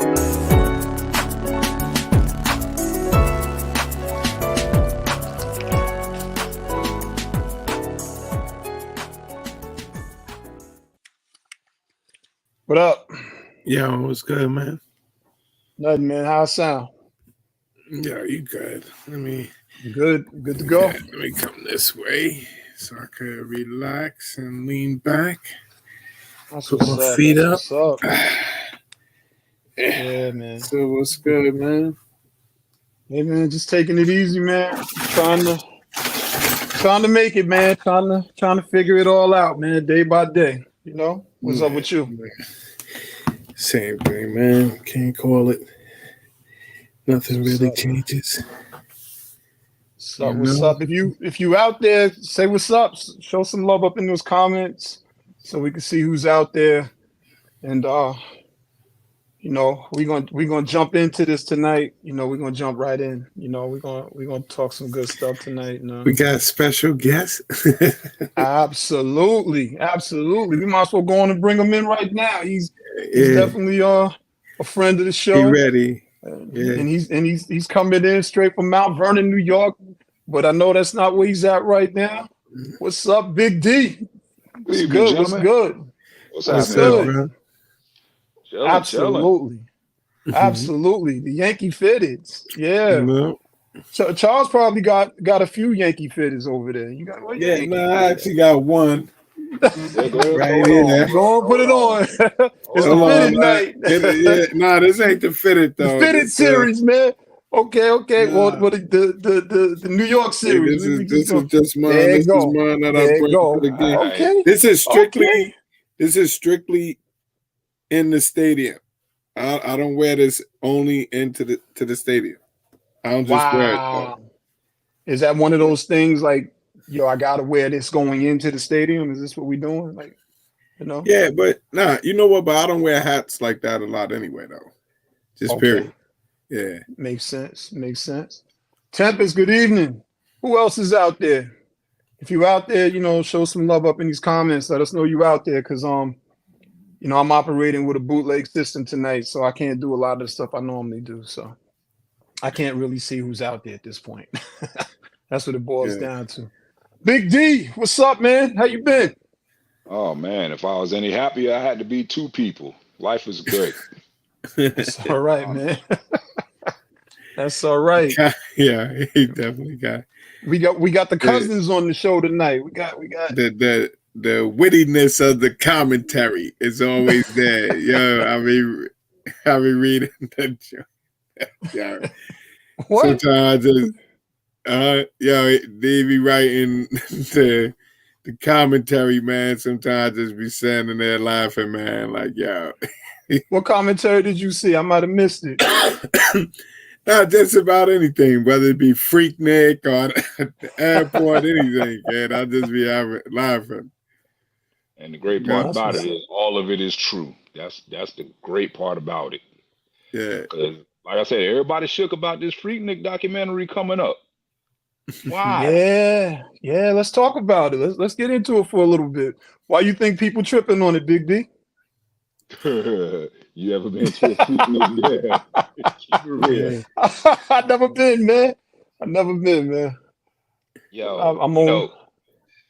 What up? Yo, what's good, man? Nothing, man. How it sound? Yeah, you good. Good to go. Let me come this way so I could relax and lean back. That's Put what's my up. feet That's up. what's up. Yeah, man. So what's good, man? Hey, man, just taking it easy, man. Trying to make it, man. Trying to figure it all out, man. Day by day. You know what's up Man, with you? same thing, man. Can't call it. Nothing What's really up, man? changes. What's You up? What's know? up? If you out there, say what's up. Show some love up in those comments so we can see who's out there. And we're gonna jump into this tonight. We're gonna jump right in. We're gonna talk some good stuff tonight. We got special guests. Absolutely, absolutely. We might as well go on and bring him in right now. He's Yeah, definitely a friend of the he show, ready. and Yeah. he's coming in straight from Mount Vernon, New York. But I know that's not where he's at right now. What's up, Big D? Good What's evening, good? What's gentlemen. good? What's What's What's happening? up, good? bro? Chilling. Absolutely, absolutely. The Yankee fitteds, yeah. No. So Charles probably got a few Yankee fitteds over there. You got what your Yeah, Yankee no, I fitted actually got one Yeah, go ahead, right throw it on. here. Go on, put it Hold on. on. It's Hold the Hold on. fitted on. night. Yeah, nah, this ain't the fitted The though. fitted This series, man. Okay. Well, nah. the New York Hey, series. We just this go. is just mine. There you This is go. mine that I There you bring to go. the game. Alright. Okay. This is Okay. strictly in the stadium. I don't wear this only into the stadium. I don't just wear it though. Wow. Is that one of those things like, yo, I gotta wear this going into the stadium? Is this what we doing? Like, you know? Yeah, but nah, you know what? But I don't wear hats like that a lot anyway though. Just Okay. period. Yeah. Makes sense. Makes sense. Tempest, good evening. Who else is out there? If you out there, show some love up in these comments. Let us know you out there, because I'm operating with a bootleg system tonight, so I can't do a lot of the stuff I normally do. So I can't really see who's out there at this point. That's what it boils Yeah. down to. Big D, what's up, man? How you been? Oh man, if I was any happier, I had to be two people. Life is great. That's all right, man. That's all right. Yeah, he definitely got We got the the cousins on the show tonight. We got the wittiness of the commentary is always there. Yo, I be reading the joke. Yeah. what? Sometimes I just yo, they be writing the commentary, man. Sometimes I just be standing there laughing, man. Like, yo. What commentary did you see? I might have missed it. Not just about anything, whether it be Freaknik or the airport, anything, man. I just be laughing. And the great No, part Yeah, that's about what's it up. is all of it is true. That's the great part about it. yeah. Because like I said, everybody shook about this Freaknik documentary coming up. Why? Yeah. Let's talk about it. Let's get into it for a little bit. Why you think people tripping on it, Big D? You ever been to a Freaknik? Yeah. Keep it real. Yeah. I've never been, man. I've never been, man. Yo, I'm on.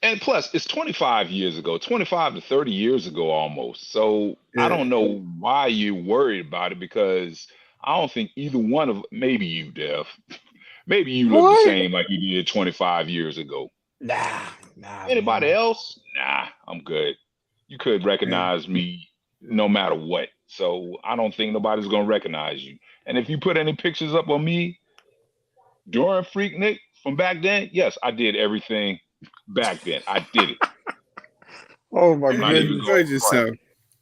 and plus it's 25 years ago, 25 to 30 years ago almost. So I Yeah. don't know why you're worried about it, because I don't think either one of, maybe you, Dev, maybe you look the What? same like you did 25 years ago. Nah, Anybody man. else? Nah, I'm good. You could Yeah. recognize me no matter what. So I don't think nobody's gonna recognize you. And if you put any pictures up on me during Freaknik from back then, yes, I did everything back then. I did it. Oh my I'm not even goodness. Enjoy going front. yourself.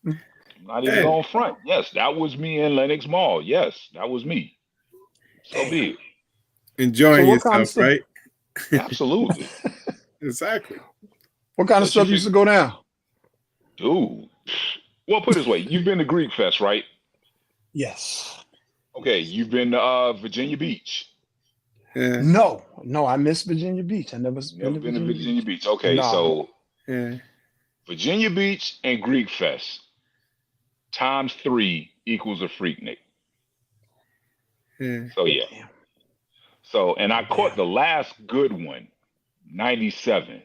I'm not even Hey, going front. Yes, that was me in Lenox Mall. Yes, that was me. So Damn. be it. So enjoying what kind of yourself, stuff? right? Absolutely. Exactly. What kind of But you stuff used to figure, go down? dude. Well, put it this way, you've been to Greek Fest, right? Yes. Okay, you've been to Virginia Beach. Yeah. No. I miss Virginia Beach. I never been Never to been to Virginia Virginia Beach. Beach. Okay, Nah. so Yeah. Virginia Beach and Greek Fest times 3 equals a Freaknik. Yeah. So yeah. Damn. So and I caught the last good one, 97.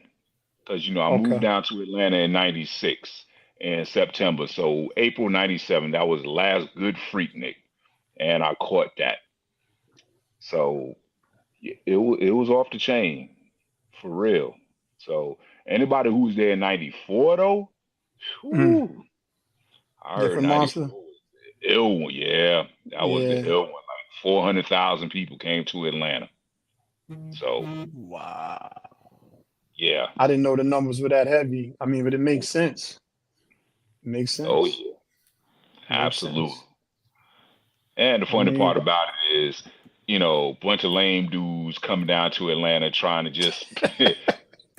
Because I moved Okay. down to Atlanta in 96 in September. So April 97, that was the last good Freaknik. And I caught that. So it was off the chain for real. So anybody who was there in 94 though, Mm. whew, I heard Different 94 monster. was the ill one. Yeah, that was the Yeah. ill one. Like 400,000 people came to Atlanta. So Wow. yeah. I didn't know the numbers were that heavy. I mean, but it makes sense. It makes Oh sense. yeah. Makes Absolutely. sense. And the I funny mean, part about it is, bunch of lame dudes coming down to Atlanta trying to just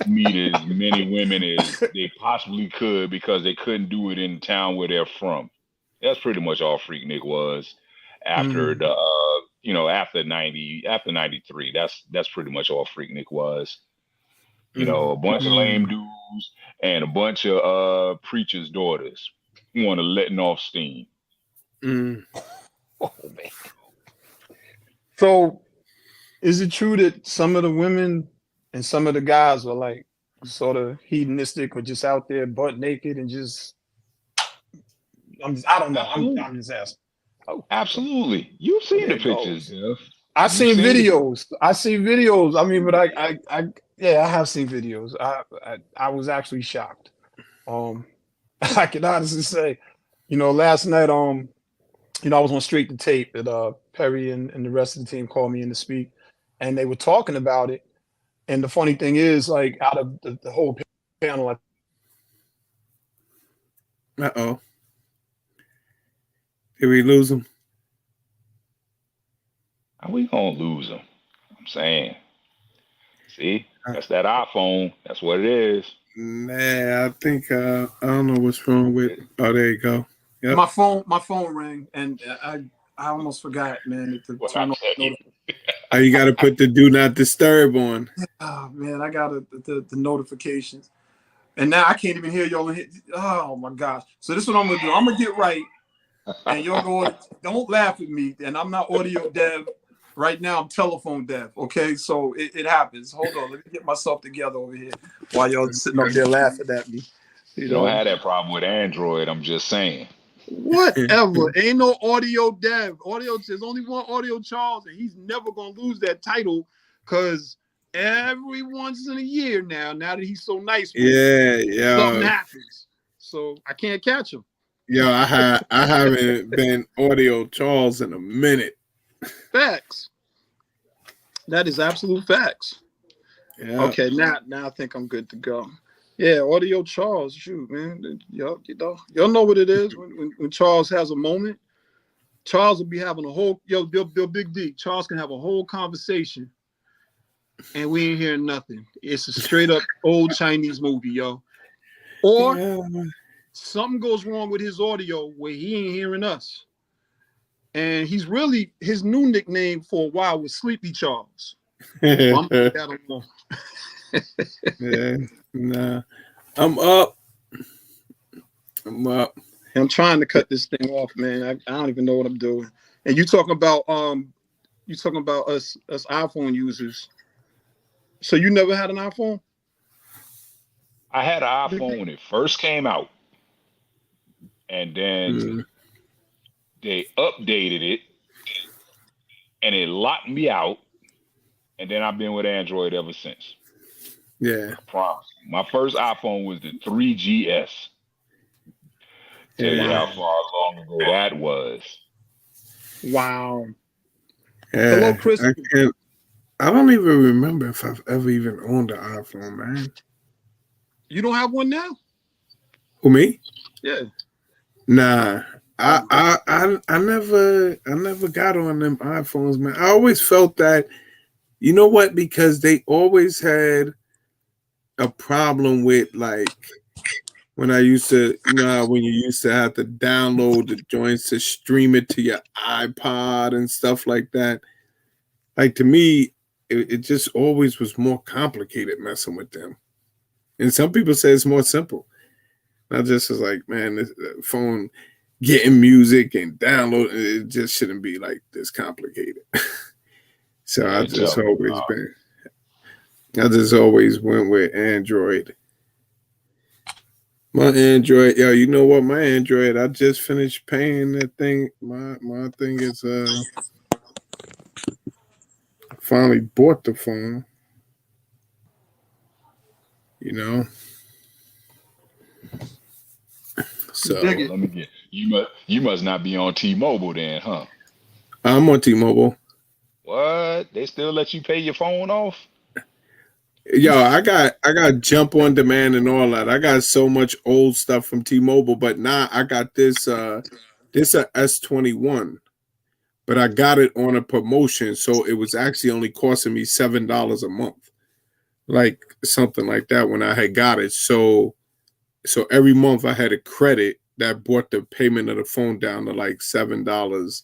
meet as many women as they possibly could because they couldn't do it in the town where they're from. That's pretty much all Freaknik was after mm, the after 93. That's pretty much all Freaknik was. Mm. A bunch of lame mm. dudes and a bunch of preachers' daughters want to letting off steam. Mm. Oh man. So, is it true that some of the women and some of the guys were like sort of hedonistic or just out there butt naked and just? I don't know. Absolutely. I'm just asking. Oh, okay. Absolutely. You've Well, seen there the it pictures, goes. Jeff. I You've seen seen the pictures. videos. I see videos. I mean, but yeah, I have seen videos. I was actually shocked. Um, I can honestly say, last night, I was on Straight to Tape, and Perry and the rest of the team called me in to speak, and they were talking about it. And the funny thing is, like, out of the whole panel, Uh-oh. Did we lose him? How we gonna lose them? I'm saying. See, Uh, that's that iPhone. That's what it is. Nah, I think I don't know what's wrong with. Oh, there you go. Yep. my phone rang, and I almost forgot, man, to What I turn on tell you. notifications. Oh, you got to put the do not disturb on. Oh man, I got the notifications, and now I can't even hear y'all. Oh my gosh! So this is what I'm gonna do. I'm gonna get right, and y'all go. Don't laugh at me. And I'm not audio dev right now. I'm telephone dev. Okay, so it happens. Hold on, let me get myself together over here while y'all sitting up there laughing at me. You don't have that problem with Android. I'm just saying. Whatever. Ain't no audio dev. There's only one audio Charles, and he's never gonna lose that title because every once in a year now that he's so nice with me, Yeah, something happens. So I can't catch him. I haven't been audio Charles in a minute. Facts. That is absolute facts. Yeah. Okay, now I think I'm good to go. Yeah, audio Charles, shoot, man. Y'all know what it is when Charles has a moment. Charles will be having a whole Big D. Charles can have a whole conversation, and we ain't hearing nothing. It's a straight up old Chinese movie, yo. Or something goes wrong with his audio where he ain't hearing us, and his new nickname for a while was Sleepy Charles. I'm put that on. Yeah, nah. I'm up. I'm trying to cut this thing off, man. I don't even know what I'm doing. And you talking about us iPhone users. So you never had an iPhone? I had an iPhone when it first came out, and then they updated it, and it locked me out, and then I've been with Android ever since. Yeah. I promise. My first iPhone was the 3GS. Tell you how far long ago that was. Wow. Yeah. Hello, Chris. I don't even remember if I've ever even owned an iPhone, man. You don't have one now? Who, me? Yeah. Nah. I never got on them iPhones, man. I always felt that, you know what? Because they always had a problem with, like, when I used to, when you used to have to download the joints to stream it to your iPod and stuff like that. Like, to me, it just always was more complicated messing with them. And some people say it's more simple. I just was like, man, this phone, getting music and download. It just shouldn't be like this complicated. So Yeah, I just always went with Android. My Android, yo, you know what? My Android, I just finished paying that thing. My thing is finally bought the phone. You know. So Dig it. let me get you must not be on T-Mobile then, huh? I'm on T-Mobile. What? They still let you pay your phone off? Yo, I got jump on demand and all that. I got so much old stuff from T-Mobile, but now I got this a S21, but I got it on a promotion, so it was actually only costing me $7 a month, like something like that when I had got it. So every month I had a credit that brought the payment of the phone down to like $7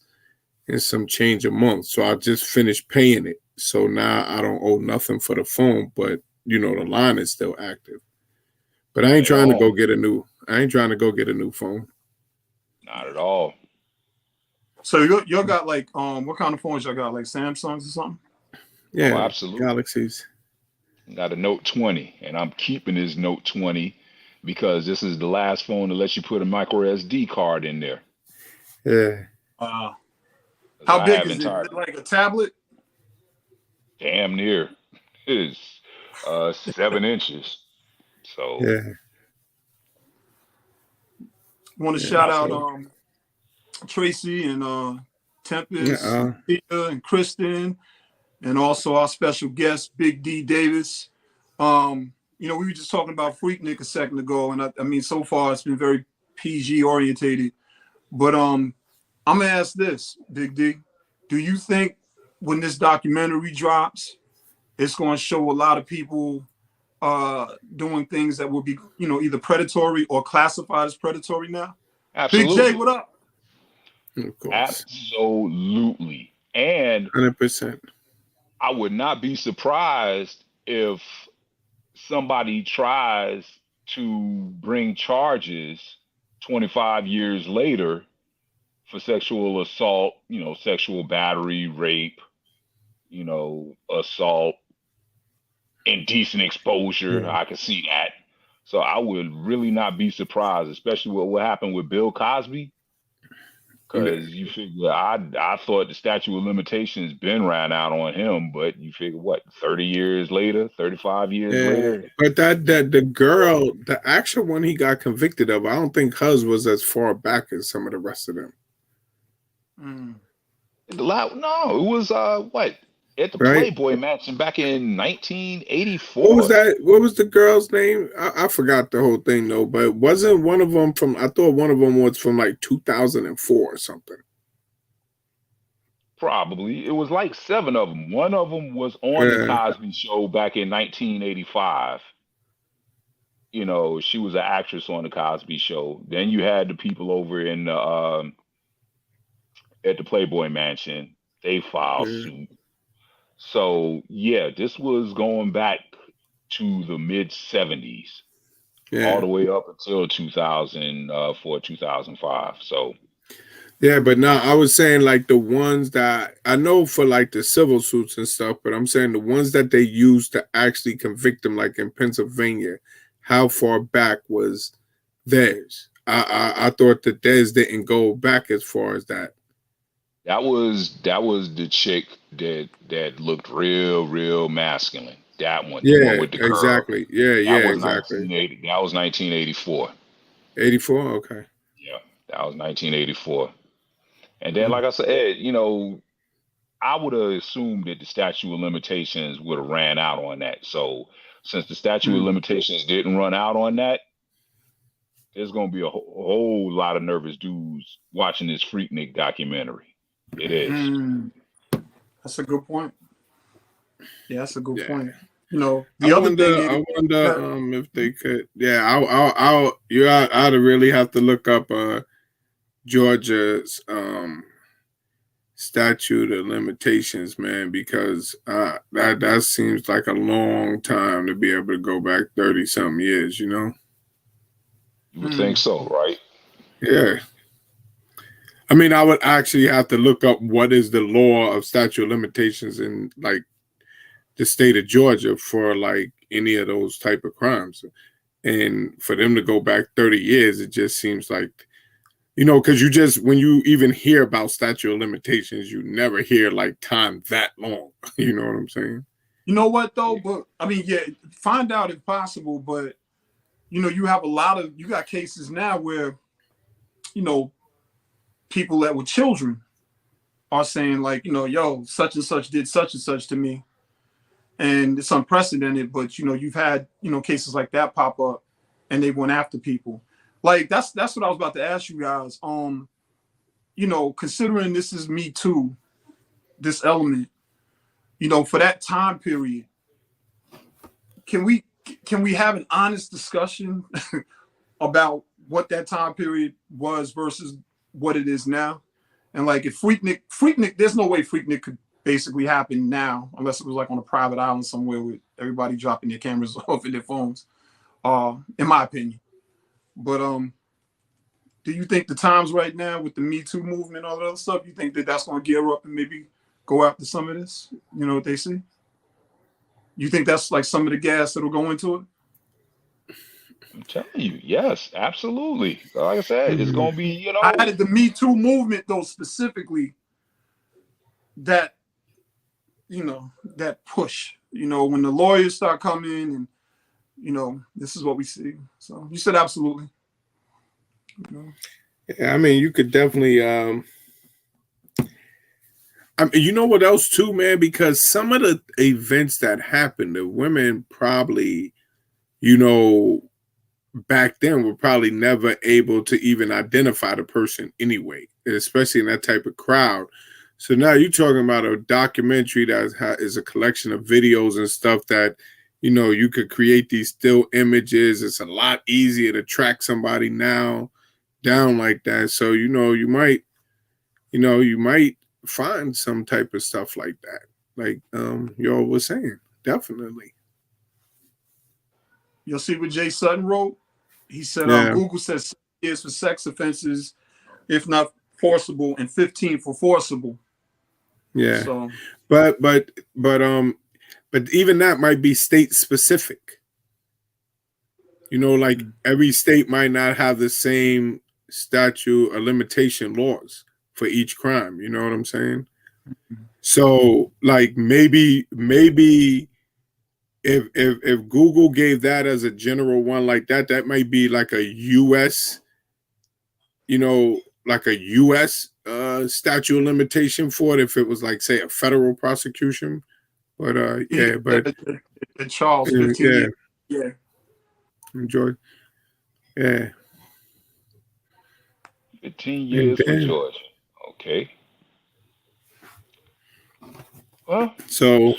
and some change a month. So I just finished paying it. So now I don't owe nothing for the phone, but you know the line is still active. But I ain't trying to go get a new. I ain't trying to go get a new phone. Not at all. So y'all got like what kind of phones y'all got? Like Samsungs or something? Yeah, absolutely. Galaxies. Got a Note 20, and I'm keeping this Note 20 because this is the last phone that lets you put a micro SD card in there. Yeah. How big is it? Is it like a tablet? Damn near. It is 7 inches. So yeah. I want to shout out Tracy and Tempest, Peter and Kristen, and also our special guest, Big D Davis. You know, we were just talking about Freaknik a second ago, and I mean, so far it's been very PG orientated. But I'm gonna ask this, Big D. Do you think when this documentary drops, it's gonna show a lot of people doing things that will be, you know, either predatory or classified as predatory now? absolutely. Big J, what up? Of course. Absolutely. And 100%. I would not be surprised if somebody tries to bring charges 25 years later for sexual assault, you know, sexual battery, rape, you know, assault, indecent exposure. Yeah. I could see that. So I would really not be surprised, especially what happened with Bill Cosby. Because you figure, I thought the statute of limitations been ran out on him, but you figure what, 30 years later, 35 years later? But that the girl, the actual one he got convicted of, I don't think hers was as far back as some of the rest of them. No, it was what? At the Playboy Mansion back in 1984. What was that? What was the girl's name? I forgot the whole thing though. But wasn't one of them from? I thought one of them was from like 2004 or something. Probably. It was like 7 of them. One of them was on the Cosby Show back in 1985. You know, she was an actress on the Cosby Show. Then you had the people over in at the Playboy Mansion. They filed suit. So yeah, this was going back to the mid 70s, all the way up until 2004, 2005. So yeah, but now I was saying like the ones that I know for like the civil suits and stuff, but I'm saying the ones that they used to actually convict them, like in Pennsylvania, how far back was theirs? I thought that theirs didn't go back as far as that. That was the chick that looked real masculine. That one, the one with the curl. Exactly. That was exactly. That was 1984. 84, okay. Yeah, that was 1984. And then, like I said, you know, I would have assumed that the statute of limitations would have ran out on that. So, since the statute of limitations didn't run out on that, there's going to be a whole lot of nervous dudes watching this Freaknik documentary. It is. That's a good point. Yeah, that's a good point. You know, I wonder if they could. Yeah, I'd really have to look up Georgia's statute of limitations, man, because that seems like a long time to be able to go back 30-something years. You know. You would think so, right? Yeah. I mean, I would actually have to look up what is the law of statute of limitations in like the state of Georgia for like any of those type of crimes. And for them to go back 30 years, it just seems like, you know, because when you even hear about statute of limitations, you never hear like time that long. You know what I'm saying? You know what though? But I mean, yeah, find out if possible. But you know, you got cases now where, you know, people that were children are saying like, you know, yo, such and such did such and such to me. And it's unprecedented, but you know, you've had, you know, cases like that pop up and they went after people. Like that's what I was about to ask you guys. You know, considering this is Me Too, this element, you know, for that time period, can we have an honest discussion about what that time period was versus what it is now? And like if Freaknik, there's no way Freaknik could basically happen now unless it was like on a private island somewhere with everybody dropping their cameras off of their phones, in my opinion. But do you think the times right now with the Me Too movement, all that other stuff, you think that that's going to gear up and maybe go after some of this? You know what they see? You think that's like some of the gas that'll go into it? I'm telling you, yes, absolutely. Like I said, it's gonna be, you know. I added the Me Too movement though specifically. That, you know, that push. You know, when the lawyers start coming and, you know, this is what we see. So you said absolutely. You know? Yeah, I mean, you could definitely. I mean, you know what else too, man? Because some of the events that happened, the women probably, you know, back then were probably never able to even identify the person anyway, especially in that type of crowd. So now you're talking about a documentary that is a collection of videos and stuff that, you know, you could create these still images. It's a lot easier to track somebody now down like that. So, you know, you might find some type of stuff like that. Like y'all was saying, definitely. You'll see what Jay Sutton wrote. He said, Google says 6 years for sex offenses, if not forcible, and 15 for forcible. Yeah. So, but even that might be state specific. You know, like every state might not have the same statute or limitation laws for each crime. You know what I'm saying? So, like maybe if Google gave that as a general one like that, that might be like a U.S. You know, like a U.S. Statute of limitation for it if it was like, say, a federal prosecution. But in Charles, 15 years. Yeah. Enjoy. Yeah. 15 years for Georgia. Okay. Well, so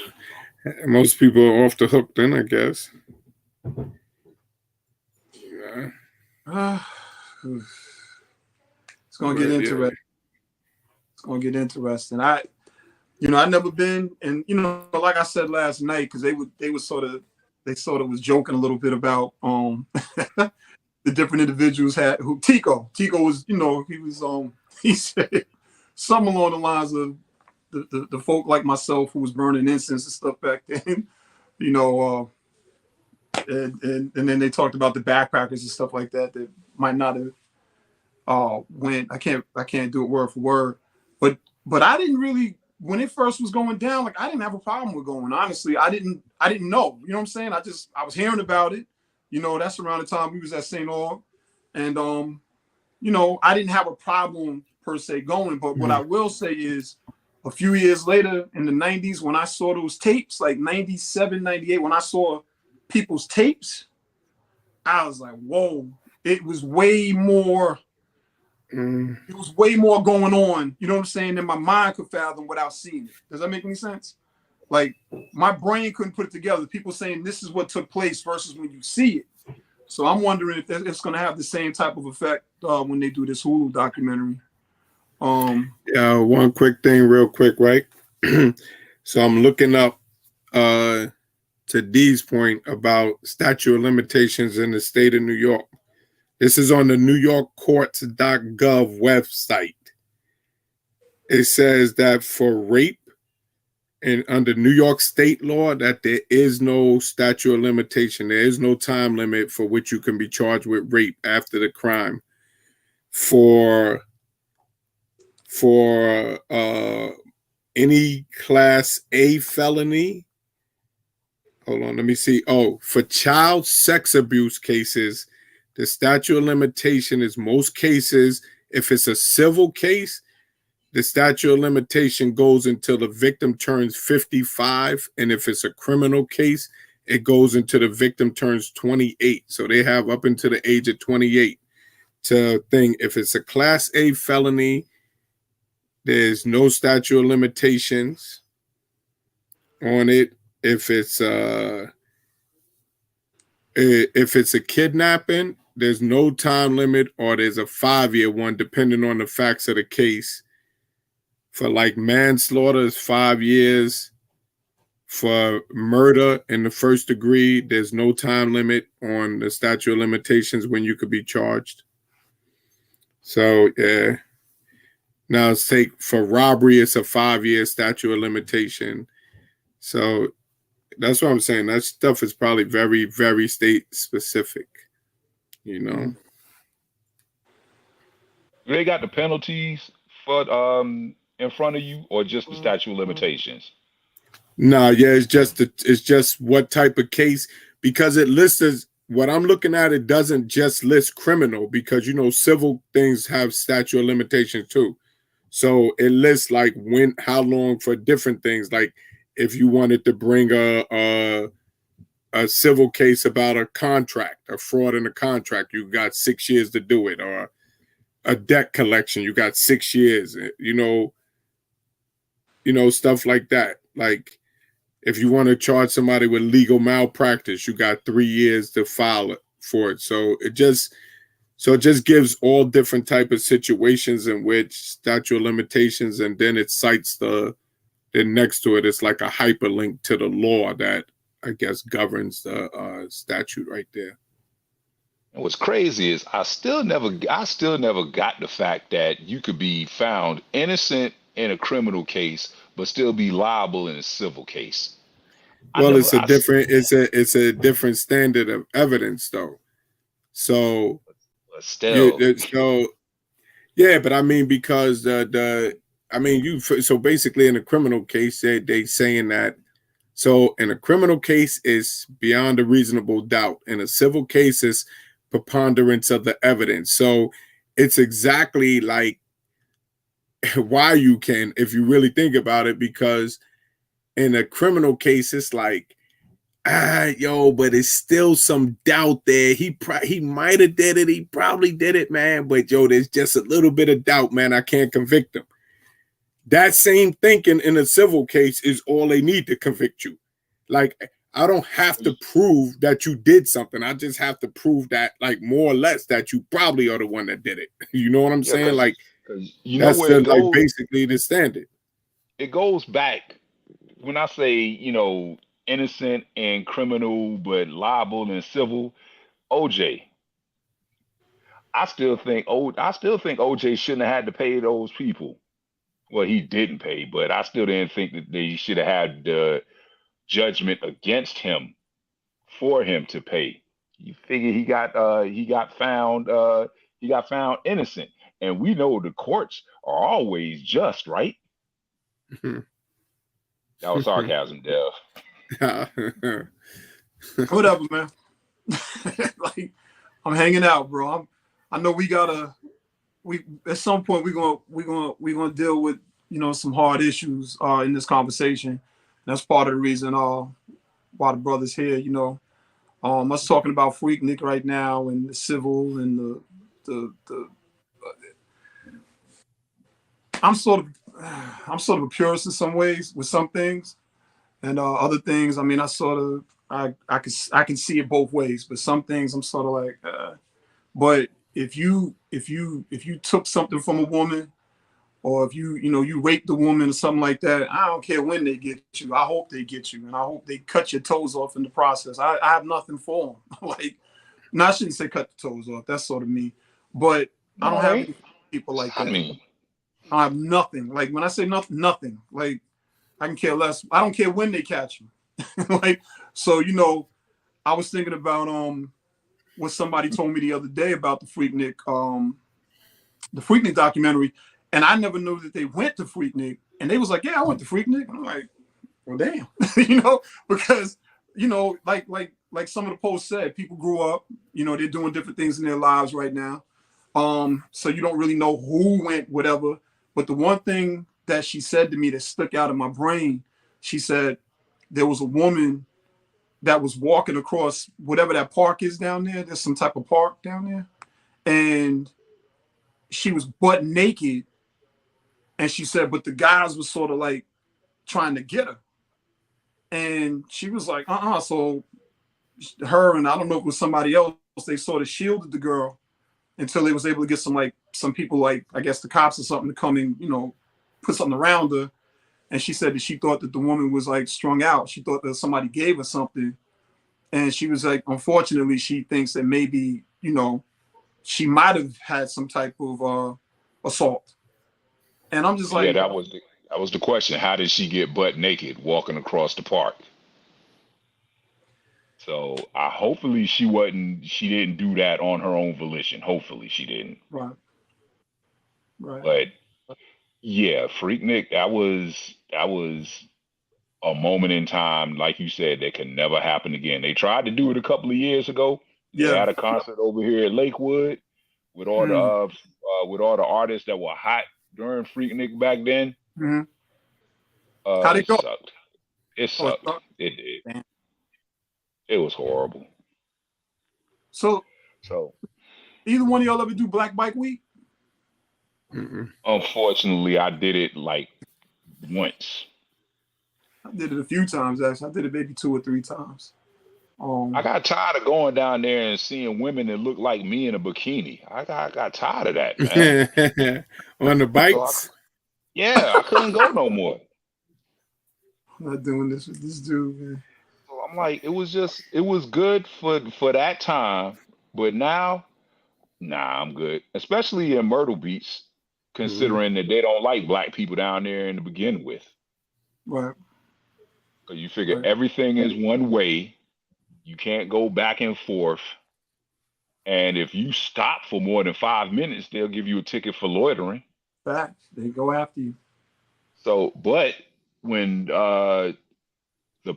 most people are off the hook then, I guess. Yeah. It's gonna get interesting. It's gonna get interesting. I never been, and you know, like I said last night, because they sort of was joking a little bit about the different individuals who Tico was, you know, he said something along the lines of the folk like myself who was burning incense and stuff back then, you know, and then they talked about the backpackers and stuff like that might not have went. I can't do it word for word, but I didn't really, when it first was going down, like I didn't have a problem with going. Honestly, I didn't know. You know what I'm saying? I was hearing about it. You know, that's around the time we was at St. Aug, and you know, I didn't have a problem per se going. But what I will say is, a few years later in the 90s, when I saw those tapes, like 97, 98, when I saw people's tapes, I was like, whoa, it was way more. It was way more going on, you know what I'm saying, than my mind could fathom without seeing it. Does that make any sense? Like my brain couldn't put it together. People saying this is what took place versus when you see it. So I'm wondering if it's going to have the same type of effect when they do this Hulu documentary. One quick thing, real quick, right? So I'm looking up to Dee's point about statute of limitations in the state of New York. This is on the NewYorkCourts.gov website. it says that for rape and under New York state law, that there is no statute of limitation. There is no time limit for which you can be charged with rape after the crime. For any class A felony. Hold on, let me see. Oh, for child sex abuse cases, the statute of limitation is most cases, if it's a civil case, the statute of limitation goes until the victim turns 55. And if it's a criminal case, it goes until the victim turns 28. So they have up until the age of 28 to think. If it's a class A felony, there's no statute of limitations on it. If it's a kidnapping, there's no time limit, or there's a 5-year one, depending on the facts of the case. For like manslaughter, it's 5 years. For murder in the first degree, there's no time limit on the statute of limitations when you could be charged. So yeah. Now it's for robbery, it's a 5-year statute of limitation. So that's what I'm saying. That stuff is probably very, very state specific. You know. They got the penalties for in front of you, or just the statute of limitations? No, yeah, it's just what type of case, because it lists what I'm looking at. It doesn't just list criminal, because civil things have statute of limitations too. So it lists like how long for different things. Like if you wanted to bring a civil case about a contract, a fraud in a contract, you got 6 years to do it, or a debt collection, you got 6 years. Stuff like that. Like if you want to charge somebody with legal malpractice, you got 3 years to file it for it. So it just gives all different type of situations in which statute of limitations, and then it cites then next to it, it's like a hyperlink to the law that I guess governs the statute right there. And what's crazy is I still never got the fact that you could be found innocent in a criminal case but still be liable in a civil case. Well, it's a different standard of evidence though. So still, yeah, but I mean, because so basically in a criminal case, they saying that. So in a criminal case, it's beyond a reasonable doubt. In a civil case, it's preponderance of the evidence. So it's exactly like why you can, if you really think about it, because in a criminal case, it's like, but it's still some doubt there. He might have did it. He probably did it, man. But there's just a little bit of doubt, man. I can't convict him. That same thinking in a civil case is all they need to convict you. Like, I don't have to prove that you did something. I just have to prove that, like, more or less that you probably are the one that did it. You know what I'm saying? Like, that's like basically the standard. It goes back when I say, innocent and criminal, but liable and civil. OJ. I still think OJ shouldn't have had to pay those people. Well, he didn't pay, but I still didn't think that they should have had the judgment against him for him to pay. You figure he got found innocent, and we know the courts are always just, right? That was sarcasm, Dev. Whatever, man. Like, I'm hanging out, bro. I know we at some point we're gonna deal with some hard issues in this conversation. That's part of the reason why the brother's here. Us talking about Freaknik right now and the civil and the I'm sort of a purist in some ways with some things, and other things. I mean, I can see it both ways, but some things I'm sort of like. But if you took something from a woman, or if you raped a woman or something like that, I don't care when they get you. I hope they get you, and I hope they cut your toes off in the process. I have nothing for them. Like, no, I shouldn't say cut the toes off. That's sort of mean, but I don't have any people like that. I mean, I have nothing. Like when I say nothing, nothing. Like I can care less. I don't care when they catch him. Like so, I was thinking about what somebody told me the other day about the Freaknik documentary, and I never knew that they went to Freaknik, and they was like, yeah, I went to Freaknik. I'm like, well, damn, because like some of the posts said, people grew up, they're doing different things in their lives right now. So you don't really know who went, whatever. But the one thing that she said to me that stuck out in my brain, she said there was a woman that was walking across whatever that park is down there. There's some type of park down there. And she was butt naked. And she said, but the guys were sort of like trying to get her. And she was like, So her and I don't know if it was somebody else, they sort of shielded the girl until they was able to get some people, like I guess the cops or something, to come in, put something around her. And she said that she thought that the woman was like strung out. She thought that somebody gave her something. And she was like, unfortunately, she thinks that maybe, she might have had some type of assault. And I'm just like, yeah, that was the question. How did she get butt naked walking across the park? So hopefully she didn't do that on her own volition. Hopefully she didn't. Right. But yeah, Freaknik, that was a moment in time, like you said, that can never happen again. They tried to do it a couple of years ago. They had a concert over here at Lakewood with all the artists that were hot during Freaknik back then. Mm-hmm. How'd it go? Sucked. It sucked. It did. Damn. It was horrible. So either one of y'all ever do Black Bike Week? Mm-mm. Unfortunately, I did it like once. I did it a few times, actually. I did it maybe 2 or 3 times. I got tired of going down there and seeing women that look like me in a bikini. I got tired of that, man. On the bikes? I couldn't go no more. I'm not doing this with this dude, man. So I'm like, it was good for that time, but now, nah, I'm good. Especially in Myrtle Beach, considering that they don't like black people down there to begin with. Right. So you figure everything is one way. You can't go back and forth. And if you stop for more than 5 minutes, they'll give you a ticket for loitering. Facts. They go after you. So, but when the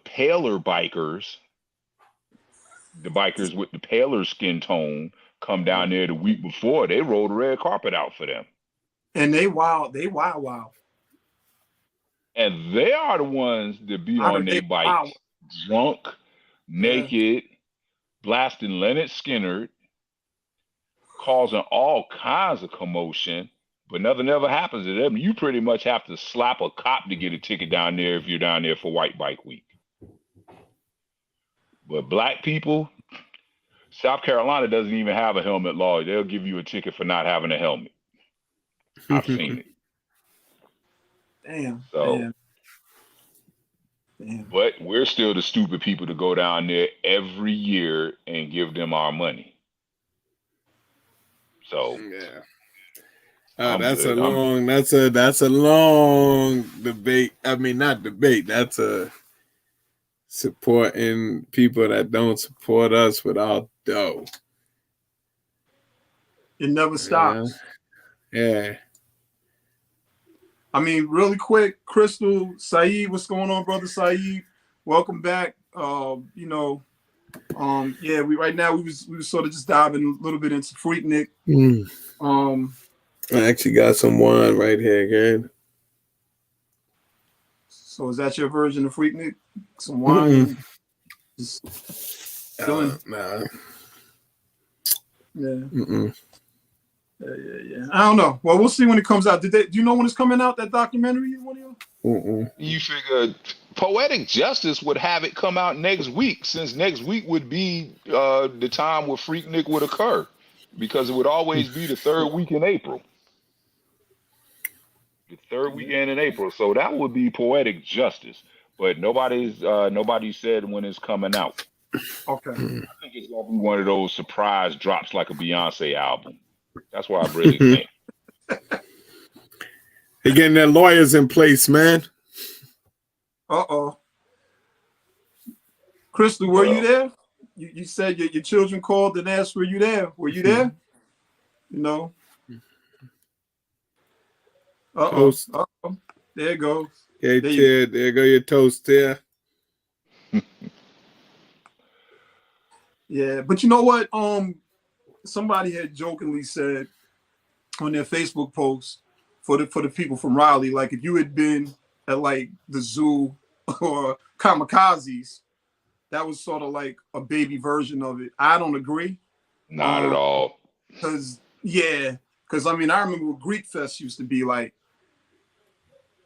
paler bikers, the bikers with the paler skin tone, come down there the week before, they roll the red carpet out for them. And they wild. And they are the ones that be on their bikes, drunk, naked, blasting Lynyrd Skynyrd, causing all kinds of commotion, but nothing ever happens to them. You pretty much have to slap a cop to get a ticket down there if you're down there for White Bike Week. But black people, South Carolina doesn't even have a helmet law. They'll give you a ticket for not having a helmet. I've seen it. Damn. So, damn. But we're still the stupid people to go down there every year and give them our money. So that's a long debate. I mean, not debate. That's a supporting people that don't support us without dough. It never stops. Yeah. I mean, really quick, Crystal, Saeed, what's going on, brother Saeed? Welcome back. We right now we was sort of just diving a little bit into Freaknik. I actually got some wine right here again. So is that your version of Freaknik? Some wine? Nah. Yeah. Mm-mm. Yeah. I don't know. Well, we'll see when it comes out. Do you know when it's coming out, that documentary? You figure Poetic Justice would have it come out next week, since next week would be the time where Freaknik would occur, because it would always be the third week in April. The third weekend in April. So that would be Poetic Justice. But nobody said when it's coming out. Okay. I think it's going to be one of those surprise drops like a Beyonce album. That's what I really think. They getting their lawyers in place, man. Uh-oh. Crystal, were you there? You said your children called and asked, were you there? Were you there? No. Uh-oh. Toast. Uh-oh. There it goes. Okay, there go your toast there. Yeah, but you know what? Somebody had jokingly said on their Facebook post for the people from Raleigh, like if you had been at like the zoo or Kamikazes, that was sort of like a baby version of it. I don't agree. Not at all. Because I mean, I remember what Greek Fest used to be like,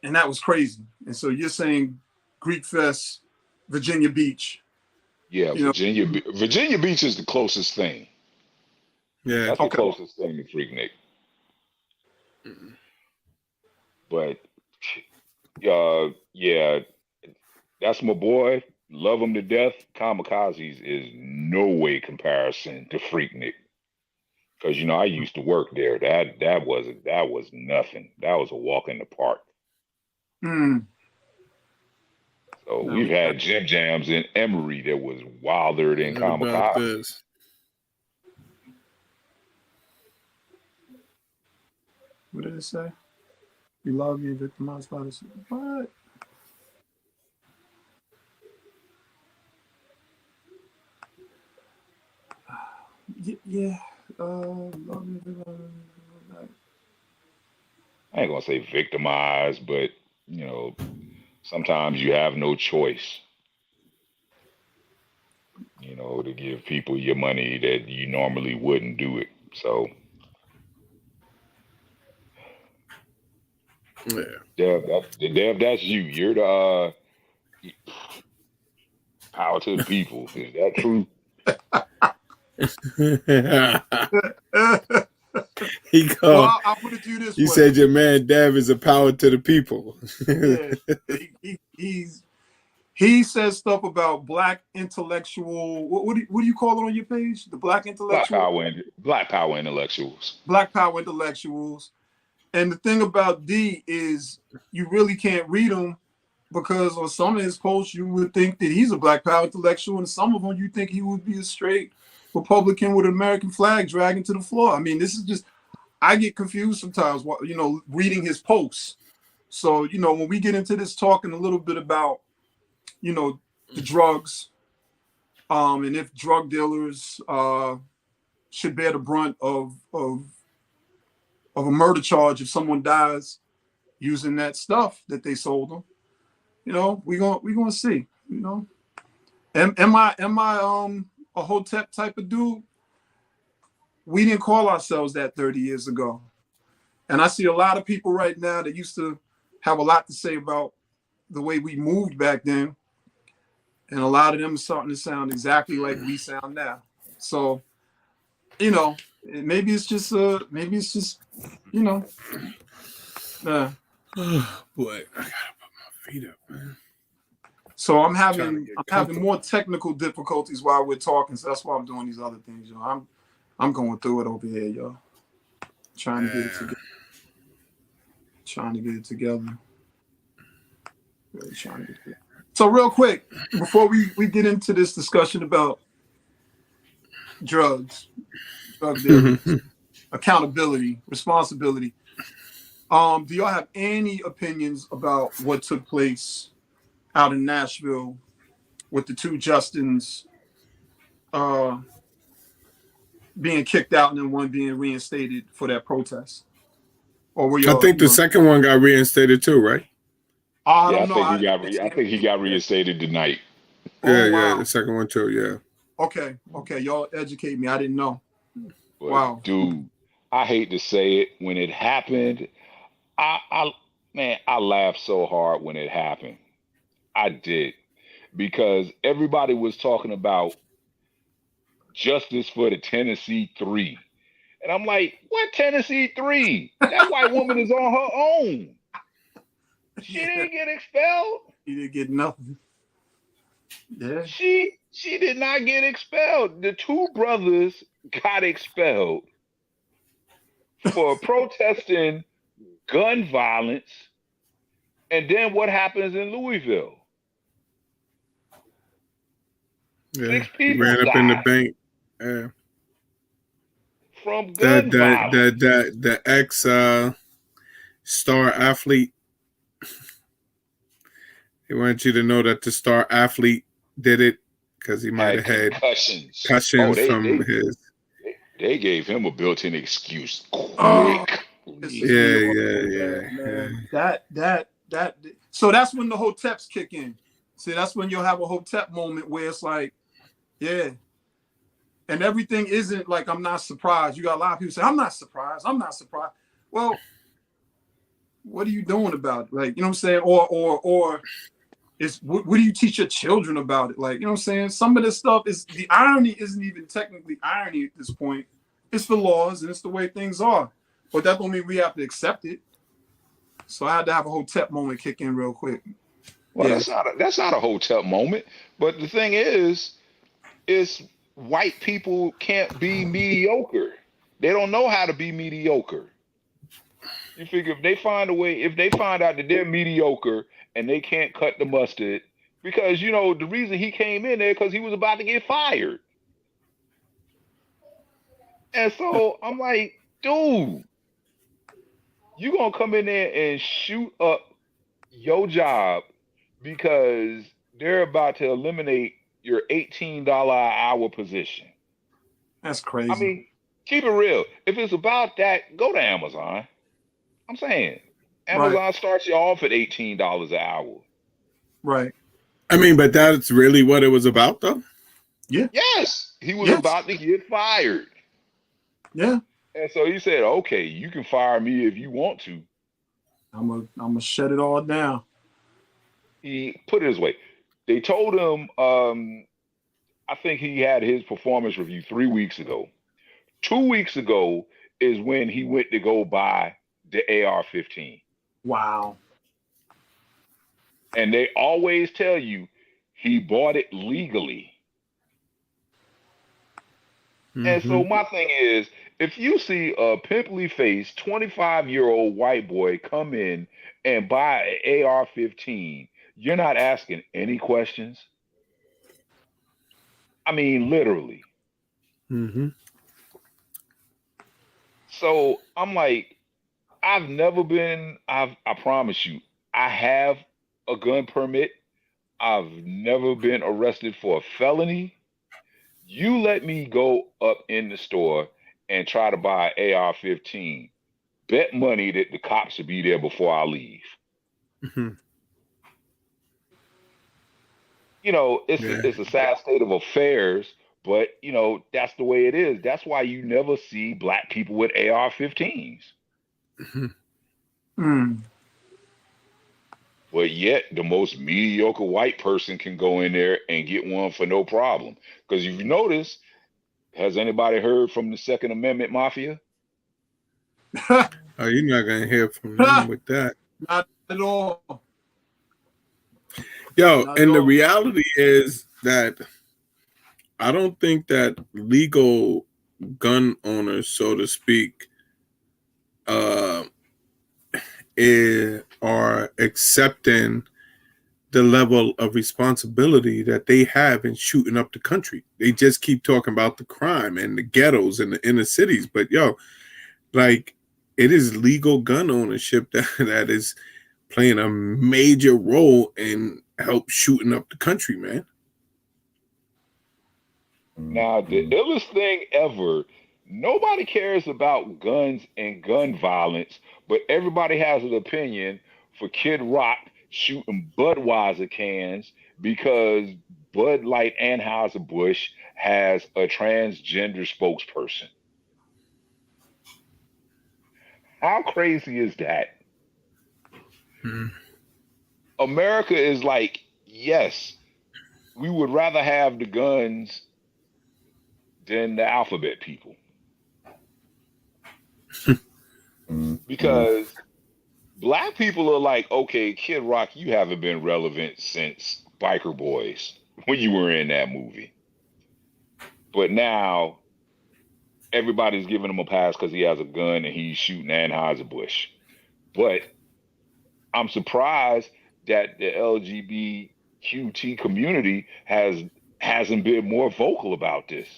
and that was crazy. And so you're saying Greek Fest, Virginia Beach. Yeah, Virginia Beach is the closest thing. Yeah, that's the closest thing to Freaknik. But yeah, that's my boy. Love him to death. Kamikazes is no way comparison to Freaknik. Because I used to work there. That was nothing. That was a walk in the park. So we've had gym jams in Emory that was wilder than Kamikazes. What did it say? You love being victimized by this. What? Yeah. I ain't gonna say victimized, but sometimes you have no choice. To give people your money that you normally wouldn't do it. So Dev, that's you. You're the power to the people. Is that true? Well, I'll put it to you this way. You said your man Dev is a power to the people. Yeah, he says stuff about black intellectual. What do you call it on your page? The black intellectual. Black power intellectuals. Black power intellectuals. And the thing about D is you really can't read him because on some of his posts you would think that he's a black power intellectual, and some of them you think he would be a straight Republican with an American flag dragging to the floor. I mean, this is just, I get confused sometimes, reading his posts. So, when we get into this talking a little bit about, the drugs, and if drug dealers should bear the brunt of a murder charge if someone dies using that stuff that they sold them, we're gonna see. Am I a Hotep type of dude? We didn't call ourselves that 30 years ago. And I see a lot of people right now that used to have a lot to say about the way we moved back then. And a lot of them are starting to sound exactly like we sound now. So, maybe it's just, Boy, I gotta put my feet up, man. So I'm having more technical difficulties while we're talking. So that's why I'm doing these other things, I'm going through it over here, y'all. Trying to get it together. Really trying to get it together. So real quick, before we get into this discussion about drug dealers, accountability, responsibility, do y'all have any opinions about what took place out in Nashville with the two Justins being kicked out and then one being reinstated for that protest? Or were y'all, I think the second one got reinstated too, right? I don't know. I think he got reinstated tonight. Yeah, the second one too, yeah. Okay, y'all educate me. I didn't know. But wow. Dude, I hate to say it. When it happened, I laughed so hard when it happened. I did. Because everybody was talking about justice for the Tennessee 3. And I'm like, what Tennessee 3? That white woman is on her own. She didn't get expelled. She didn't get nothing. Yeah. She did not get expelled. The two brothers got expelled for protesting gun violence, and then what happens in Louisville? Yeah, 6 he people ran up in the died bank. Yeah. from gun violence. The ex star athlete. He wanted you to know that the star athlete did it because he might Had have had concussions. Oh, concussions from his. they gave him a built-in excuse Oh, quick. this is me Yeah, off yeah, so yeah, bad, yeah. man. That. So that's when the hoteps kick in. See, that's when you'll have a hotep moment where it's like, yeah. And everything isn't like, I'm not surprised. You got a lot of people say, I'm not surprised. I'm not surprised. Well, what are you doing about it? Like, you know what I'm saying? Or it's what do you teach your children about it? Like, you know what I'm saying? Some of this stuff is, the irony isn't even technically irony at this point. It's the laws and it's the way things are. But that don't mean we have to accept it. So I had to have a hotep moment kick in real quick. Well, Yeah. that's not a hotel moment. But the thing is white people can't be mediocre. They don't know how to be mediocre. You figure if they find a way, if they find out that they're mediocre and they can't cut the mustard, because you know the reason he came in there because he was about to get fired. And so I'm like, dude, you gonna come in there and shoot up your job because they're about to eliminate your $18 an hour position. That's I crazy. mean, keep it real. If it's about that, go to Amazon. I'm saying Right. Amazon starts you off at $18 an hour. Right. I mean, but that's really what it was about, though. Yeah. Yes, he was Yes. about to get fired. Yeah. And so he said, okay, you can fire me if you want to. I'm gonna shut it all down. He put it this way. They told him, I think he had his performance review 3 weeks ago. 2 weeks ago is when he went to go buy the AR-15. Wow. And they always tell you he bought it legally. Mm-hmm. And so my thing is, if you see a pimply faced 25-year-old white boy come in and buy an AR-15, you're not asking any questions. I mean, literally. Mm-hmm. So I'm like, I promise you, I have a gun permit. I've never been arrested for a felony. You let me go up in the store and try to buy an AR-15. Bet money that the cops should be there before I leave. Mm-hmm. You know, it's a sad state of affairs, but you know, that's the way it is. That's why you never see black people with AR-15s. Mm-hmm. Mm. But yet the most mediocre white person can go in there and get one for no problem. Because if you notice, has anybody heard from the Second Amendment Mafia? Oh, you're not gonna hear from them with that. Not at all. Yo, Not and at the all. reality is that I don't think that legal gun owners, so to speak, are accepting the level of responsibility that they have in shooting up the country. They just keep talking about the crime and the ghettos and the inner cities, but yo, like, it is legal gun ownership that is playing a major role in help shooting up the country, man. Now, the illest thing ever, nobody cares about guns and gun violence, but everybody has an opinion for Kid Rock shooting Budweiser cans because Bud Light Anheuser-Busch has a transgender spokesperson. How crazy is that? Hmm. America is like, yes, we would rather have the guns than the alphabet people. Because black people are like, okay, Kid Rock, you haven't been relevant since Biker Boys when you were in that movie. But now everybody's giving him a pass because he has a gun and he's shooting Anheuser-Busch. But I'm surprised that the LGBTQT community hasn't been more vocal about this,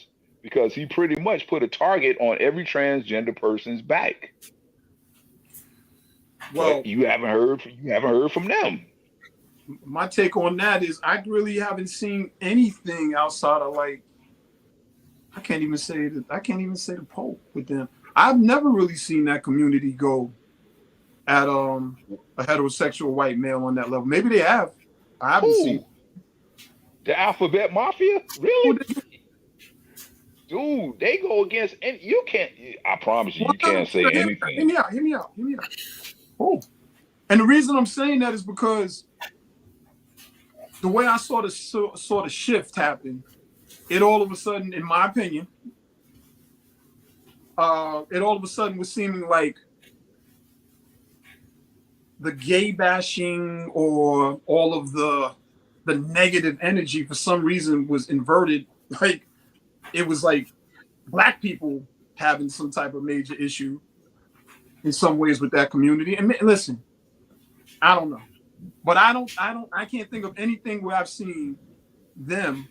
because he pretty much put a target on every transgender person's back. Well, But you haven't heard from them. my take on that is I really haven't seen anything outside of like I can't even say the Pope with them. I've never really seen that community go at a heterosexual white male on that level. Maybe they have. I haven't Who? seen. The Alphabet Mafia? Really? Dude, they go against, and you can't. I promise you, you can't say anything. Hear me out. Oh, and the reason I'm saying that is because the way I saw the sort of shift happen, it all of a sudden, in my opinion, it all of a sudden was seeming like the gay bashing or all of the negative energy for some reason was inverted. Like it was like black people having some type of major issue in some ways with that community. And listen, I don't know, but I can't think of anything where I've seen them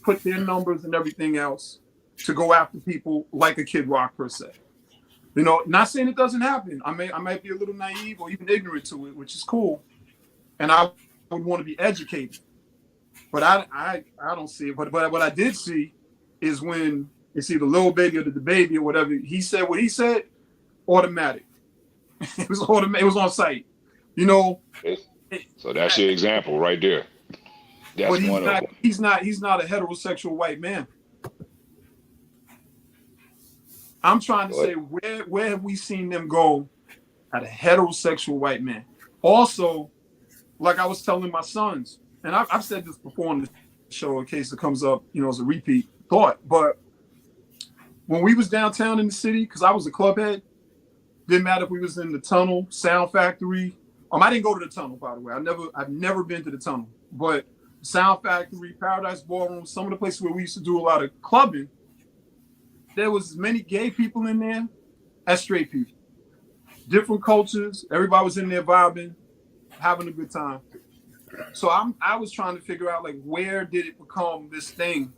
put their numbers and everything else to go after people like a Kid Rock per se. You know, not saying it doesn't happen. I might be a little naive or even ignorant to it, which is cool, and I would want to be educated. But I don't see it. But what I did see is when it's either Lil Baby or the Baby or whatever he said. What he said, automatic. It was automatic. It was on site. You know. So that's your example right there. That's one of them. He's not a heterosexual white man. I'm trying to say where have we seen them go at a heterosexual white man? Also, like I was telling my sons, and I've said this before on the show in case it comes up, you know, as a repeat thought. But when we was downtown in the city, because I was a club head, didn't matter if we was in the Tunnel, Sound Factory. I didn't go to the Tunnel, by the way. I've never been to the Tunnel, but Sound Factory, Paradise Ballroom, some of the places where we used to do a lot of clubbing, there was as many gay people in there as straight people. Different cultures. Everybody was in there vibing, having a good time. So I was trying to figure out, like, where did it become this thing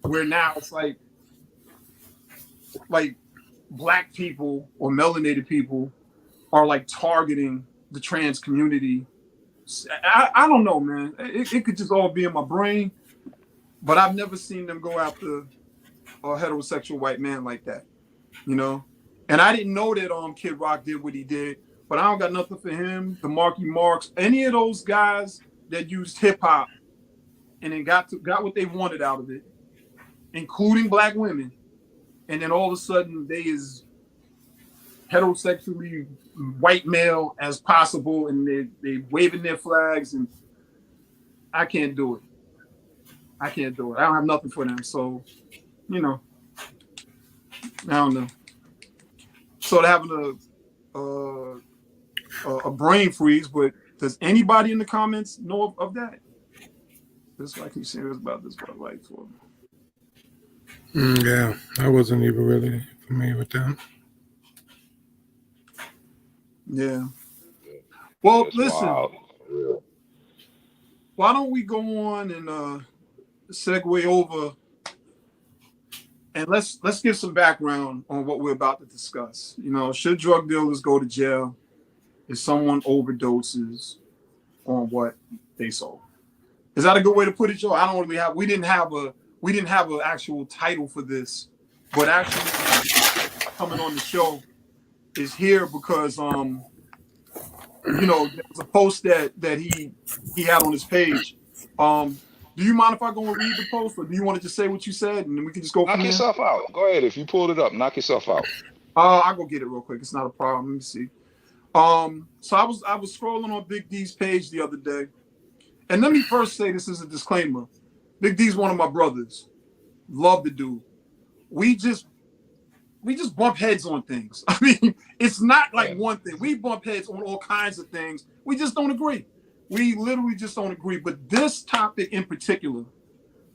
where now it's like black people or melanated people are like targeting the trans community. I don't know, man. It could just all be in my brain, but I've never seen them go after a heterosexual white man like that, you know? And I didn't know that Kid Rock did what he did, but I don't got nothing for him, the Marky Marks, any of those guys that used hip hop and then got what they wanted out of it, including black women, and then all of a sudden they is heterosexually white male as possible, and they waving their flags, and I can't do it. I don't have nothing for them, so you know, I don't know. So they're having a brain freeze, but does anybody in the comments know of that? This like he's serious about this, but like for yeah, I wasn't even really familiar with that. Yeah. Well, That's listen. wild. Why don't we go on and segue over, and let's give some background on what we're about to discuss. You know, should drug dealers go to jail if someone overdoses on what they sold? Is that a good way to put it, Joe? We didn't have an actual title for this, but actually coming on the show is here because you know, there was a post that he had on his page. Do you mind if I go and read the post, or do you want to just say what you said and then we can just go Knock from there? yourself out. Go ahead. If you pulled it up, knock yourself out. I'll go get it real quick. It's not a problem. Let me see. So I was scrolling on Big D's page the other day, and let me first say this is a disclaimer. Big D's one of my brothers. Love the dude. We just bump heads on things. I mean, it's not like one thing. We bump heads on all kinds of things. We just don't agree. We literally just don't agree. But this topic in particular,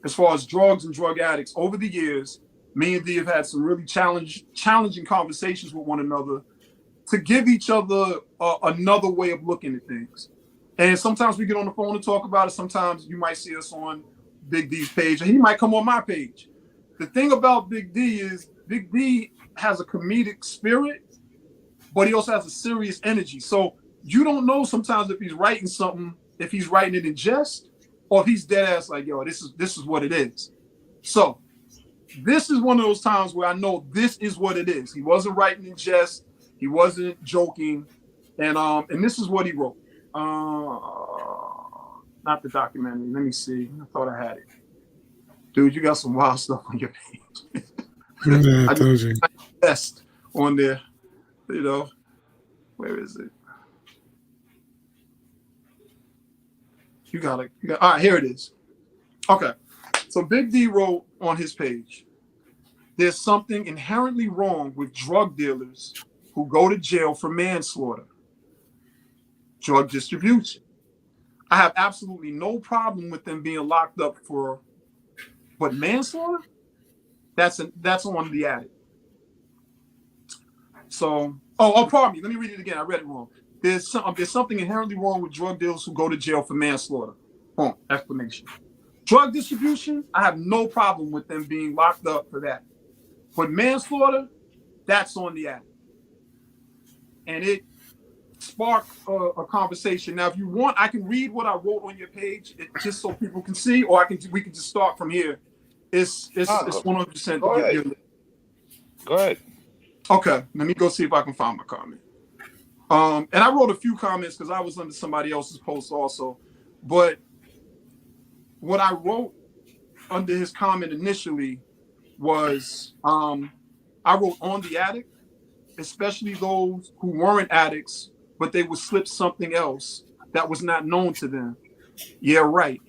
as far as drugs and drug addicts, over the years, me and D have had some really challenging conversations with one another. to give each other another way of looking at things. And sometimes we get on the phone and talk about it. Sometimes you might see us on Big D's page, and he might come on my page. The thing about Big D is Big D has a comedic spirit, but he also has a serious energy. So you don't know sometimes if he's writing something, if he's writing it in jest, or if he's dead ass like, yo, this is what it is. So this is one of those times where I know this is what it is. He wasn't writing in jest, he wasn't joking, and this is what he wrote. Not the documentary. Let me see. I thought I had it. Dude, you got some wild stuff on your page. Yeah, I told you. Best on there. You know, where is it? You got it. All right, here it is. Okay. So Big D wrote on his page, there's something inherently wrong with drug dealers who go to jail for manslaughter, drug distribution. I have absolutely no problem with them being locked up for, but manslaughter? That's on the addict. So, pardon me. Let me read it again. I read it wrong. There's something inherently wrong with drug dealers who go to jail for manslaughter. Explanation. Drug distribution, I have no problem with them being locked up for that. But manslaughter, that's on the addict. And it sparked a conversation. Now, if you want, I can read what I wrote on your page, just so people can see, or we can just start from here. It's 100%. Go ahead. Go ahead. Okay, let me go see if I can find my comment. And I wrote a few comments because I was under somebody else's post also. But what I wrote under his comment initially was I wrote on the addict, especially those who weren't addicts, but they would slip something else that was not known to them. Yeah, right.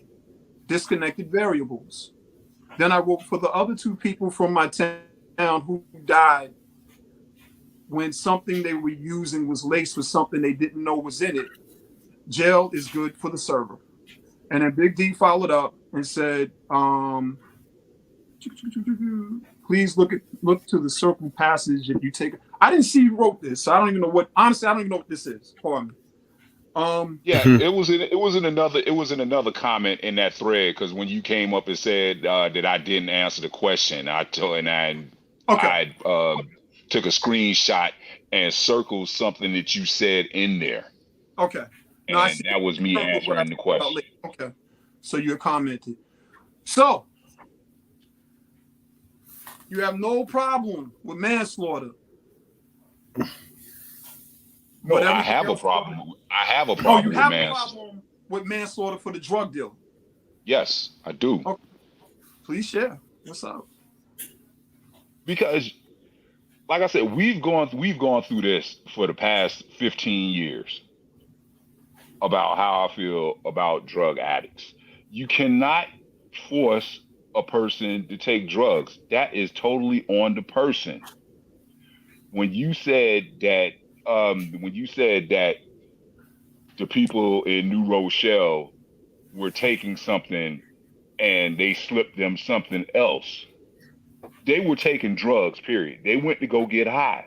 Disconnected variables. Then I wrote for the other two people from my town who died when something they were using was laced with something they didn't know was in it. Jail is good for the server. And then Big D followed up and said, please look to the circle passage if you take it. I didn't see you wrote this, so I don't even know what. Honestly, I don't even know what this is. Pardon me. Yeah, it was in another comment in that thread, because when you came up and said that I didn't answer the question, I took a screenshot and circled something that you said in there. Okay. No, and that was me answering the question. Okay. So you commented. So you have no problem with manslaughter. No, I have a problem. I have a problem. Oh, you have a problem with manslaughter for the drug deal? Yes, I do. Okay. Please share. What's up? Because, like I said, we've gone through this for the past 15 years about how I feel about drug addicts. You cannot force a person to take drugs. That is totally on the person. When you said that the people in New Rochelle were taking something and they slipped them something else, they were taking drugs, period. They went to go get high.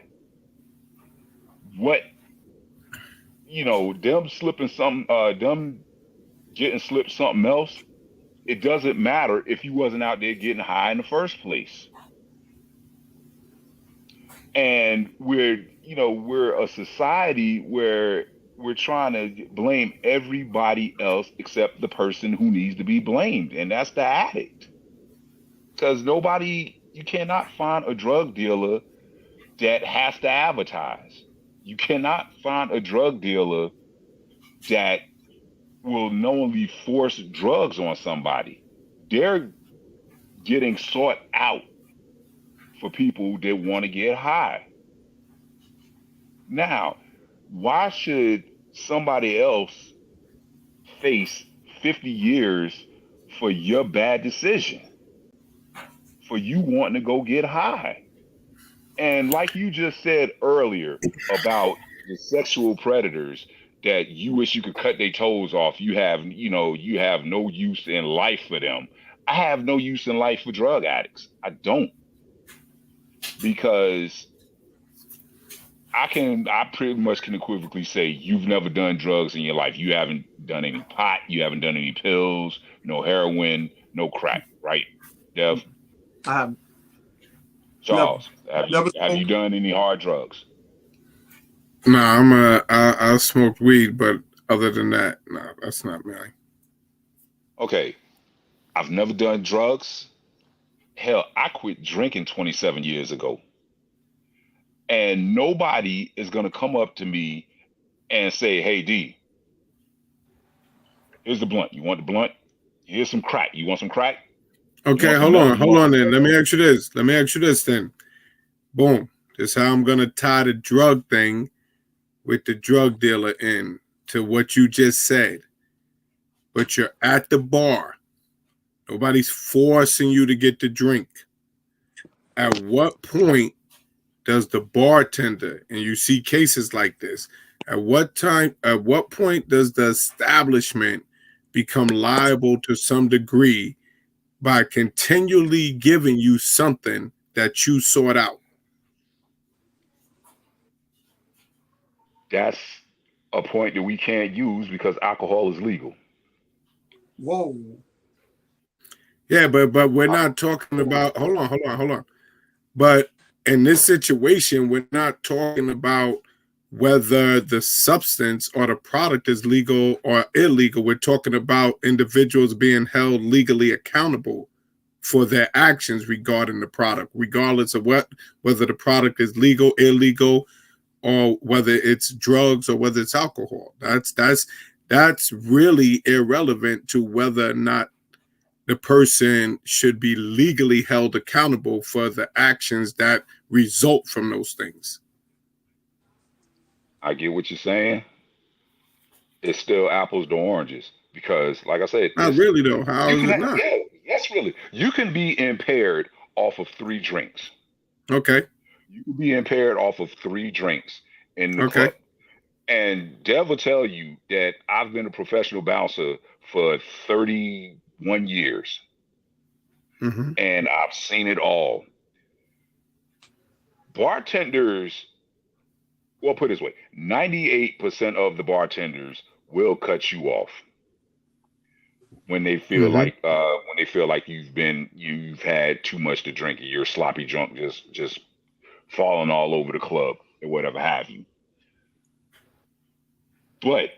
Them slipping something, them getting slipped something else, it doesn't matter if you wasn't out there getting high in the first place. And we're a society where we're trying to blame everybody else except the person who needs to be blamed, and that's the addict. Because you cannot find a drug dealer that has to advertise. You cannot find a drug dealer that will knowingly force drugs on somebody. They're getting sought out for people that want to get high. Now, why should somebody else face 50 years for your bad decision? For you wanting to go get high? And like you just said earlier about the sexual predators that you wish you could cut their toes off, you have no use in life for them. I have no use in life for drug addicts. I don't. Because I pretty much can equivocally say you've never done drugs in your life. You haven't done any pot, you haven't done any pills, no heroin, no crack, right? Dev, I have Charles, never have you smoked. done any hard drugs? No, I smoked weed, but other than that, no, that's not me. Okay, I've never done drugs. Hell, I quit drinking 27 years ago. And nobody is going to come up to me and say, hey, D, here's the blunt. You want the blunt? Here's some crack. You want some crack? Okay, hold on then. Let me ask you this then. Boom. This is how I'm gonna tie the drug thing with the drug dealer in to what you just said. But you're at the bar. Nobody's forcing you to get the drink. At what point does the bartender, and you see cases like this, at what point does the establishment become liable to some degree by continually giving you something that you sought out? That's a point that we can't use because alcohol is legal. Whoa. Yeah, but we're not talking about hold on. But in this situation, we're not talking about whether the substance or the product is legal or illegal. We're talking about individuals being held legally accountable for their actions regarding the product, regardless of whether the product is legal, illegal, or whether it's drugs or whether it's alcohol. That's really irrelevant to whether or not the person should be legally held accountable for the actions that result from those things. I get what you're saying. It's still apples to oranges because, like I said, Not really though. How is it not? Yeah, yes, really. You can be impaired off of 3 drinks. Okay. You can be impaired off of 3 drinks in the Okay. club. And Dev will tell you that I've been a professional bouncer for 31 years. Mm-hmm. And I've seen it all. Bartenders, well, put it this way, 98% of the bartenders will cut you off when they feel like you've had too much to drink and you're sloppy drunk, just falling all over the club or whatever have you. But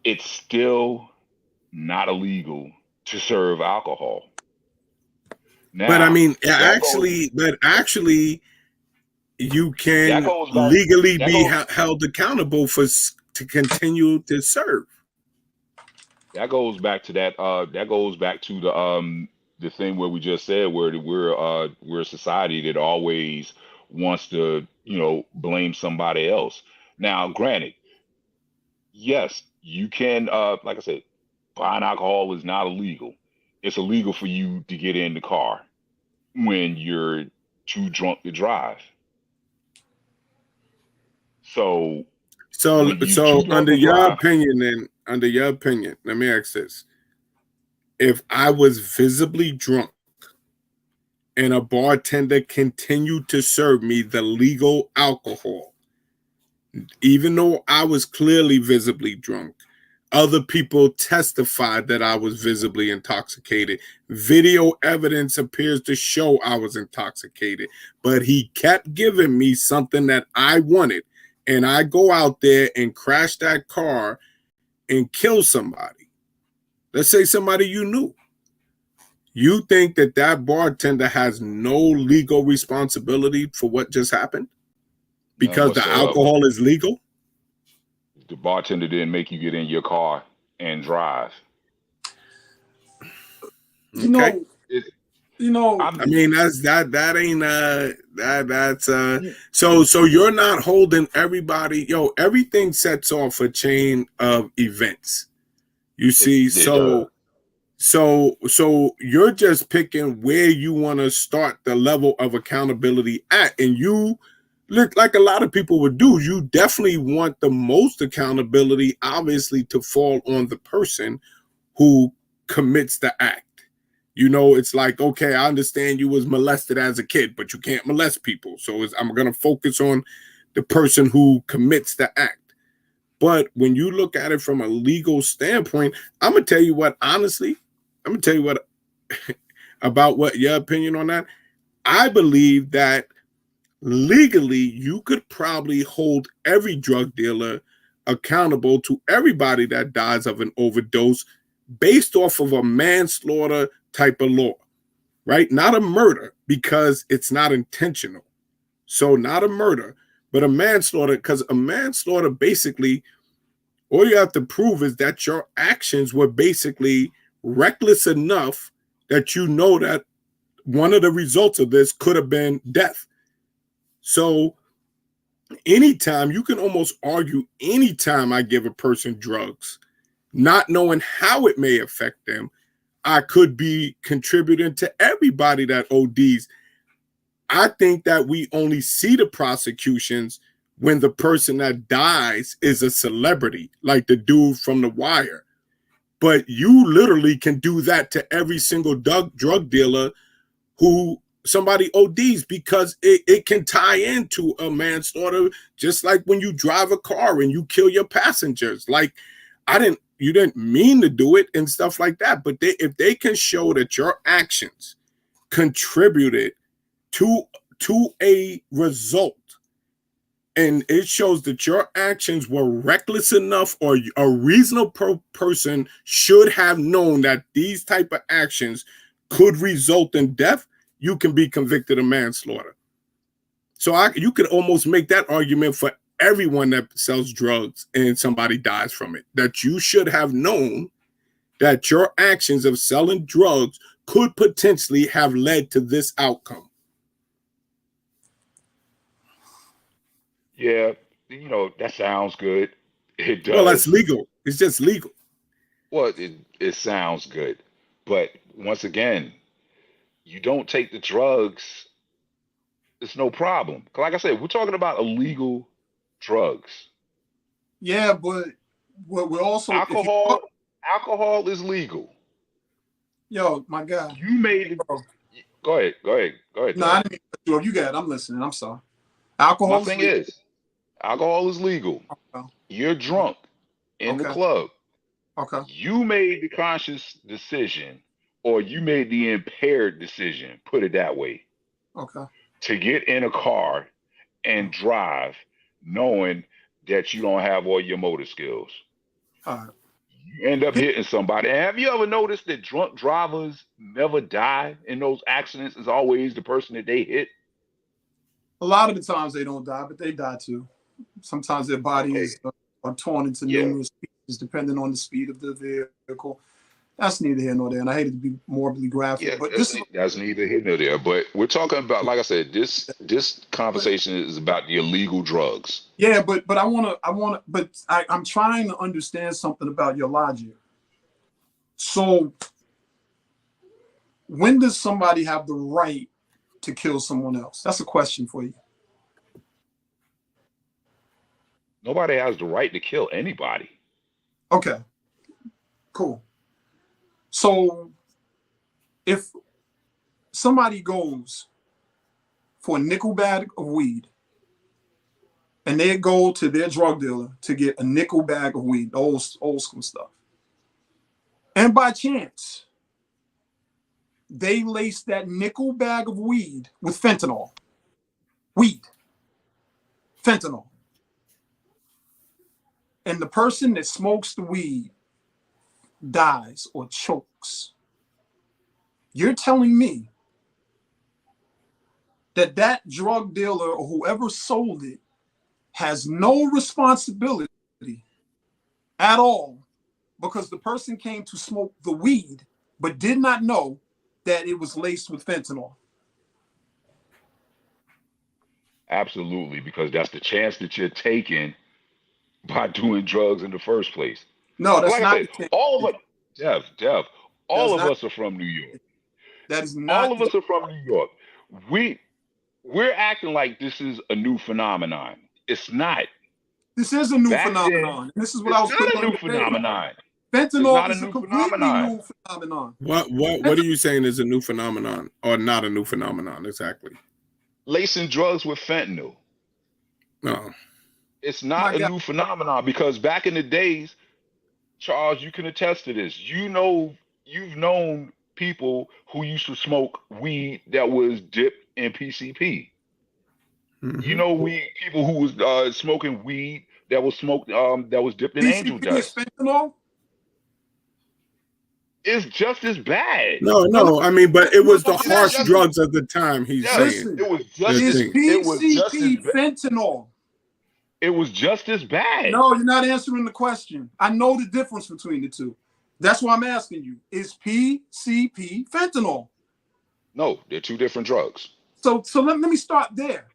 it's still not illegal to serve alcohol. Now, But I mean, actually, you can legally be held accountable to continue to serve. That goes back to that. That goes back to the thing where we just said where we're a society that always wants to blame somebody else. Now, granted, yes, you can. Like I said, buying alcohol is not illegal. It's illegal for you to get in the car when you're too drunk to drive. So under your opinion, let me ask this. If I was visibly drunk and a bartender continued to serve me the legal alcohol, even though I was clearly visibly drunk, other people testified that I was visibly intoxicated. Video evidence appears to show I was intoxicated, but he kept giving me something that I wanted. And I go out there and crash that car and kill somebody. Let's say somebody you knew. You think that bartender has no legal responsibility for what just happened? Because the alcohol is legal? The bartender didn't make you get in your car and drive. Okay. I mean, that's so you're not holding everybody. Everything sets off a chain of events. You see, so you're just picking where you want to start the level of accountability at, and you look like a lot of people would do. You definitely want the most accountability, obviously, to fall on the person who commits the act. You know, it's like, okay, I understand you was molested as a kid, but you can't molest people. So I'm going to focus on the person who commits the act. But when you look at it from a legal standpoint, I'm going to tell you what, honestly, I'm going to tell you what about what your opinion on that. I believe that legally you could probably hold every drug dealer accountable to everybody that dies of an overdose based off of a manslaughter type of law, right? Not a murder, because it's not intentional. So not a murder, but a manslaughter, because a manslaughter, basically, all you have to prove is that your actions were basically reckless enough that you know that one of the results of this could have been death. So anytime, you can almost argue, anytime I give a person drugs, not knowing how it may affect them, I could be contributing to everybody that ODs. I think that we only see the prosecutions when the person that dies is a celebrity, like the dude from The Wire. But you literally can do that to every single drug dealer who somebody ODs, because it can tie into a manslaughter, just like when you drive a car and you kill your passengers. Like, you didn't mean to do it and stuff like that. But if they can show that your actions contributed to a result, and it shows that your actions were reckless enough, or a reasonable person should have known that these type of actions could result in death, you can be convicted of manslaughter. So you could almost make that argument for everyone that sells drugs and somebody dies from it, that you should have known that your actions of selling drugs could potentially have led to this outcome. Yeah, you know, that sounds good. It does. Well, that's legal. It's just legal. Well, it sounds good. But once again, you don't take the drugs, it's no problem. 'Cause like I said, we're talking about illegal drugs. Yeah, but we're also Alcohol is legal. Yo, my guy. You made it. Go ahead. No, I didn't mean to cut you off. You got it. I'm listening. I'm sorry. Alcohol. My thing is, alcohol is legal. Okay. You're drunk in the club. Okay. You made the conscious decision, or you made the impaired decision, put it that way. Okay. To get in a car and drive knowing that you don't have all your motor skills. All right. You end up hitting somebody. And have you ever noticed that drunk drivers never die in those accidents? It's always the person that they hit. A lot of the times they don't die, but they die too. Sometimes their bodies are torn into numerous pieces depending on the speed of the vehicle. That's neither here nor there, and I hate to be morbidly graphic. Yeah, but that's neither here nor there. But we're talking about, like I said, this conversation is about the illegal drugs. Yeah, but I'm trying to understand something about your logic. So, when does somebody have the right to kill someone else? That's a question for you. Nobody has the right to kill anybody. Okay, cool. So if somebody goes for a nickel bag of weed and they go to their drug dealer to get a nickel bag of weed, old school stuff, and by chance they lace that nickel bag of weed with fentanyl, and the person that smokes the weed dies or chokes, you're telling me that drug dealer or whoever sold it has no responsibility at all, because the person came to smoke the weed but did not know that it was laced with fentanyl? Absolutely, because that's the chance that you're taking by doing drugs in the first place. No, that's like not. I said, all of us, Jeff, all of us are from New York. That is not. All of us are from New York. We're acting like this is a new phenomenon. It's not. This is a new phenomenon. This is what I was putting on. It's not a new phenomenon. Fentanyl not a is a new completely phenomenon. new phenomenon. What are you saying is a new phenomenon or not a new phenomenon exactly? Lacing drugs with fentanyl. No. It's My not a God. new phenomenon because back in the days, Charles, you can attest to this. You know, you've known people who used to smoke weed that was dipped in PCP. You Mhm. know, people who was smoking weed that was smoked that was dipped in angel PCP is dust. fentanyl. It's just as bad. No. I mean, but it was the It's harsh just drugs of the time. He's yes. saying Listen, It was the just is as thing. it was just as PCP fentanyl? it was just as bad. No, you're not answering the question. I know the difference between the two. That's why I'm asking you. Is PCP fentanyl? No, they're two different drugs. So let me start there.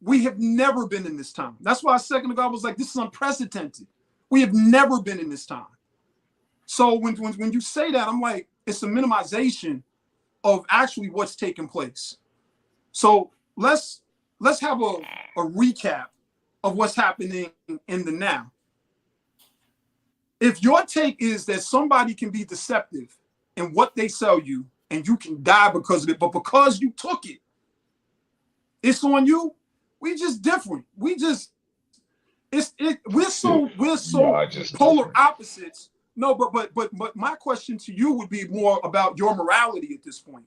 We have never been in this time. That's why a second ago I was like, this is unprecedented. We have never been in this time. So when you say that, I'm like, it's a minimization of actually what's taking place. So let's have a recap of what's happening in the now. If your take is that somebody can be deceptive in what they sell you and you can die because of it, but because you took it, it's on you. We just different. We're so Y'all just polar different. opposites. No, but my question to you would be more about your morality at this point.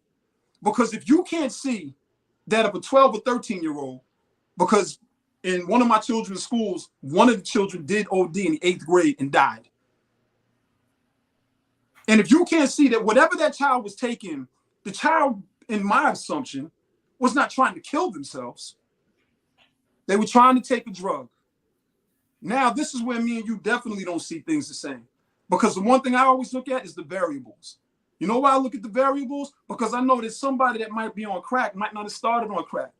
Because if you can't see that of a 12 or 13-year-old, because in one of my children's schools, one of the children did OD in the 8th grade and died. And if you can't see that whatever that child was taking, the child, in my assumption, was not trying to kill themselves. They were trying to take a drug. Now, this is where me and you definitely don't see things the same. Because the one thing I always look at is the variables. You know why I look at the variables? Because I know that somebody that might be on crack might not have started on crack.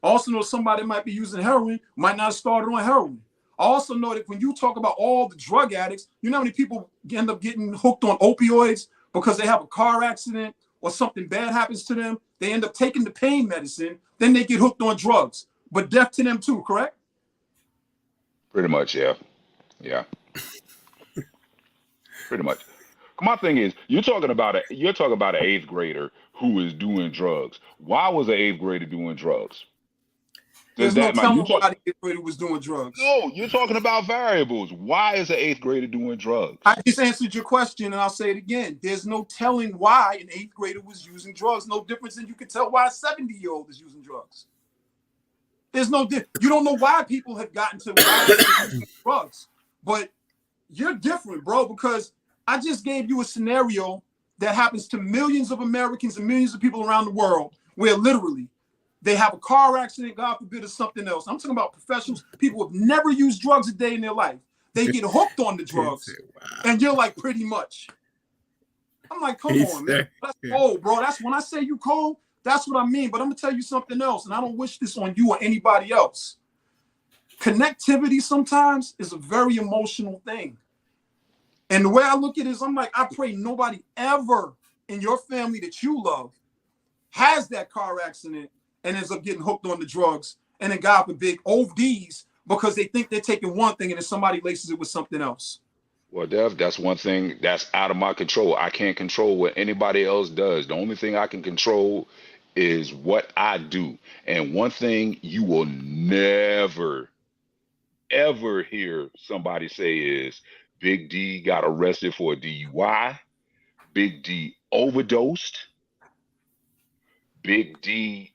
I also know somebody that might be using heroin might not have started on heroin. I also know that when you talk about all the drug addicts, you know how many people end up getting hooked on opioids because they have a car accident or something bad happens to them. They end up taking the pain medicine, then they get hooked on drugs. But death to them too, correct? Pretty much, yeah. Yeah. Pretty much. My thing is, you're talking about an 8th grader who is doing drugs. Why was an 8th grader doing drugs? There's no telling why the 8th grader was doing drugs. No, you're talking about variables. Why is an 8th grader doing drugs? I just answered your question, and I'll say it again. There's no telling why an 8th grader was using drugs. No difference than you can tell why a 70-year-old is using drugs. There's no you don't know why people have gotten to why they're using drugs, but you're different, bro, because I just gave you a scenario that happens to millions of Americans and millions of people around the world where literally they have a car accident, God forbid, or something else. I'm talking about professionals, people who have never used drugs a day in their life. They get hooked on the drugs, and you're like, pretty much. I'm like, come on, man. That's cold, bro. That's when I say you cold, that's what I mean. But I'm gonna tell you something else, and I don't wish this on you or anybody else. Connectivity sometimes is a very emotional thing. And the way I look at it is, I'm like, I pray nobody ever in your family that you love has that car accident and ends up getting hooked on the drugs and then God forbid ODs because they think they're taking one thing and then somebody laces it with something else. Well, Dev, that's one thing that's out of my control. I can't control what anybody else does. The only thing I can control is what I do. And one thing you will never, ever hear somebody say is Big D got arrested for a DUI. Big D overdosed. Big D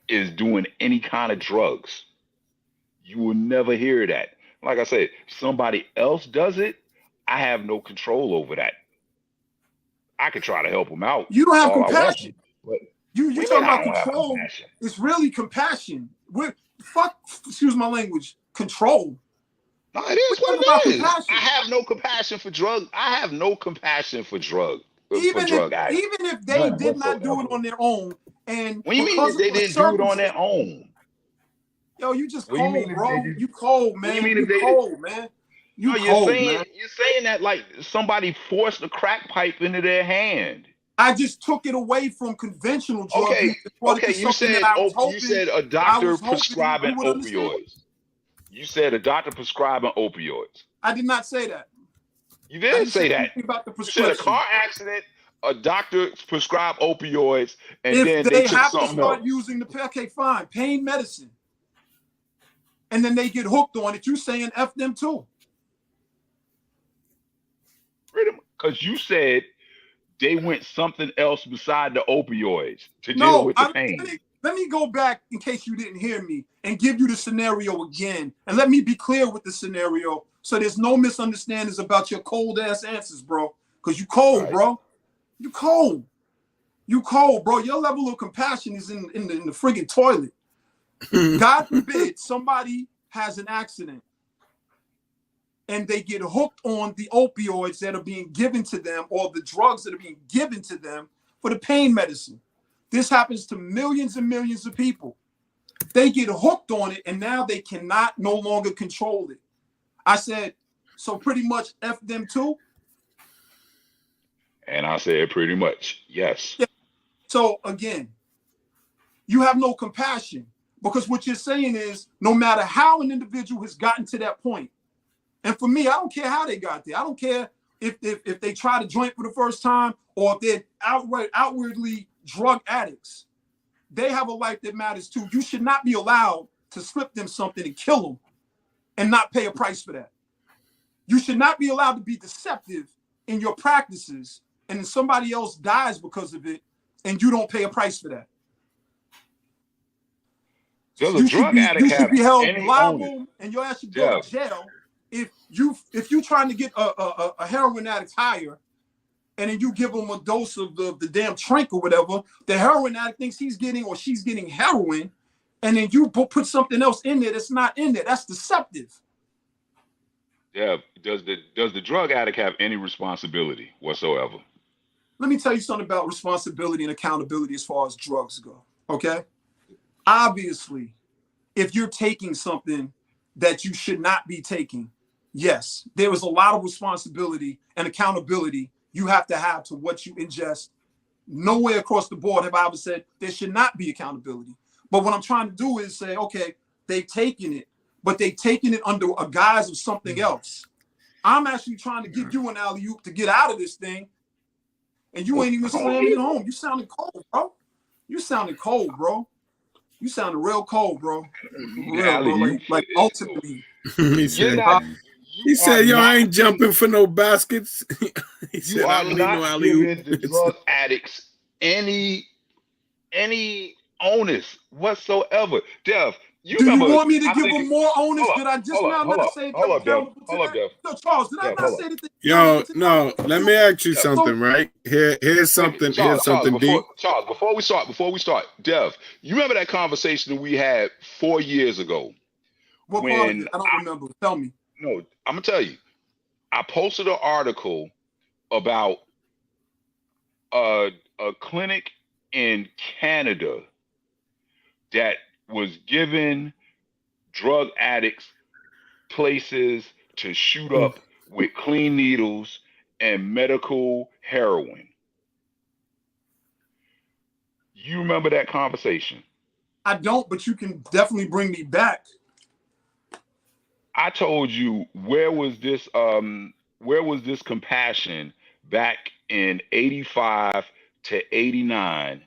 is doing any kind of drugs. You will never hear that. Like I said, somebody else does it. I have no control over that. I could try to help them out. You don't have compassion. But you talking about control. It's really compassion. Excuse my language, control. No, it is what it is. Compassion. I have no compassion for drugs. I have no compassion for drug even addicts. Even if they did not do it on their own, and what do you mean they didn't do it on their own? Yo, you just cold, bro. You cold, man. You cold, man. You're saying that like somebody forced a crack pipe into their hand. I just took it away from conventional drugs. Okay. You said a doctor prescribing opioids. You said a doctor prescribing opioids. I did not say that. You I did didn't say say that. anything about the You said a prescription. car accident, a doctor prescribed opioids, and If then they they took have to something start else. using the fine, pain medicine, and then they get hooked on it, you saying F them too. Because you said they went something else beside the opioids to deal No, with the pain. let me go back in case you didn't hear me and give you the scenario again. And let me be clear with the scenario so there's no misunderstandings about your cold ass answers, bro. Because you cold, Right. bro. You cold. You cold, bro. Your level of compassion is in the friggin' toilet. God forbid somebody has an accident and they get hooked on the opioids that are being given to them or the drugs that are being given to them for the pain medicine. This happens to millions and millions of people. They get hooked on it and now they cannot no longer control it. I said, so pretty much F them too. And I said pretty much, yes. Yeah. So again, you have no compassion because what you're saying is no matter how an individual has gotten to that point, and for me, I don't care how they got there. I don't care if they try to joint for the first time or if they're outwardly drug addicts. They have a life that matters too. You should not be allowed to slip them something and kill them and not pay a price for that. You should not be allowed to be deceptive in your practices and then somebody else dies because of it and you don't pay a price for that. Does a drug addict you should be held any liable onus? and your ass should go to jail if you trying to get a heroin addict higher and then you give them a dose of the damn trink or whatever, the heroin addict thinks he's getting or she's getting heroin, and then you put something else in there that's not in there. That's deceptive. Yeah. Does the drug addict have any responsibility whatsoever? Let me tell you something about responsibility and accountability as far as drugs go, okay? Obviously, if you're taking something that you should not be taking, yes, there is a lot of responsibility and accountability you have to what you ingest. Nowhere across the board have I ever said there should not be accountability. But what I'm trying to do is say, okay, they've taken it, but they've taken it under a guise of something else. I'm actually trying to give you an alley-oop to get out of this thing, and you ain't even slamming it home. You sounding cold, bro. You sounding cold, bro. You sounded real cold, bro. Real, bro. Like ultimately. He said, yo, I ain't jumping for no baskets. He said, You I are don't need no not alley-oop. giving the drug addicts any onus whatsoever. Dev, Do you want me to give them more onus? Did I just now not say hold up, Dev. No, Charles, did I not say that? Yo, no, let me ask you something, right? Here's something deep. Charles, before we start, Dev, you remember that conversation that we had 4 years ago? What part of it? I don't remember. Tell me. No, I'm gonna tell you. I posted an article about a clinic in Canada that was giving drug addicts places to shoot up with clean needles and medical heroin. You remember that conversation? I don't, but you can definitely bring me back. I told you where was this compassion back in 85 to 89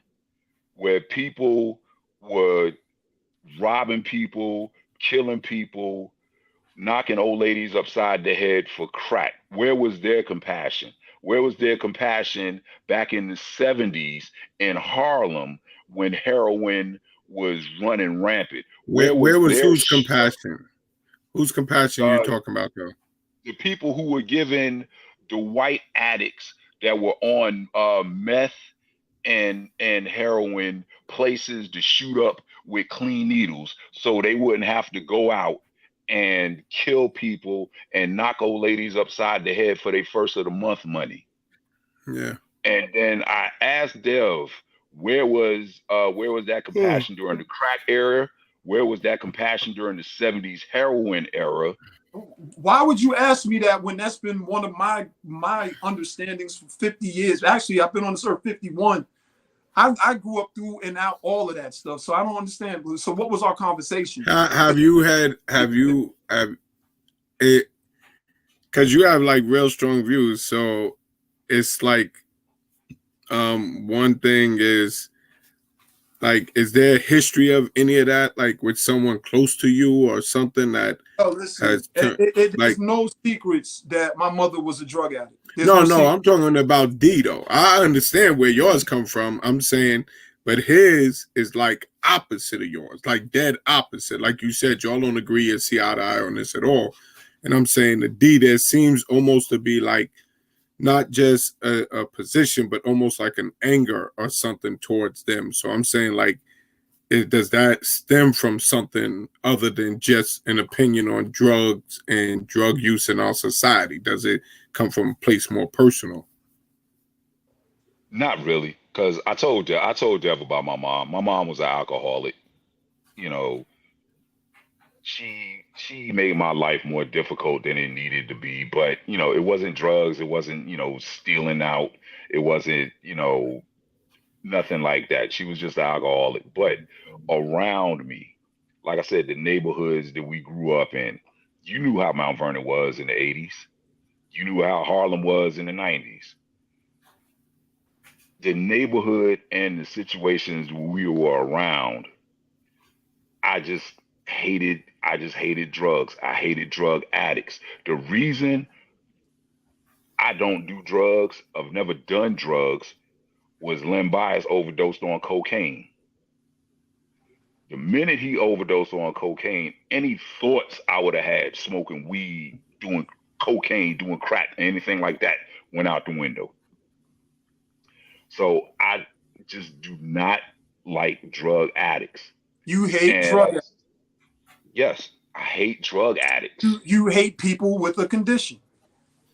where people were robbing people, killing people, knocking old ladies upside the head for crack. Where was their compassion? Where was their compassion back in the 70s in Harlem when heroin was running rampant? Where was whose compassion? Whose compassion are you talking about, though? The people who were giving the white addicts that were on meth and heroin places to shoot up with clean needles so they wouldn't have to go out and kill people and knock old ladies upside the head for their first of the month money. Yeah. And then I asked Dev, where was that compassion during the crack era? Where was that compassion during the 70s heroin era? Why would you ask me that when that's been one of my understandings for 50 years? Actually, I've been on this earth 51. I grew up through and out all of that stuff, so I don't understand. So what was our conversation? Because because you have like real strong views. So it's like, one thing is like, is there a history of any of that, like with someone close to you or something that Oh, listen, has there's like? no secrets that my mother was a drug addict. There's No, secret. I'm talking about D though. I understand where yours come from. I'm saying, but his is like opposite of yours, like dead opposite. Like you said, y'all don't agree and see eye to eye on this at all. And I'm saying the D, there seems almost to be like not just a position, but almost like an anger or something towards them. So I'm saying, like, does that stem from something other than just an opinion on drugs and drug use in our society? Does it come from a place more personal? Not really, because I told Jeff about my mom. My mom was an alcoholic. You know, she made my life more difficult than it needed to be. But you know, it wasn't drugs. It wasn't, you know, stealing out. It wasn't, you know, nothing like that. She was just an alcoholic. But around me, like I said, the neighborhoods that we grew up in, you knew how Mount Vernon was in the 80s. You knew how Harlem was in the 90s. The neighborhood and the situations we were around, I just hated drugs. I hated drug addicts. The reason I don't do drugs, I've never done drugs, was Len Bias overdosed on cocaine. The minute he overdosed on cocaine, any thoughts I would have had smoking weed, doing cocaine, doing crack, anything like that went out the window. So I just do not like drug addicts. You hate And drug addicts. yes, I hate drug addicts. You hate people with a condition.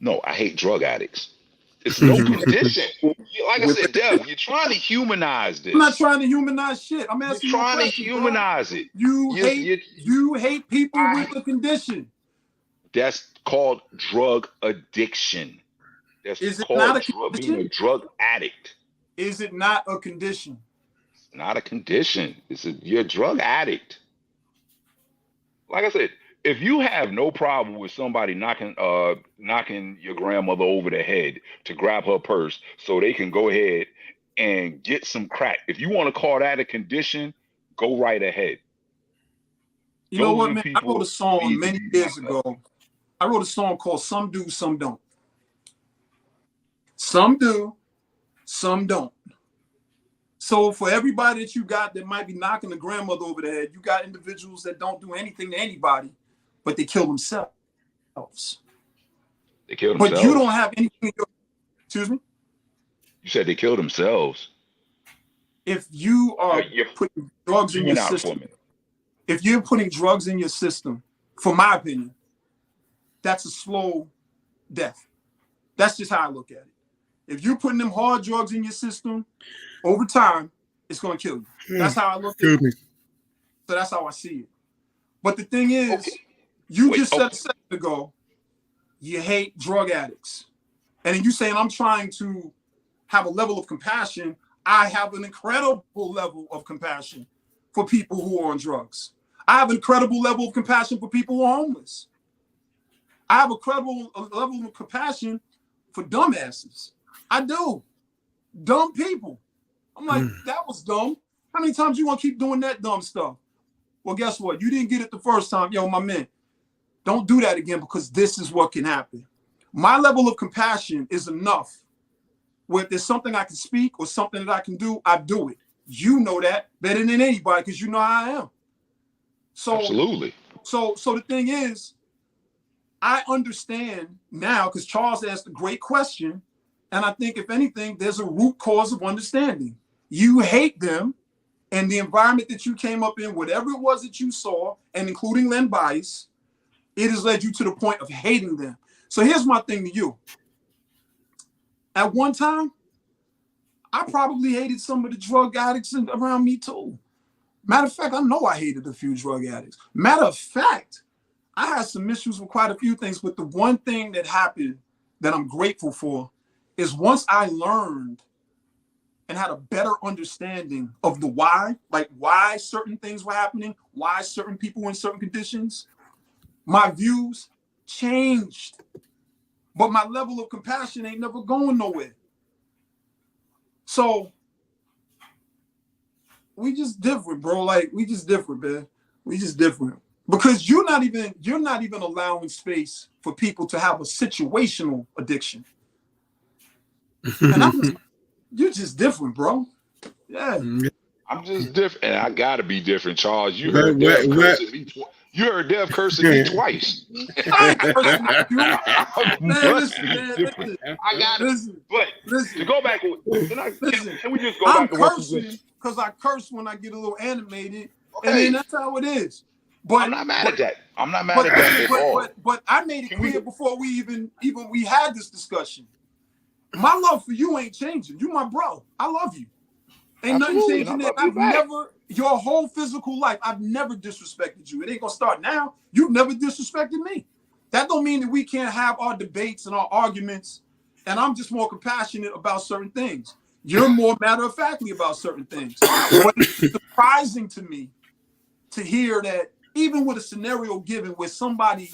No, I hate drug addicts. It's no condition. Like I said, Dev, you're trying to humanize this. I'm not trying to humanize shit. I'm You're asking you a trying to question, bro. humanize it. You hate people I- with a condition. That's called drug addiction. That's Is it called not a being a condition? drug addict. Is it not a condition? It's not a condition. You're a drug addict. Like I said, if you have no problem with somebody knocking your grandmother over the head to grab her purse so they can go ahead and get some crack, if you want to call that a condition, go right ahead. You know Those what, are man? I people wrote a song need to many be years locked ago. I wrote a song called Some Do, Some Don't. Some do, some don't. So for everybody that you got that might be knocking the grandmother over the head, you got individuals that don't do anything to anybody, but they kill themselves. They kill But themselves. you don't have anything. Excuse me? You said they kill themselves. If you are You're putting drugs in your zooming out for a system, minute. if you're putting drugs in your system, for my opinion, that's a slow death. That's just how I look at it. If you're putting them hard drugs in your system, over time, it's going to kill you. That's how I look at it. So that's how I see it. But the thing is, Okay. you just said a second ago, you hate drug addicts. And then you saying I'm trying to have a level of compassion. I have an incredible level of compassion for people who are on drugs. I have an incredible level of compassion for people who are homeless. I have a credible level of compassion for dumbasses. I do. Dumb people. I'm like, that was dumb. How many times you want to keep doing that dumb stuff? Well, guess what? You didn't get it the first time. Yo, my man, don't do that again, because this is what can happen. My level of compassion is enough where if there's something I can speak or something that I can do, I do it. You know that better than anybody because you know how I am. So, Absolutely. So the thing is, I understand now because Charles asked a great question. And I think, if anything, there's a root cause of understanding. You hate them, and the environment that you came up in, whatever it was that you saw, and including Len Bias, it has led you to the point of hating them. So here's my thing to you. At one time, I probably hated some of the drug addicts around me too. Matter of fact, I know I hated a few drug addicts. Matter of fact, I had some issues with quite a few things, but the one thing that happened that I'm grateful for is once I learned and had a better understanding of the why, like why certain things were happening, why certain people were in certain conditions, my views changed. but my level of compassion ain't never going nowhere. So we just different, bro. Like, we just different, man. We just different. Because you're not even allowing space for people to have a situational addiction. And you're just different, bro. Yeah. I'm just different, and I gotta be different, Charles. You heard Dev cursing me twice. You heard Dev cursing me twice. I ain't cursing at you. Man, Listen, listen. I got it. But to go back, can we just go I'm back to what you cursing just? because I curse when I get a little animated, Okay. and then that's how it is. But I'm not mad at that. I'm not mad at that at all. But I made it clear before we even we had this discussion. My love for you ain't changing. You my bro. I love you. Ain't nothing changing there. I've never, your whole physical life, I've never disrespected you. It ain't gonna start now. You've never disrespected me. That don't mean that we can't have our debates and our arguments. And I'm just more compassionate about certain things. You're more matter-of-factly about certain things. But it's surprising to me to hear that even with a scenario given where somebody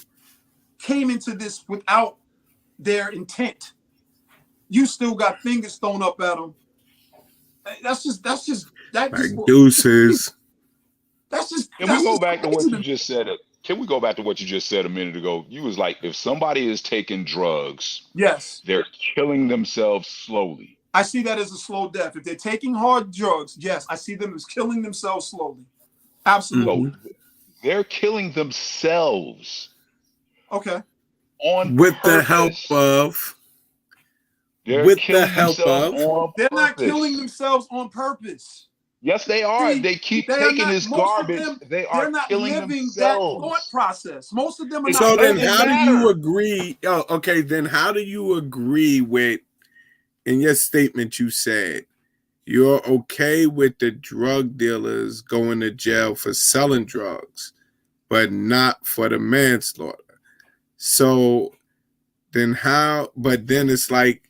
came into this without their intent, you still got fingers thrown up at them. Deuces. Can we go back to what you just said? Can we go back to what you just said a minute ago? You was like, if somebody is taking drugs, yes, they're killing themselves slowly. I see that as a slow death. If they're taking hard drugs, yes, I see them as killing themselves slowly. Absolutely. So they're killing themselves. Okay. With the help of. They're not killing themselves on purpose. Yes, they are. They keep taking this garbage. They are not killing living themselves. That thought process. Most of them are not. So then how do you agree? Oh, okay. Then how do you agree with, in your statement you said, you're okay with the drug dealers going to jail for selling drugs, but not for the manslaughter. So then how, but then it's like,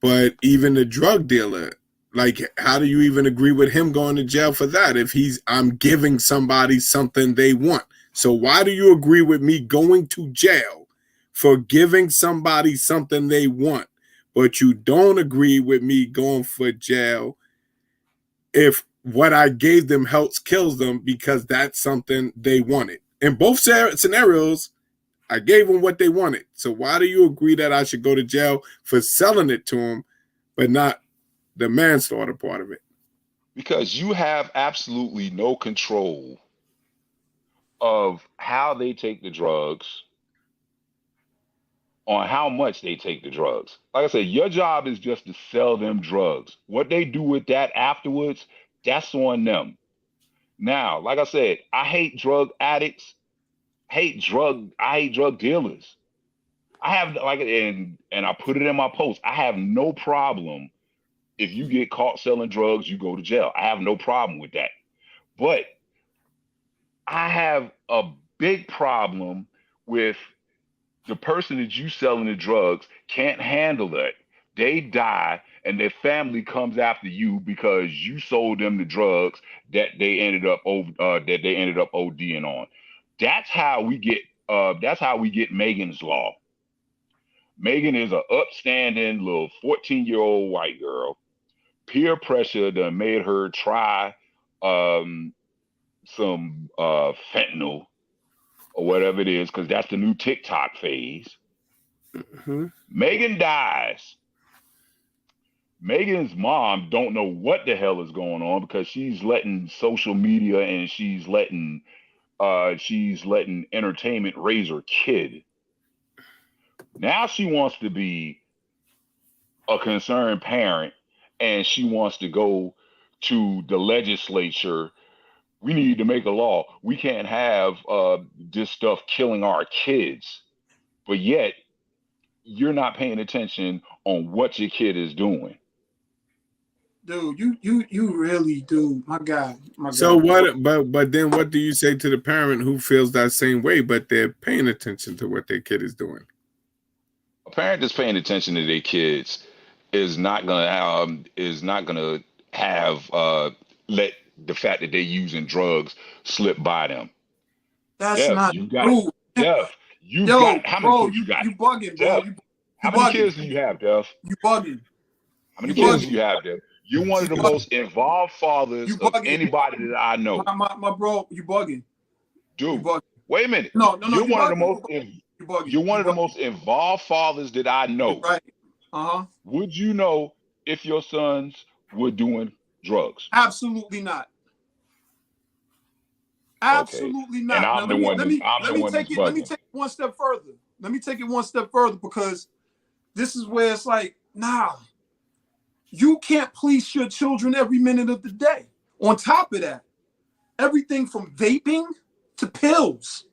but even the drug dealer, like, how do you even agree with him going to jail for that if I'm giving somebody something they want? So why do you agree with me going to jail for giving somebody something they want, but you don't agree with me going for jail if what I gave them kills them because that's something they wanted? In both scenarios, I gave them what they wanted. So why do you agree that I should go to jail for selling it to them, but not the manslaughter part of it? Because you have absolutely no control of how they take the drugs, on how much they take the drugs. Like I said, your job is just to sell them drugs. What they do with that afterwards, that's on them. Now, like I said, I hate drug addicts. I hate drug dealers. I have and I put it in my post. I have no problem if you get caught selling drugs, you go to jail. I have no problem with that. But I have a big problem with the person that you selling the drugs can't handle that. They die and their family comes after you because you sold them the drugs that they ended up ODing on. That's how we get Megan's Law. Megan is an upstanding little 14-year-old white girl. Peer pressure that made her try some fentanyl or whatever it is, because that's the new TikTok phase. Mm-hmm. Megan dies. Megan's mom don't know what the hell is going on because she's letting social media and she's letting entertainment raise her kid. Now she wants to be a concerned parent and she wants to go to the legislature. We need to make a law. We can't have this stuff killing our kids. But yet you're not paying attention on what your kid is doing. Dude, you really do. My God. So what? But then what do you say to the parent who feels that same way, but they're paying attention to what their kid is doing? A parent that's paying attention to their kids is not gonna let the fact that they're using drugs slip by them. That's not true. You've Yo, got how many bro, kids you got? you bugging, bro. Dev, You how many bugging. kids do you have, Dev? You bugging. How many You kids do bugging. you have, Dev? You're one of the You most involved fathers You of bugging. anybody that I know. My bro, you bugging. You Dude, bugging. wait a minute. No, You're you one of the bugging. most You bugging. you're one You of the bugging. most involved fathers that I know. Right. Uh-huh. Would you know if your sons were doing drugs? Absolutely not. Okay. Absolutely And not. Now I'm the one let me that's take it. Let me bugging. take it one step further. Let me take it one step further, because this is where it's like, nah, you can't police your children every minute of the day. On top of that, everything from vaping to pills,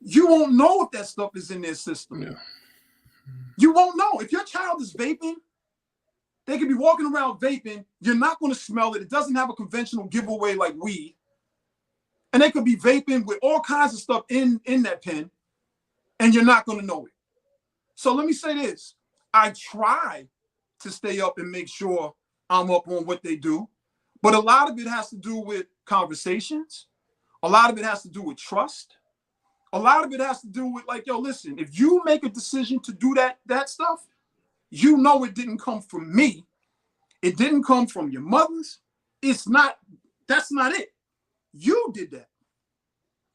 you won't know if that stuff is in their system. Yeah. You won't know. If your child is vaping, they could be walking around vaping. You're not going to smell it. It doesn't have a conventional giveaway like weed. And they could be vaping with all kinds of stuff in that pen, and you're not going to know it. So let me say this. I try to stay up and make sure I'm up on what they do. But a lot of it has to do with conversations. A lot of it has to do with trust. A lot of it has to do with like, yo, listen, if you make a decision to do that stuff, you know it didn't come from me. It didn't come from your mothers. That's not it. You did that.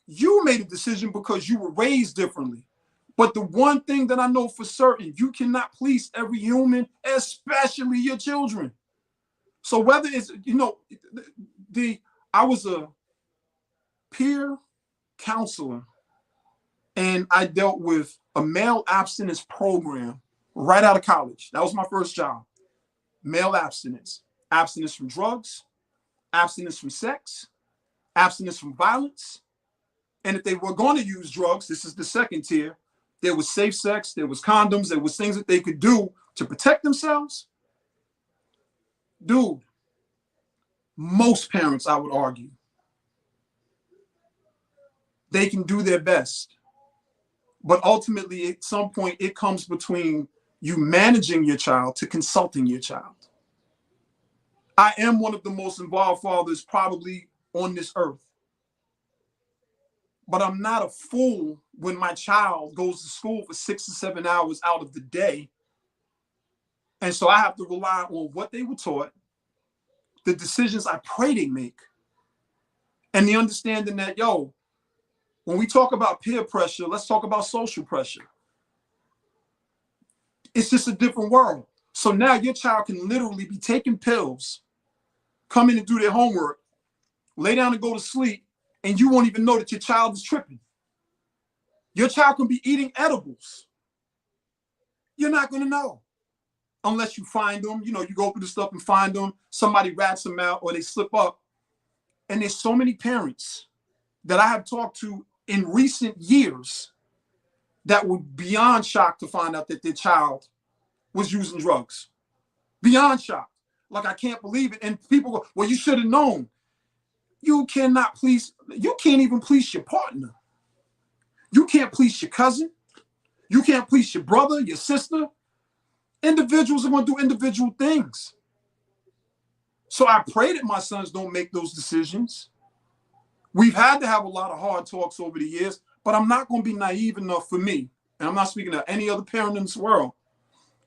You made a decision because you were raised differently. But the one thing that I know for certain, you cannot police every human, especially your children. So whether it's, I was a peer counselor, and I dealt with a male abstinence program right out of college. That was my first job. Male abstinence. Abstinence from drugs, abstinence from sex, abstinence from violence. And if they were going to use drugs, this is the second tier, there was safe sex, there was condoms, there was things that they could do to protect themselves. Dude, most parents, I would argue, they can do their best. But ultimately, at some point, it comes between you managing your child to consulting your child. I am one of the most involved fathers probably on this earth. But I'm not a fool when my child goes to school for 6 or 7 hours out of the day. And so I have to rely on what they were taught, the decisions I pray they make, and the understanding that, yo, when we talk about peer pressure, let's talk about social pressure. It's just a different world. So now your child can literally be taking pills, come in and do their homework, lay down and go to sleep, and you won't even know that your child is tripping. Your child can be eating edibles. You're not going to know unless you find them. You go through the stuff and find them. Somebody rats them out or they slip up. And there's so many parents that I have talked to in recent years that were beyond shocked to find out that their child was using drugs. Beyond shocked. Like, I can't believe it. And people go, well, you should have known. You can't even police your partner. You can't police your cousin. You can't police your brother, your sister. Individuals are going to do individual things. So I pray that my sons don't make those decisions. We've had to have a lot of hard talks over the years, but I'm not going to be naive enough for me, and I'm not speaking to any other parent in this world,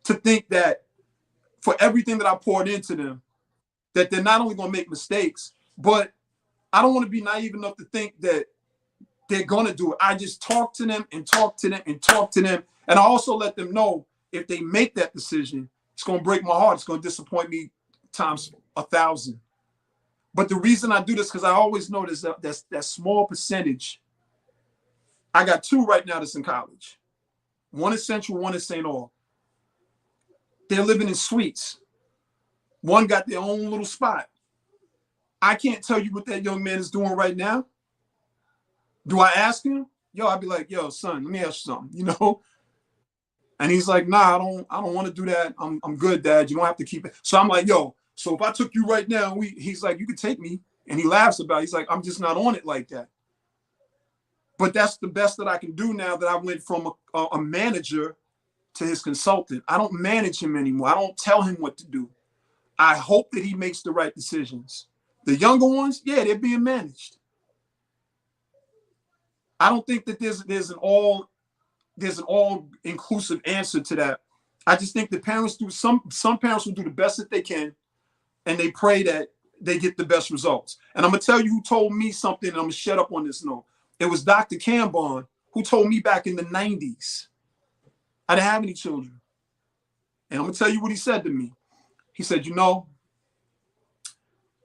to think that for everything that I poured into them, that they're not only going to make mistakes, but I don't want to be naive enough to think that they're going to do it. I just talk to them and talk to them and talk to them. And I also let them know if they make that decision, it's going to break my heart. It's going to disappoint me times 1,000. But the reason I do this, because I always notice that small percentage. I got 2 right now that's in college. One is Central, one is St. Aug. They're living in suites. One got their own little spot. I can't tell you what that young man is doing right now. Do I ask him? Yo, I'd be like, yo, son, let me ask you something, And he's like, nah, I don't want to do that. I'm good, Dad. You don't have to keep it. So I'm like, yo, so if I took you right now, he's like, you could take me. And he laughs about it. He's like, I'm just not on it like that. But that's the best that I can do now that I went from a manager to his consultant. I don't manage him anymore. I don't tell him what to do. I hope that he makes the right decisions. The younger ones, yeah, they're being managed. I don't think that there's an all there's an all-inclusive answer to that. I just think the parents do some parents will do the best that they can, and they pray that they get the best results. And I'm gonna tell you who told me something, and I'm gonna shut up on this note. It was Dr. Cambon who told me back in the 90s. I didn't have any children. And I'm gonna tell you what he said to me. He said, you know,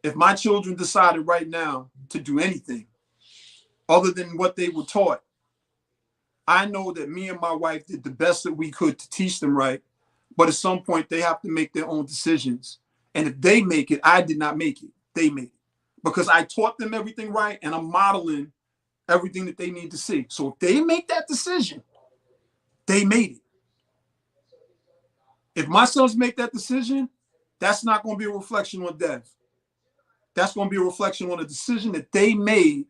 if my children decided right now to do anything other than what they were taught, I know that me and my wife did the best that we could to teach them right. But at some point, they have to make their own decisions. And if they make it, I did not make it. They made it. Because I taught them everything right, and I'm modeling everything that they need to see. So if they make that decision, they made it. If my sons make that decision, that's not going to be a reflection on Dev. That's going to be a reflection on a decision that they made,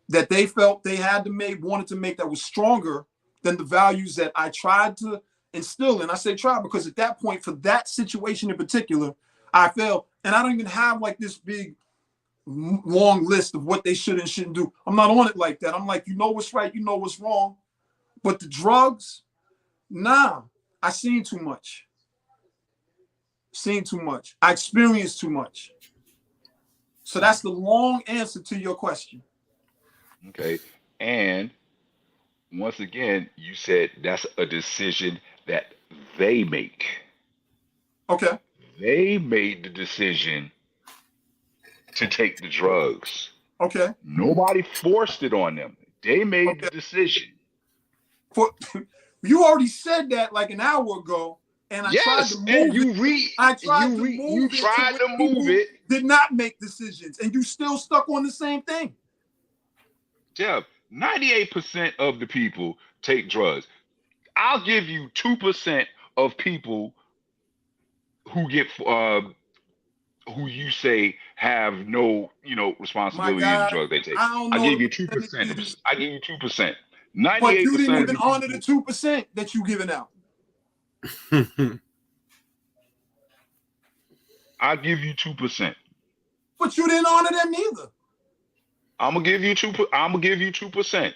that they felt they had to make, wanted to make, that was stronger than the values that I tried to instill. And I say try because at that point, for that situation in particular, I failed. And I don't even have like this big, long list of what they should and shouldn't do. I'm not on it like that. I'm like, you know what's right, you know what's wrong. But the drugs, nah, I seen too much. Seen too much. I experienced too much. So that's the long answer to your question. Okay. And once again, you said that's a decision that they make. Okay. They made the decision to take the drugs. Okay. Nobody forced it on them. They made the decision. You already said that like an hour ago, and I tried to move it. I tried to move it. Did not make decisions, and you still stuck on the same thing. Jeff, 98% of the people take drugs. I'll give you 2% of people who get who you say have no, responsibility in the drugs they take. I give you 2%. I give you 2%. 98%. But you didn't even honor the 2% that you giving out. I'll give you 2%. But you didn't honor them neither. I'm gonna give you 2%.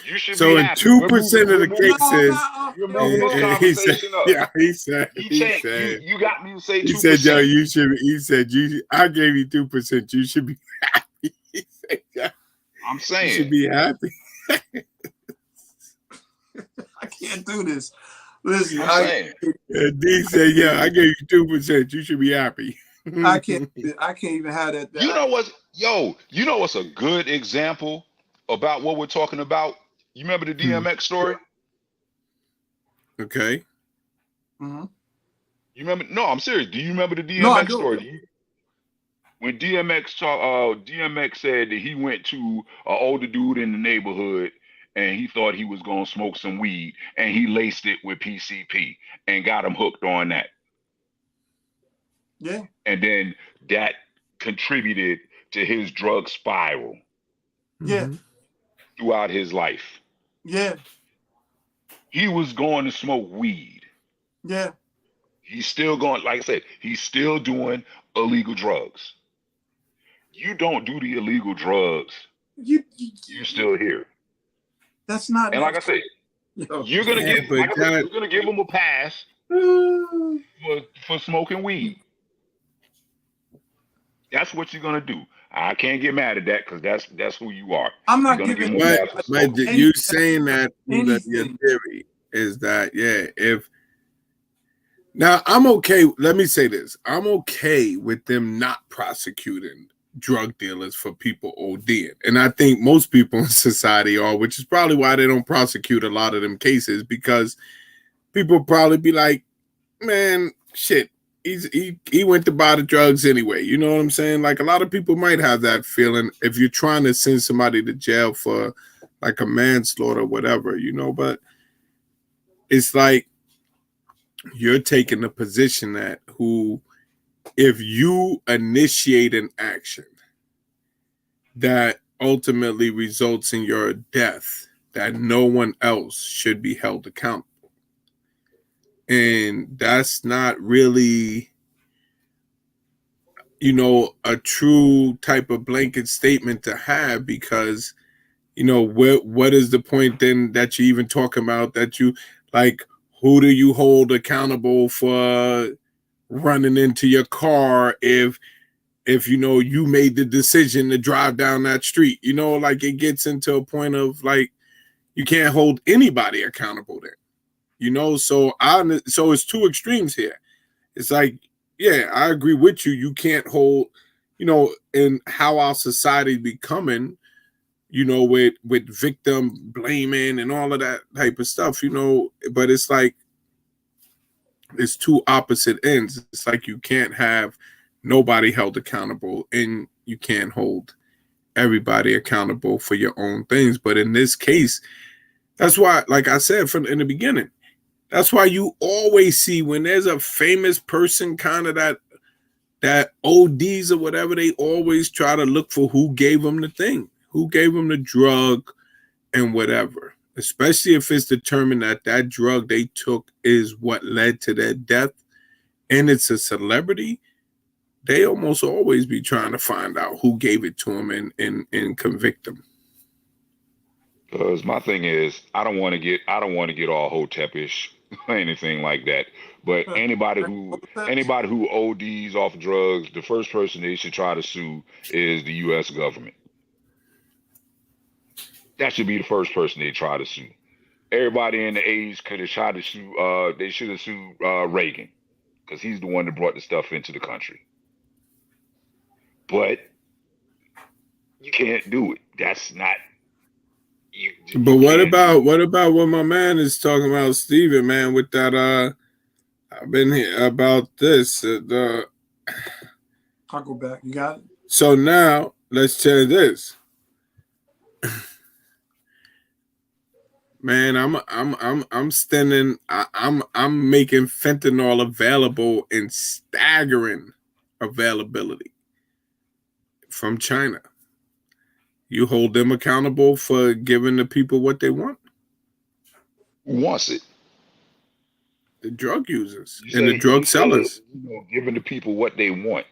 You should so be in happy. 2% of the cases, he said, you got me to say 2%. He said, yo, I gave you 2%. You should be happy. He said, yeah, I'm saying you should be happy. I can't do this. Listen, D said, yeah, I gave you 2%. You should be happy. I can't even have that. You know what's a good example about what we're talking about? You remember the DMX story? Okay. Mm-hmm. You remember? No, I'm serious. Do you remember the DMX story? When DMX said that he went to an older dude in the neighborhood and he thought he was gonna smoke some weed and he laced it with PCP and got him hooked on that. Yeah. And then that contributed to his drug spiral. Yeah. Throughout his life. Yeah. He was going to smoke weed. Yeah. He's still going, like I said, he's still doing illegal drugs. You don't do the illegal drugs, you're still here. That's not. And like I said, you're gonna give him a pass for smoking weed. That's what you're gonna do. I can't get mad at that because that's who you are. I'm not giving you. But you saying that your theory is that if now I'm okay. Let me say this: I'm okay with them not prosecuting drug dealers for people ODing, and I think most people in society are, which is probably why they don't prosecute a lot of them cases, because people probably be like, man, shit. He went to buy the drugs anyway. You know what I'm saying? Like a lot of people might have that feeling if you're trying to send somebody to jail for like a manslaughter or whatever, but it's like you're taking the position that if you initiate an action that ultimately results in your death, that no one else should be held accountable. And that's not really, a true type of blanket statement to have, because, what is the point then that you even talking about that you like? Who do you hold accountable for running into your car if you made the decision to drive down that street? Like it gets into a point of like you can't hold anybody accountable there. So it's two extremes here. It's like, yeah, I agree with you. You can't hold, in how our society becoming, with victim blaming and all of that type of stuff, but it's like it's two opposite ends. It's like you can't have nobody held accountable and you can't hold everybody accountable for your own things. But in this case, that's why, like I said in the beginning, that's why you always see when there's a famous person kind of that ODs or whatever, they always try to look for who gave them the thing, who gave them the drug and whatever, especially if it's determined that drug they took is what led to their death and it's a celebrity. They almost always be trying to find out who gave it to them and convict them. Because my thing is, I don't want to get all Hotepish or anything like that. But anybody who ODs off drugs, the first person they should try to sue is the U.S. government. That should be the first person they try to sue. Everybody in the 80s could have tried to sue. They should have sued Reagan because he's the one that brought the stuff into the country. But you can't do it. That's not. But what about what my man is talking about, Steven, man, with that I've been here about this. I'll go back. You got it. So now let's tell you this. Man, I'm standing. I'm making fentanyl available in staggering availability from China. You hold them accountable for giving the people what they want. Who wants it? The drug users and the drug sellers. Giving the people what they want.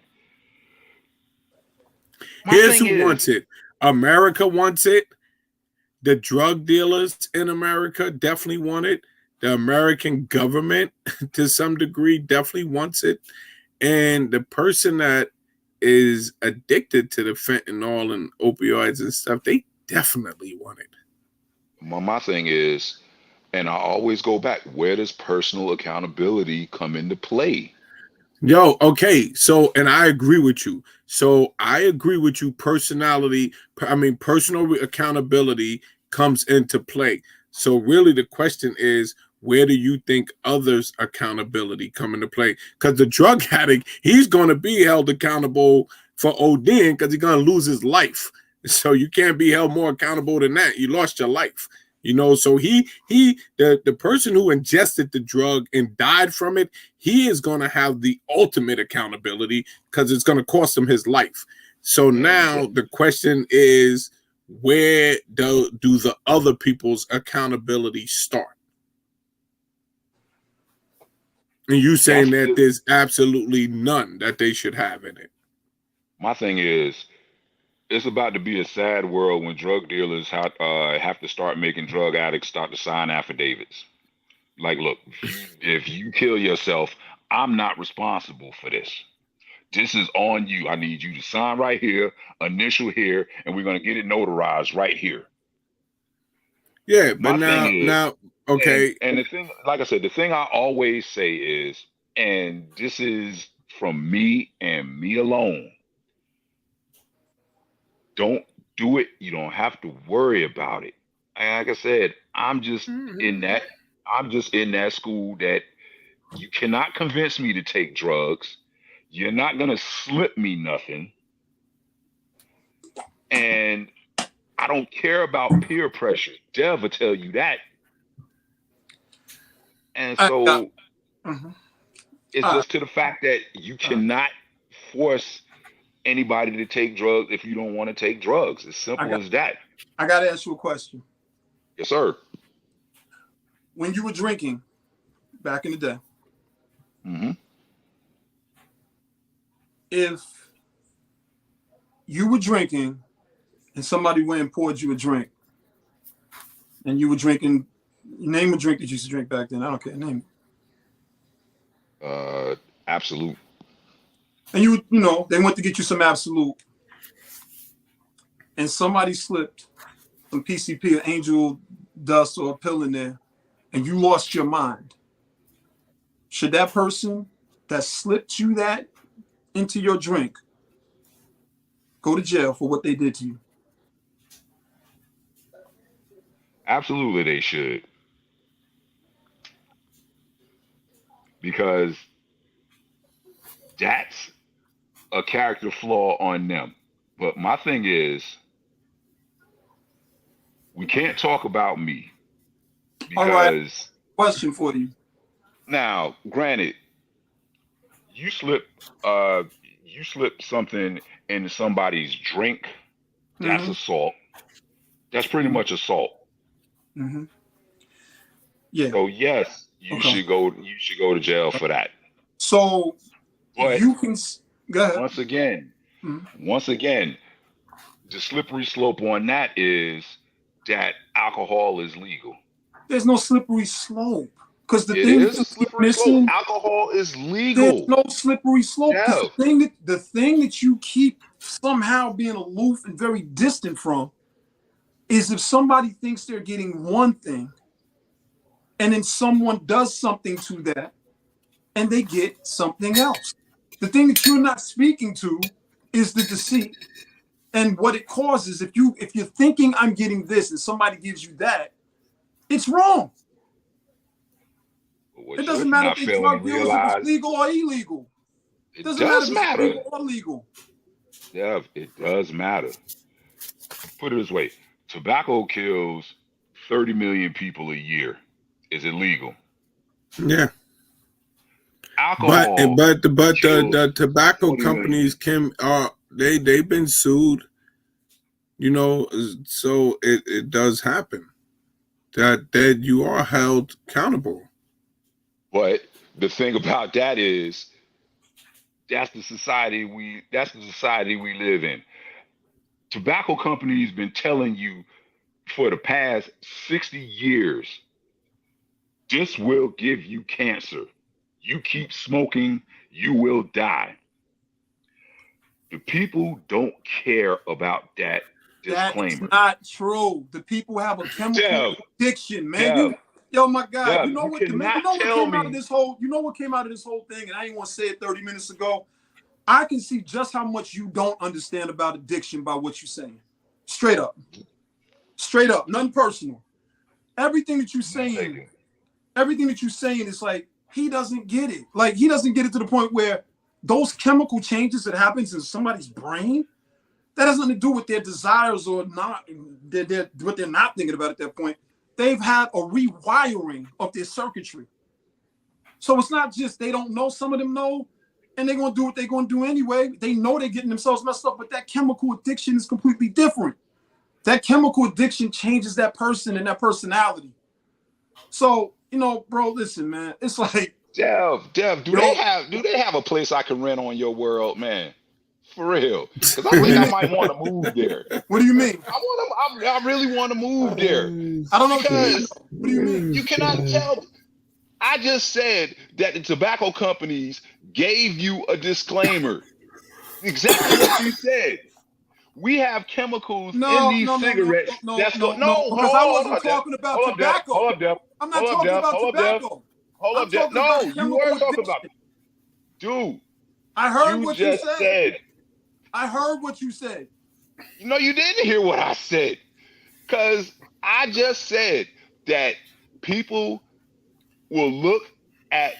Here's who wants it. America wants it. The drug dealers in America definitely want it. The American government, to some degree, definitely wants it. And the person that is addicted to the fentanyl and opioids and stuff, they definitely want it. My thing is, and I always go back, where does personal accountability come into play? Yo, okay, so, and I agree with you. So I agree with you. Personal accountability comes into play. So really the question is, where do you think others' accountability come into play? Because the drug addict, he's going to be held accountable for ODing because he's going to lose his life. So you can't be held more accountable than that. You lost your life. So the person who ingested the drug and died from it, he is going to have the ultimate accountability because it's going to cost him his life. So now the question is, where do the other people's accountability start? And you saying that there's absolutely none that they should have in it. My thing is, it's about to be a sad world when drug dealers have to start making drug addicts start to sign affidavits. Like, look, if you kill yourself, I'm not responsible for this. This is on you. I need you to sign right here, initial here, and we're going to get it notarized right here. Yeah, but now, okay. And the thing, like I said, the thing I always say is, and this is from me and me alone, don't do it. You don't have to worry about it. And like I said, I'm just in that school that you cannot convince me to take drugs. You're not going to slip me nothing. And I don't care about peer pressure. Dev will tell you that. And so it's just to the fact that you cannot force anybody to take drugs if you don't want to take drugs. As simple as that. I got to ask you a question. Yes, sir. When you were drinking back in the day, if you were drinking and somebody went and poured you a drink And you were drinking. Name a drink that you used to drink back then. I don't care. Name it. Absolute. And you know, they went to get you some Absolute, and somebody slipped some PCP, or Angel Dust, or a pill in there, and you lost your mind. Should that person that slipped you that into your drink go to jail for what they did to you? Absolutely, they should. Because that's a character flaw on them. But my thing is, we can't talk about me. Because All right. Question for you. now, granted, you slip something into somebody's drink, that's Mhm. assault. That's pretty much assault. Mm-hmm. Yeah. So yes, you Okay. should go to jail for that. So But you can go ahead. once again, Mhm. the slippery slope on that is that alcohol is legal. There's no slippery slope, because the It thing is a that you keep slippery slope. missing, Alcohol is there's legal. no slippery slope. 'Cause Yeah. the thing that you keep somehow being aloof and very distant from is if somebody thinks they're getting one thing, and then someone does something to that, and they get something else. The thing that you're not speaking to is the deceit and what it causes. If you're thinking I'm getting this and somebody gives you that, it's wrong. But what It you're doesn't matter not if they failing drug to dealers, if it's realize, legal or illegal. It it doesn't does matter if it's matter. legal or illegal. Yeah, it does matter. Put it this way: tobacco kills 30 million people a year. Is it legal? Yeah. Alcohol But kills the tobacco 40 million. companies can they've been sued, you know, so it does happen that you are held accountable. But the thing about that is, that's the society we live in. Tobacco companies been telling you for the past 60 years, this will give you cancer. You keep smoking, you will die. The people don't care about that That's disclaimer. not true. The people have a chemical Dev, addiction, man. Dev, Yo, my God, Dev, you know you what? cannot You know what tell came out of me. this whole? You know what came out of this whole thing? And I didn't want to say it 30 minutes ago. I can see just how much you don't understand about addiction by what you're saying. Straight up, nothing personal. Everything that you're saying is like he doesn't get it. Like he doesn't get it to the point where those chemical changes that happens in somebody's brain, that has nothing to do with their desires or not, what they're not thinking about at that point. They've had a rewiring of their circuitry. So it's not just they don't know, some of them know, and they're going to do what they're going to do anyway. They know they're getting themselves messed up, but that chemical addiction is completely different. That chemical addiction changes that person and that personality. So, you know, bro, listen, man, it's like, Dev, do they have a place I can rent on your world, man? For real, because I think I might want to move there. What do you mean? I really want to move there. I don't know. Because what do you mean? you cannot tell. I just said that the tobacco companies gave you a disclaimer. Exactly what you said. We have chemicals in these cigarettes. Because I wasn't talking about tobacco. Hold up, Dev. I'm not talking about tobacco. Hold up, Dev. No, you were talking about it. Dude, I heard what you just said. I heard what you said. No, you didn't hear what I said. Because I just said that people will look at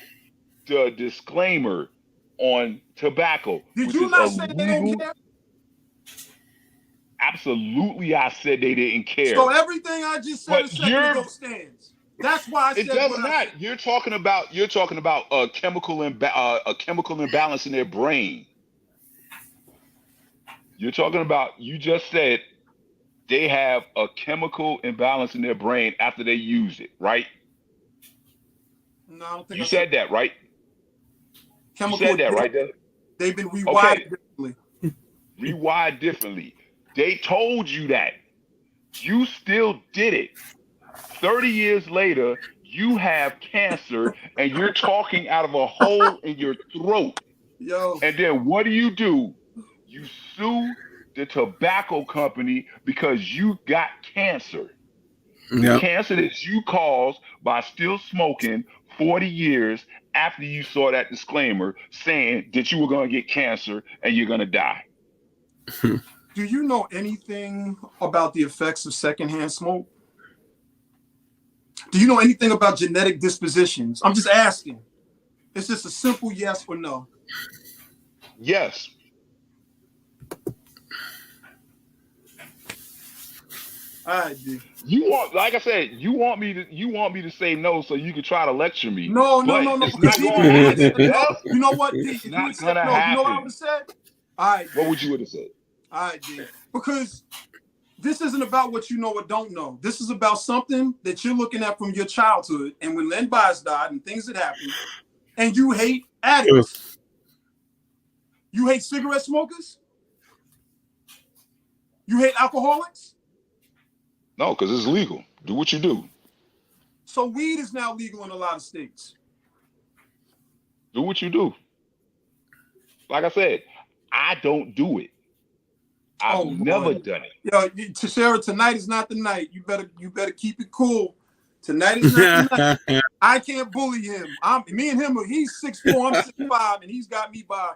the disclaimer on tobacco. Did you not say they don't care? Absolutely, I said they didn't care. So everything I just said a second ago stands. That's why I said it does not. You're talking about a chemical imbalance in their brain. You're talking about, you just said they have a chemical imbalance in their brain after they use it, right? No, I don't think you said that, right? Chemical you said that, right? They've been rewired differently. Rewired differently. They told you that. You still did it. 30 years later, you have cancer and you're talking out of a hole in your throat. Yo, And then what do? You sue the tobacco company because you got cancer. The Yeah. cancer that you caused by still smoking 40 years after you saw that disclaimer saying that you were going to get cancer and you're going to die. do you know anything about the effects of secondhand smoke? Do you know anything about genetic dispositions? I'm just asking. It's just a simple yes or no. Yes. All right, D. You want, like I said, you want me to say no so you can try to lecture me. No. It's Because not going to happen. no. You know what, D? It's If you not had said gonna no, you know what I happen. would have said? All right. What would you have said? All right, D. Because this isn't about what you know or don't know. This is about something that you're looking at from your childhood and when Len Bias died and things that happened, and you hate addicts. You hate cigarette smokers? You hate alcoholics? No, because it's legal. Do what you do. So weed is now legal in a lot of states. Do what you do. Like I said, I don't do it. I've never done it. Yo, Tashera, tonight is not the night. You better keep it cool. Tonight is not the night. I can't bully him. Me and him. He's 6'4", I'm 6'5", and he's got me by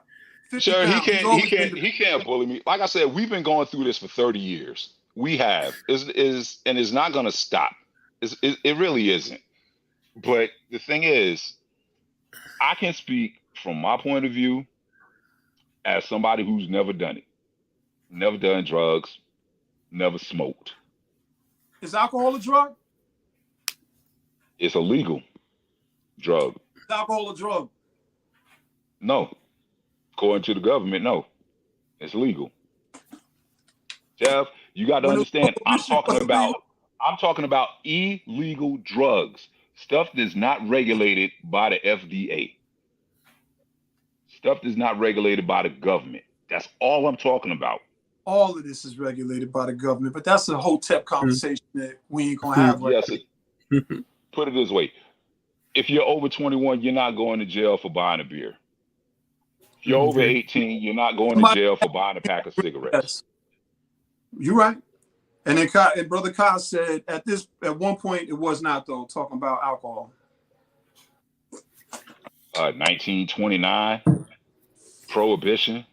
50 Sure, pounds. he can't bully me. Like I said, we've been going through this for 30 years. We have. And it's not gonna stop. It really isn't. But the thing is, I can speak from my point of view as somebody who's never done it. Never done drugs, never smoked. Is alcohol a drug? It's a legal drug. Is alcohol a drug? No. According to the government, no. It's legal. Jeff, you got to understand, I'm talking about illegal drugs. Stuff that's not regulated by the FDA. Stuff that's not regulated by the government. That's all I'm talking about. All of this is regulated by the government, but that's a Hotep conversation that we ain't gonna have right Yes. Put it this way. If you're over 21, you're not going to jail for buying a beer. If you're over 18, you're not going to jail for buying a pack of cigarettes. Yes. You're right. And then Brother Kai said at one point it was not, though, talking about alcohol. 1929, prohibition.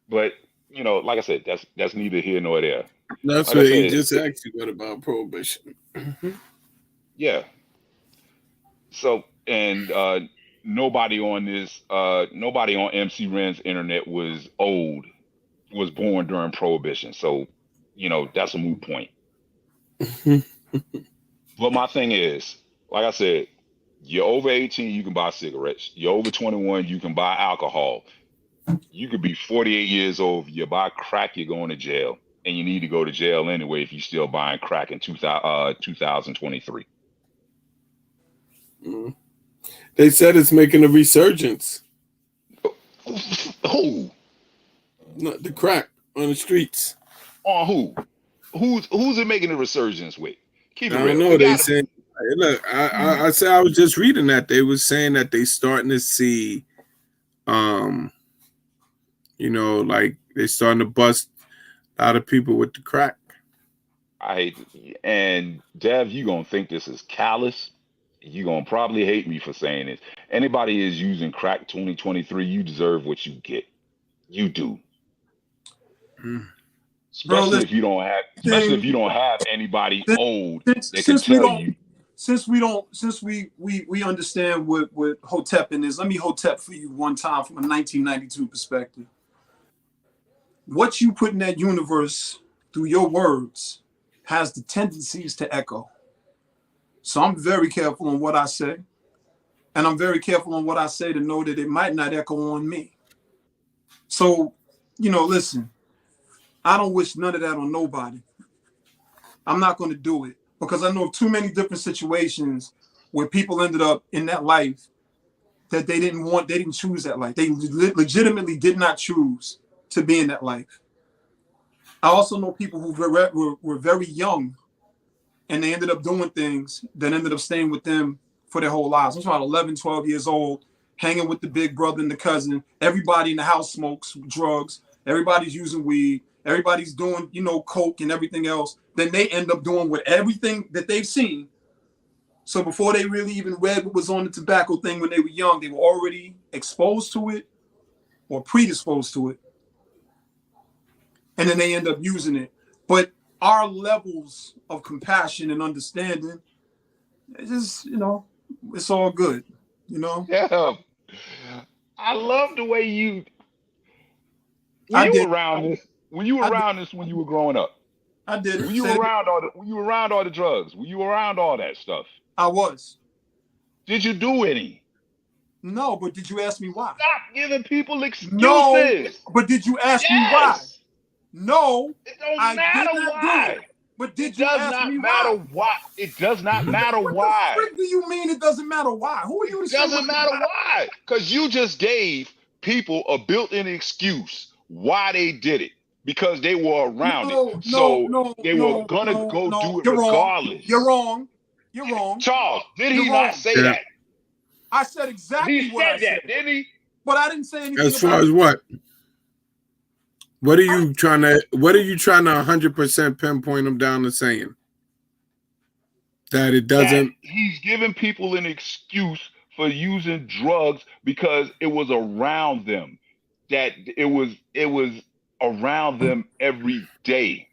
But like I said, that's neither here nor there. That's like what he just asked you. What about prohibition? Yeah. So, and nobody on MC Ren's internet was born during prohibition. So, that's a moot point. But my thing is, like I said, you're over 18, you can buy cigarettes. You're over 21, you can buy alcohol. You could be 48 years old. If you buy crack, you're going to jail. And you need to go to jail anyway if you're still buying crack in 2023. They said it's making a resurgence. Who? The crack on the streets. On who? Who's it making a resurgence with? Keep it real. I know they saying. Look, I said I was just reading that they was saying that they starting to see, like they starting to bust a lot of people with the crack. And Dev, you gonna think this is callous. You gonna probably hate me for saying this. Anybody is using crack 2023, you deserve what you get. You do. Especially if you don't have anybody old that can tell you. Since we understand what Hotep is, let me Hotep for you one time from a 1992 perspective. What you put in that universe through your words has the tendencies to echo. So I'm very careful on what I say. And I'm very careful on what I say to know that it might not echo on me. So, listen, I don't wish none of that on nobody. I'm not going to do it because I know of too many different situations where people ended up in that life that they didn't choose that life. They legitimately did not choose to be in that life. I also know people who were very young and they ended up doing things that ended up staying with them for their whole lives. I'm talking about 11, 12 years old, hanging with the big brother and the cousin. Everybody in the house smokes drugs. Everybody's using weed. Everybody's doing, coke and everything else. Then they end up doing with everything that they've seen. So before they really even read what was on the tobacco thing when they were young, they were already exposed to it or predisposed to it. And then they end up using it. But our levels of compassion and understanding, it's just, it's all good, Yeah. I love the way you I were did. around this. When you were around this when you were growing up. I did it. When you were around all the drugs, when you were around all that stuff. I was. Did you do any? No, but did you ask me why? Stop giving people excuses. No, but did you ask me why? Yes. No, It don't I matter did not do why. it. But It did you does ask not me matter why? why. It does not matter What why. the frick do you mean it doesn't matter why? Who are you to It say doesn't what matter why. Because you just gave people a built-in excuse why they did it. Because they were around it. So they were gonna go do it You're wrong. regardless. You're wrong. You're wrong. Charles, did he You're not wrong. say Yeah. that? I said exactly He what I said said. that, didn't he? But I didn't say anything As far about as it. what? What are you trying to 100% pinpoint him down to saying? That it doesn't. That he's giving people an excuse for using drugs because it was around them. That it was around them every day.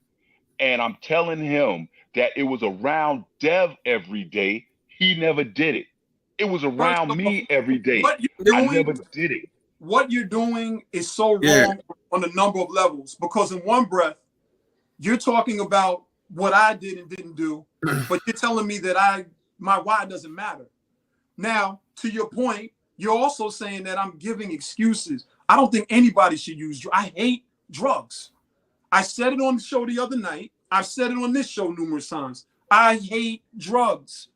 And I'm telling him that it was around Dev every day. He never did it. It was First around of me all, every day. what you're I doing, never did it. what you're doing is so wrong Yeah. on a number of levels. Because in one breath, you're talking about what I did and didn't do, but you're telling me that my why doesn't matter. Now, to your point, you're also saying that I'm giving excuses. I don't think anybody should use drugs. I hate drugs. I said it on the show the other night. I've said it on this show numerous times. I hate drugs.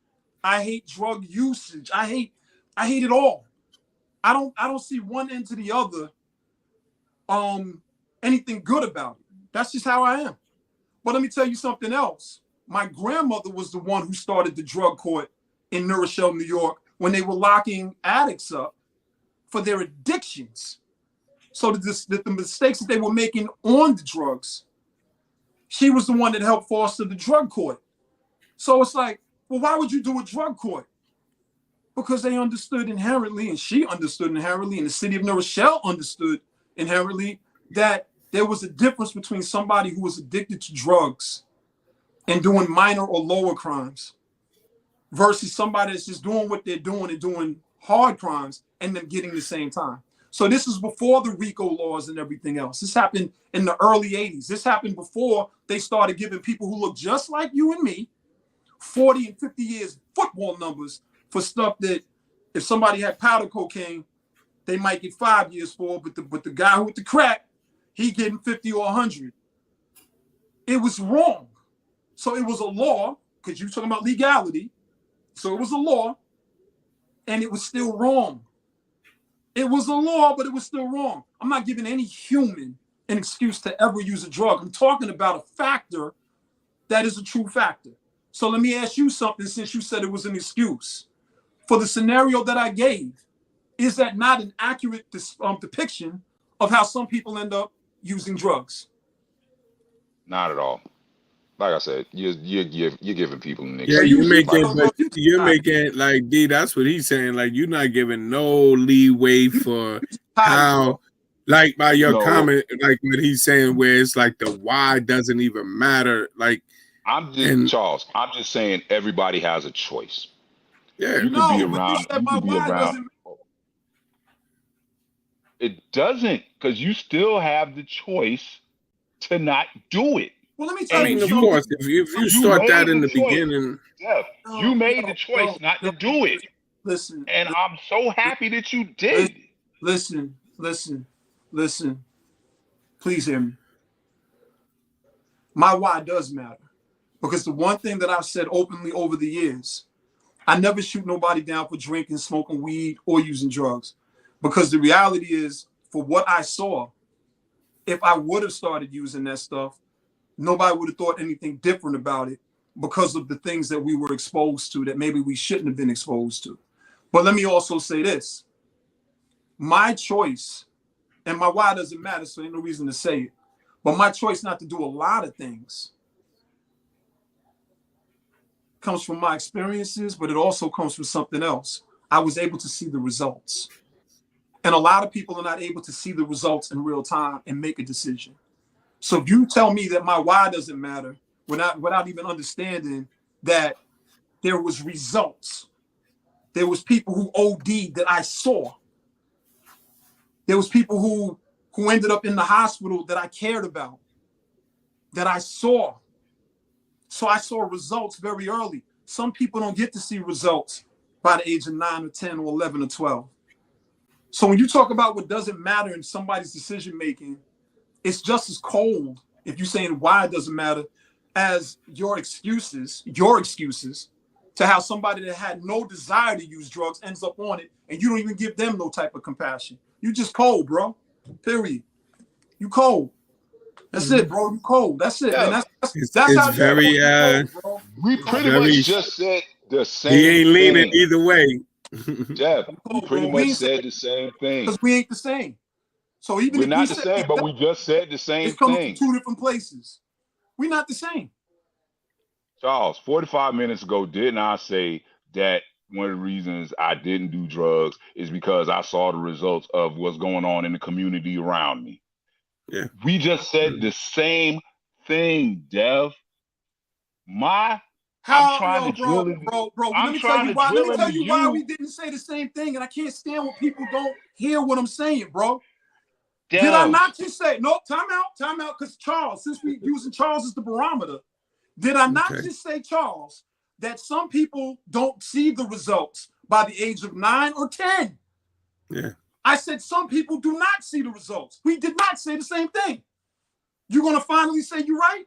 I hate drug usage. I hate it all. I don't see one end to the other anything good about it. That's just how I am. But let me tell you something else. My grandmother was the one who started the drug court in New Rochelle, New York, when they were locking addicts up for their addictions. So the mistakes that they were making on the drugs, she was the one that helped foster the drug court. So it's like, well, why would you do a drug court? Because they understood inherently, and she understood inherently, and the city of New Rochelle understood inherently that there was a difference between somebody who was addicted to drugs and doing minor or lower crimes versus somebody that's just doing what they're doing and doing hard crimes and then getting the same time. So this is before the RICO laws and everything else. This happened in the early 80s. This happened before they started giving people who look just like you and me 40 and 50 years football numbers for stuff that if somebody had powder cocaine, they might get 5 years for, but the guy with the crack, he getting 50 or 100. It was wrong. So it was a law, because you're talking about legality. So it was a law, and it was still wrong. It was a law, but it was still wrong. I'm not giving any human an excuse to ever use a drug. I'm talking about a factor that is a true factor. So let me ask you something, since you said it was an excuse. For the scenario that I gave, is that not an accurate depiction of how some people end up using drugs? Not at all. Like I said, you're giving people an Yeah, excuse. you're making like D. That's what he's saying. Like you're not giving no leeway for how, like by your comment, like what he's saying, where it's like the why doesn't even matter. Like Charles. I'm just saying everybody has a choice. Yeah, you could be around. You said my why doesn't. It doesn't, because you still have the choice to not do it. Well, let me tell you. Of course, if you start that in the beginning, you made the choice not to do it. Listen, and I'm so happy that you did. Listen. Please hear me. My why does matter, because the one thing that I've said openly over the years, I never shoot nobody down for drinking, smoking weed, or using drugs, because the reality is, for what I saw, if I would have started using that stuff, nobody would have thought anything different about it. because of the things that we were exposed to that maybe we shouldn't have been exposed to. But let me also say this. My choice, and my why doesn't matter, so ain't no reason to say it, but my choice not to do a lot of things comes from my experiences, but it also comes from something else. I was able to see the results. And a lot of people are not able to see the results in real time and make a decision. So if you tell me that my why doesn't matter without even understanding that there was results, there was people who OD'd that I saw, there was people who ended up in the hospital that I cared about, that I saw. So I saw results very early. Some people don't get to see results by the age of 9 or 10 or 11 or 12. So when you talk about what doesn't matter in somebody's decision making, it's just as cold if you're saying why it doesn't matter as your excuses to how somebody that had no desire to use drugs ends up on it, and you don't even give them no type of compassion. You just cold, bro. Period. You cold. That's it, bro. You cold. That's it, Yeah. man. That's It's how very, you cold, bro. We pretty Very- much just said the same He ain't leaning thing. either way. Jeff, we cold, pretty bro. We much ain't said the same thing. because we ain't the same. So even We're if not we the said same, but we just said the same it's coming thing. from 2 different places. We're not the same. Charles, 45 minutes ago, didn't I say that one of the reasons I didn't do drugs is because I saw the results of what's going on in the community around me? Yeah. We just said the same thing, Dev. I'm trying to drill in. bro. I'm Let me trying to tell drill into you why you, we didn't say the same thing, and I can't stand when people don't hear what I'm saying, bro. Dev. Did I not just say no? Time out, because Charles, since we using Charles as the barometer, did I not just say, Charles, that some people don't see the results by the age of 9 or 10? Yeah. I said some people do not see the results. We did not say the same thing. You're gonna finally say you're right?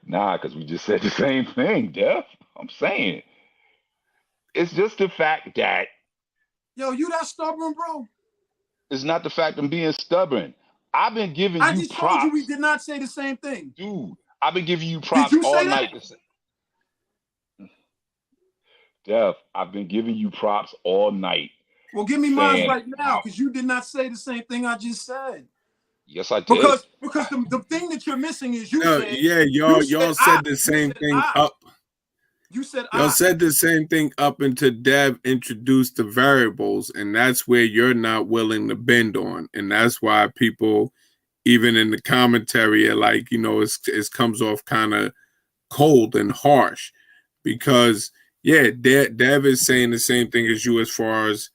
Nah, because we just said the same thing, Dev. I'm saying it's just the fact that Yo, you that stubborn, bro? it's not the fact I'm being stubborn. I've been giving I you just props. told you we did not say the same thing. Dude, I've been giving you props you all say night. that? Dev, I've been giving you props all night. Well, give me mine saying right now, because you did not say the same thing I just said. Yes, I did. Because the thing that you're missing is y'all said the same thing up. You said y'all said the same thing up until Dev introduced the variables, and that's where you're not willing to bend on, and that's why people, even in the commentary, are like, it comes off kind of cold and harsh, because Dev is saying the same thing as you as far as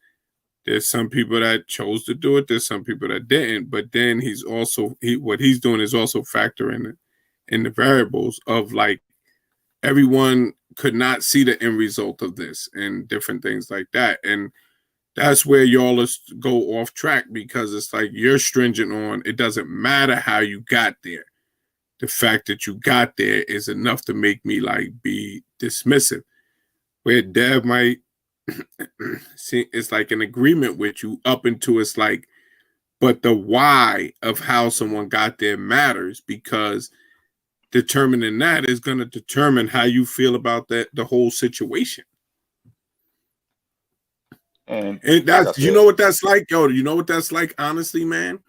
there's some people that chose to do it, there's some people that didn't, but then he's also what he's doing is also factoring in the variables of like everyone could not see the end result of this and different things like that, and that's where y'all go off track, because it's like you're stringent on it doesn't matter how you got there. The fact that you got there is enough to make me like be dismissive. Where Dev might see, it's like an agreement with you up into it's like, but the why of how someone got there matters, because determining that is going to determine how you feel about the whole situation. And that's, you know what that's like, yo. You know what that's like, honestly, man.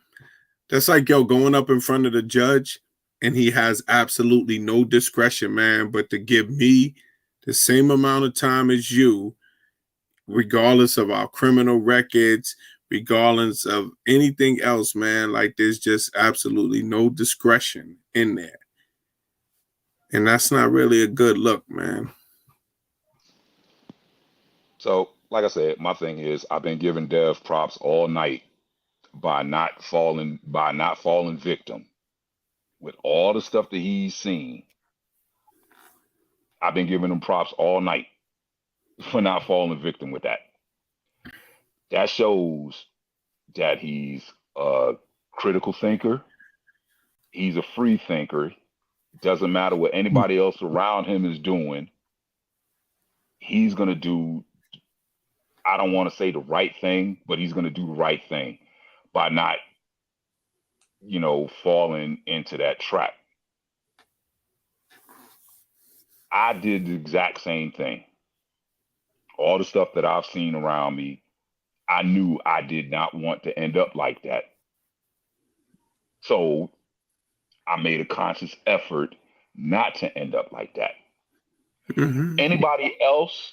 That's like, yo, going up in front of the judge, and he has absolutely no discretion, man, but to give me the same amount of time as you, regardless of our criminal records, regardless of anything else, man. Like, there's just absolutely no discretion in there. And that's not really a good look, man. So, like I said, my thing is I've been giving Dev props all night by not falling victim with all the stuff that he's seen. I've been giving him props all night for not falling victim with that. That shows that he's a critical thinker. He's a free thinker. Doesn't matter what anybody else around him is doing. He's going to do, I don't want to say the right thing, but he's going to do the right thing by not, falling into that trap. I did the exact same thing. All the stuff that I've seen around me, I knew I did not want to end up like that. So I made a conscious effort not to end up like that. Mm-hmm. Anybody else,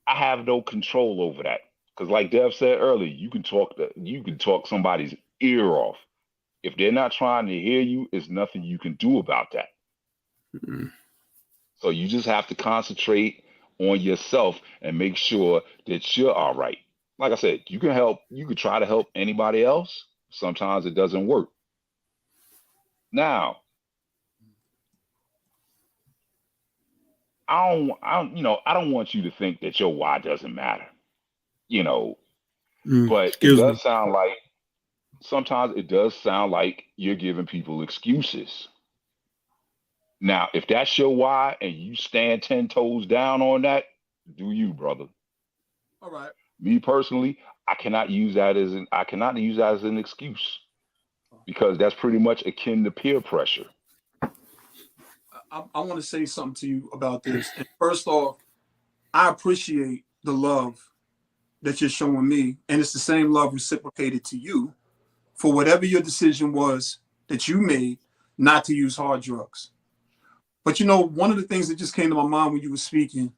I have no control over that. Because like Dev said earlier, you can talk somebody's ear off. If they're not trying to hear you, there's nothing you can do about that. Mm-hmm. So you just have to concentrate on yourself and make sure that you're all right. Like I said, you can try to help anybody else. Sometimes it doesn't work. Now, I don't want you to think that your why doesn't matter, but Excuse me. Sometimes it does sound like you're giving people excuses. Now, if that's your why and you stand 10 toes down on that, do you, brother? All right. Me personally, I cannot use that as an excuse, because that's pretty much akin to peer pressure. I want to say something to you about this. And first off, I appreciate the love that you're showing me, and it's the same love reciprocated to you for whatever your decision was that you made not to use hard drugs. But one of the things that just came to my mind when you were speaking,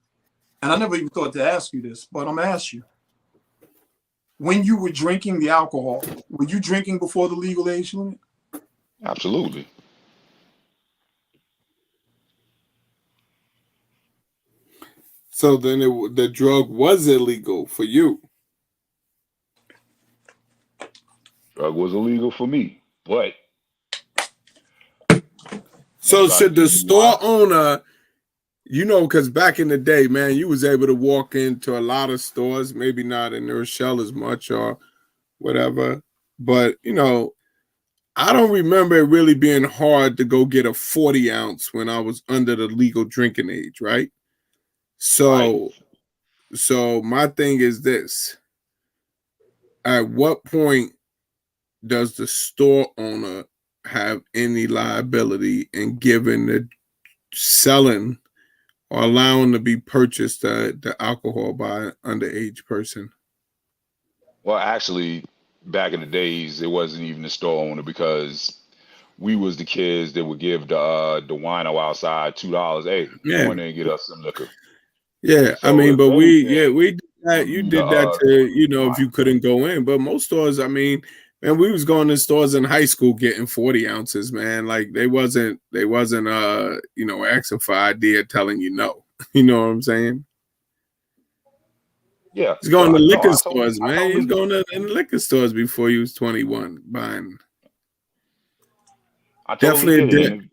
and I never even thought to ask you this, but I'm gonna ask you. When you were drinking the alcohol, were you drinking before the legal age limit? Absolutely. So then the drug was illegal for you. Drug was illegal for me, but so should the store owner, because back in the day, man, you was able to walk into a lot of stores, maybe not in New Rochelle as much or whatever, but I don't remember it really being hard to go get a 40 ounce when I was under the legal drinking age, right? So my thing is this: at what point does the store owner have any liability in giving the selling or allowing to be purchased the alcohol by an underage person? Well, actually, back in the days, it wasn't even the store owner, because we was the kids that would give the wino outside $2. Hey, go in there and get us some liquor. Yeah, So we did that. You did that to wow. if you couldn't go in. But most stores, man, we was going to stores in high school getting 40 ounces, man. Like they wasn't asking for idea, telling you no. You know what I'm saying? Yeah. He's going to liquor stores, man. He's going to liquor stores before he was 21 buying. Definitely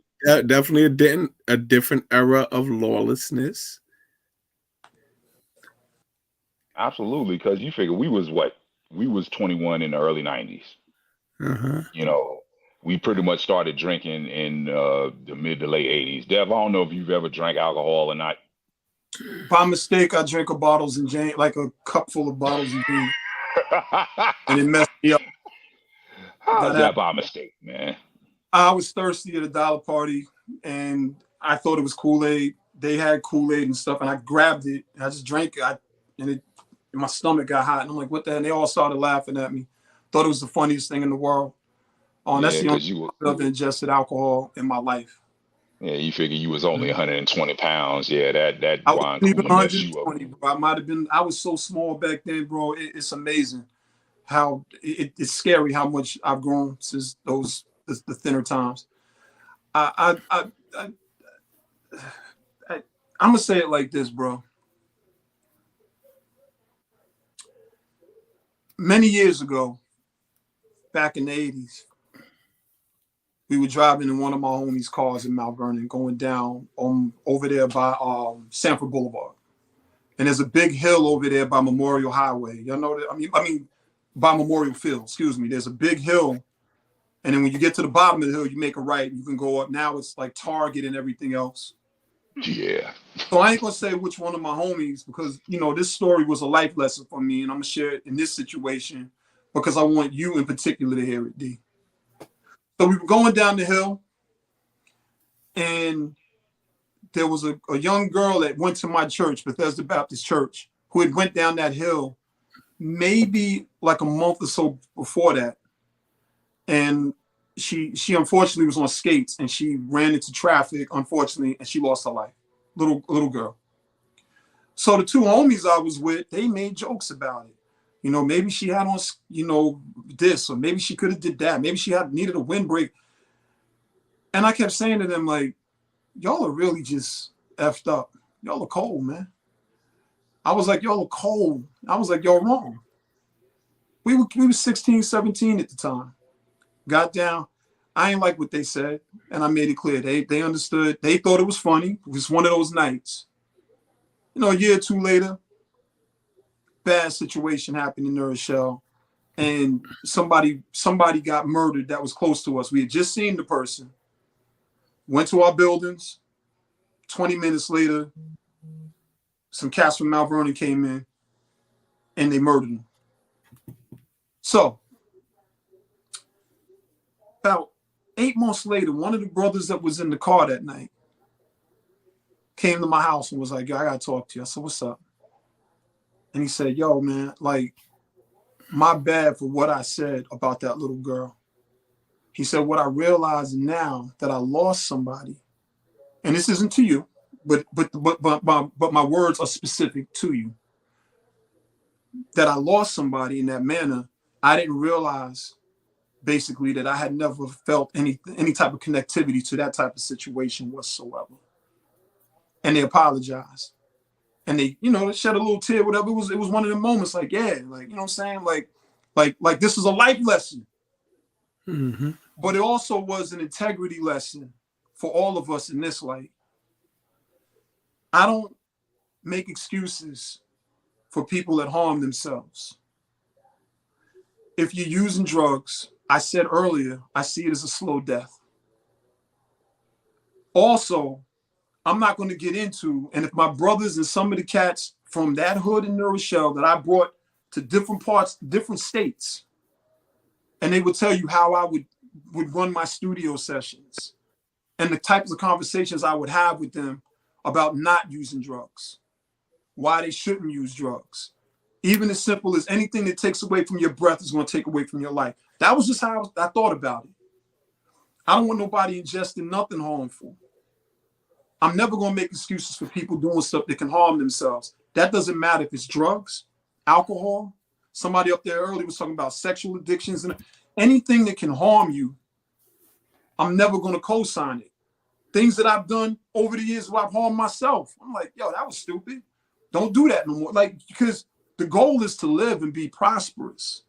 a different era of lawlessness. Absolutely, because you figure we was 21 in the early 90s. Uh-huh. We pretty much started drinking in the mid to late 80s. Dev, I don't know if you've ever drank alcohol or not. By mistake, I drank like a cup full of bottles of Jane, and it messed me up. How's that by mistake, man? I was thirsty at a dollar party, and I thought it was Kool-Aid. They had Kool-Aid and stuff, and I grabbed it. And I just drank it, and my stomach got hot. And I'm like, what the hell? And they all started laughing at me. Thought it was the funniest thing in the world. That's the only time I've ever ingested alcohol in my life. Yeah, you figure you was only 120 pounds. Yeah, that I wine wasn't even cooler messed you 120, up. bro. I was so small back then, bro. It's amazing how it's scary how much I've grown since the thinner times. I'm gonna say it like this, bro. Many years ago, back in the 80s, we were driving in one of my homies' cars in Mount Vernon, going down over there by Sanford Boulevard. And there's a big hill over there by Memorial Highway. Y'all know that? I mean, by Memorial Field, excuse me. There's a big hill. And then when you get to the bottom of the hill, you make a right. You can go up. Now it's like Target and everything else. Yeah. So I ain't going to say which one of my homies, because, this story was a life lesson for me. And I'm going to share it in this situation because I want you in particular to hear it, D. So we were going down the hill, and there was a young girl that went to my church, Bethesda Baptist Church, who had went down that hill maybe like a month or so before that. And she unfortunately was on skates and she ran into traffic, unfortunately, and she lost her life. Little girl. So the two homies I was with, they made jokes about it. You know, maybe she had on, you know, this, or maybe she could have did that. Maybe she had needed a windbreak. And I kept saying to them, like, y'all are really just effed up. Y'all are cold, man. I was like, y'all are cold. I was like, y'all wrong. We were 16, 17 at the time. Got down. I ain't like what they said. And I made it clear. They understood. They thought it was funny. It was one of those nights. You know, a year or two later, bad situation happened in New Rochelle. And somebody got murdered that was close to us. We had just seen the person. Went to our buildings. 20 minutes later, some cats from Mount Vernon came in and they murdered him. So, about 8 months later, one of the brothers that was in the car that night came to my house and was like, yo, I gotta talk to you. I said, what's up? And he said, yo, man, like, my bad for what I said about that little girl. He said, what I realize now that I lost somebody, and this isn't to you, but my words are specific to you, that I lost somebody in that manner. I didn't realize basically that I had never felt any type of connectivity to that type of situation whatsoever. And they apologized. And they, you know, shed a little tear, whatever. It was one of the moments like, yeah, like, you know what I'm saying? Like this is a life lesson. Mm-hmm. But it also was an integrity lesson for all of us in this light. I don't make excuses for people that harm themselves. If you're using drugs, I said earlier, I see it as a slow death. Also, I'm not going to get into, and if my brothers and some of the cats from that hood in New Rochelle that I brought to different parts, different states, and they would tell you how I would run my studio sessions and the types of conversations I would have with them about not using drugs, why they shouldn't use drugs. Even as simple as anything that takes away from your breath is going to take away from your life. That was just how I thought about it. I don't want nobody ingesting nothing harmful. I'm never going to make excuses for people doing stuff that can harm themselves. That doesn't matter if it's drugs, alcohol. Somebody up there earlier was talking about sexual addictions and anything that can harm you. I'm never going to co-sign it. Things that I've done over the years where I've harmed myself. I'm like, yo, that was stupid. Don't do that no more. Like, because the goal is to live and be prosperous.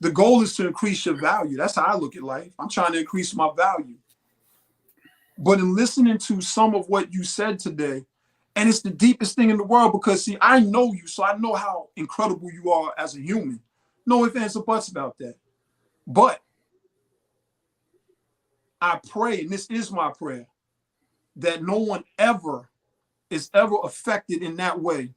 The goal is to increase your value. That's how I look at life. I'm trying to increase my value. But in listening to some of what you said today, and it's the deepest thing in the world because, see, I know you, so I know how incredible you are as a human. No ifs, ands, or buts about that. But I pray, and this is my prayer, that no one ever is ever affected in that way,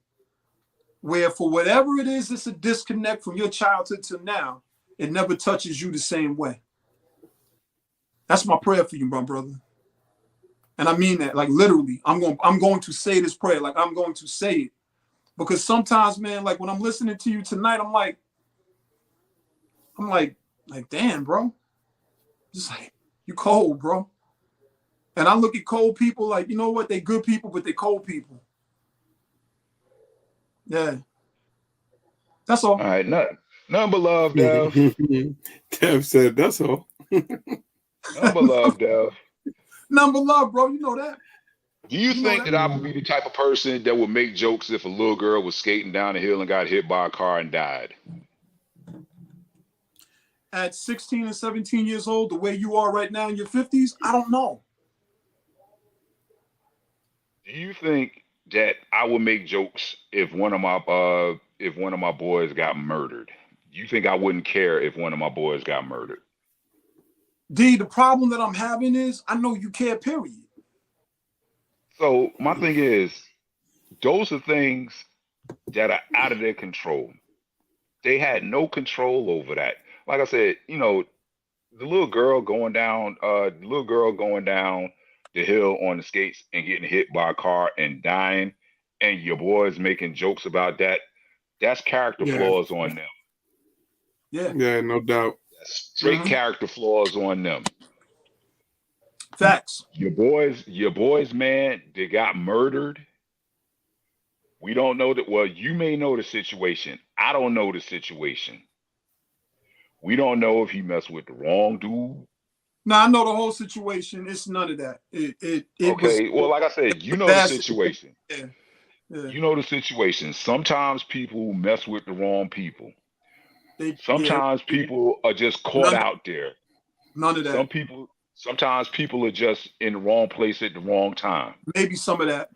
where for whatever it is, it's a disconnect from your childhood to now, it never touches you the same way. That's my prayer for you, my brother. And I mean that, like literally, I'm going to say this prayer, like I'm going to say it. Because sometimes, man, like when I'm listening to you tonight, I'm like, damn, bro. Just like, you cold, bro. And I look at cold people like, you know what? They good people, but they cold people. Yeah. That's all. All right, nothing but love, Dev. Dev said, that's all. Nothing but love, Dev. Number love, bro. You know that. Do you think that I would be the type of person that would make jokes if a little girl was skating down the hill and got hit by a car and died? At 16 and 17 years old, the way you are right now in your 50s, I don't know. Do you think that I would make jokes if one of my boys got murdered? Do you think I wouldn't care if one of my boys got murdered? D, the problem that I'm having is I know you care, period. So my thing is, those are things that are out of their control. They had no control over that. Like I said, you know, the little girl going down the hill on the skates and getting hit by a car and dying, and your boys making jokes about that, that's character Yeah. flaws on them. Yeah. Yeah, no doubt. That's straight Mhm. character flaws on them. Facts. Your boys, man, they got murdered. We don't know that. Well, you may know the situation. I don't know the situation. We don't know if he messed with the wrong dude. Now I know the whole situation. It's none of that. It Okay, was well, like I said, you know the bad situation. Yeah. Yeah. You know the situation. Sometimes people mess with the wrong people. Yeah. Sometimes people are just caught out there. None of that. Sometimes people are just in the wrong place at the wrong time. Maybe some of that.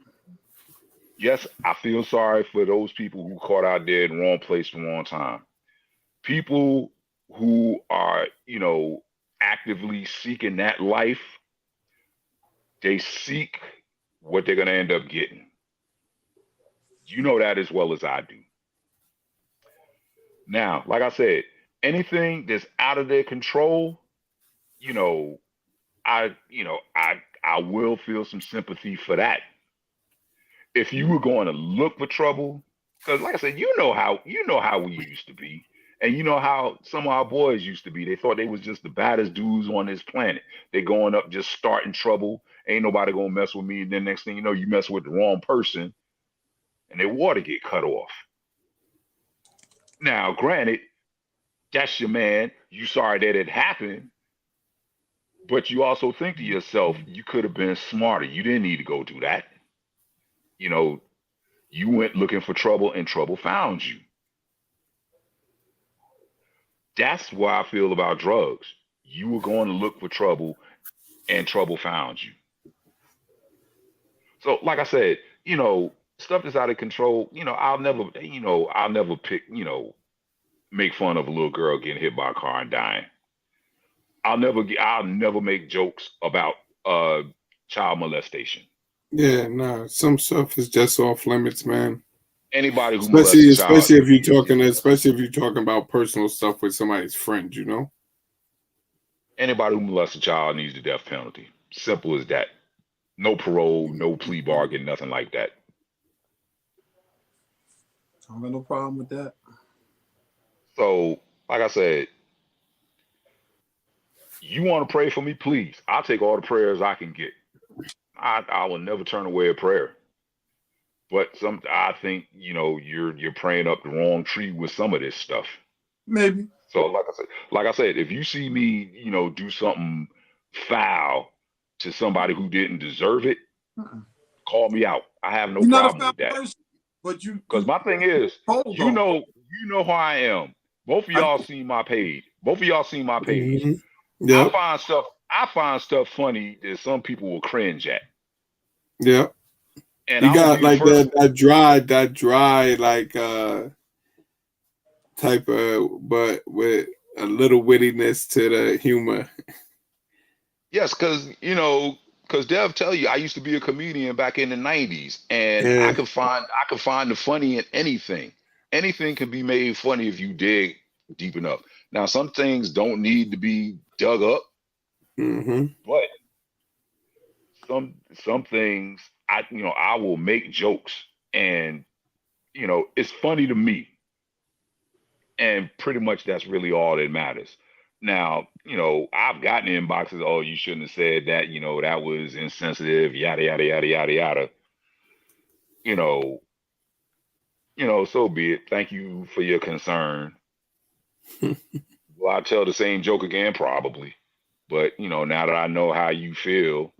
Yes, I feel sorry for those people who caught out there in the wrong place at the wrong time. People who are, actively seeking that life, they seek what they're going to end up getting. You know that as well as I do. Now, like I said, anything that's out of their control, I will feel some sympathy for that. If you were going to look for trouble, because like I said, you know how we used to be, and you know how some of our boys used to be. They thought they was just the baddest dudes on this planet. They going up just starting trouble. Ain't nobody gonna mess with me. And then next thing you know, you mess with the wrong person, and their water get cut off. Now, granted, that's your man. You sorry that it happened, but you also think to yourself, you could have been smarter. You didn't need to go do that. You went looking for trouble and trouble found you. That's why I feel about drugs. You were going to look for trouble and trouble found you. So, like I said, stuff that's out of control, I'll never make fun of a little girl getting hit by a car and dying. I'll never make jokes about child molestation. Yeah, nah. Some stuff is just off limits, man. Anybody who especially if you're talking about personal stuff with somebody's friend, Anybody who molests a child needs the death penalty. Simple as that. No parole, no plea bargain, nothing like that. I don't have no problem with that. So, like I said, you want to pray for me, please. I'll take all the prayers I can get. I will never turn away a prayer. But I think, you're praying up the wrong tree with some of this stuff. Maybe. So like I said, if you see me, do something foul to somebody who didn't deserve it, call me out. I have no problem with that. Person, but because my thing is, you know who I am. Both of y'all seen my page. Mm-hmm. Yep. I find stuff funny that some people will cringe at. Yeah. And you got like that dry, like type of, but with a little wittiness to the humor. Yes, because Dev tell you I used to be a comedian back in the 90s, and yeah. I could find the funny in anything. Anything can be made funny if you dig deep enough. Now, some things don't need to be dug up, but some things I will make jokes, and it's funny to me, and pretty much that's really all that matters. Now, I've gotten inboxes, oh, you shouldn't have said that, that was insensitive, yada, yada, yada, yada, yada. So be it. Thank you for your concern. Well, I'll tell the same joke again, probably. But, now that I know how you feel,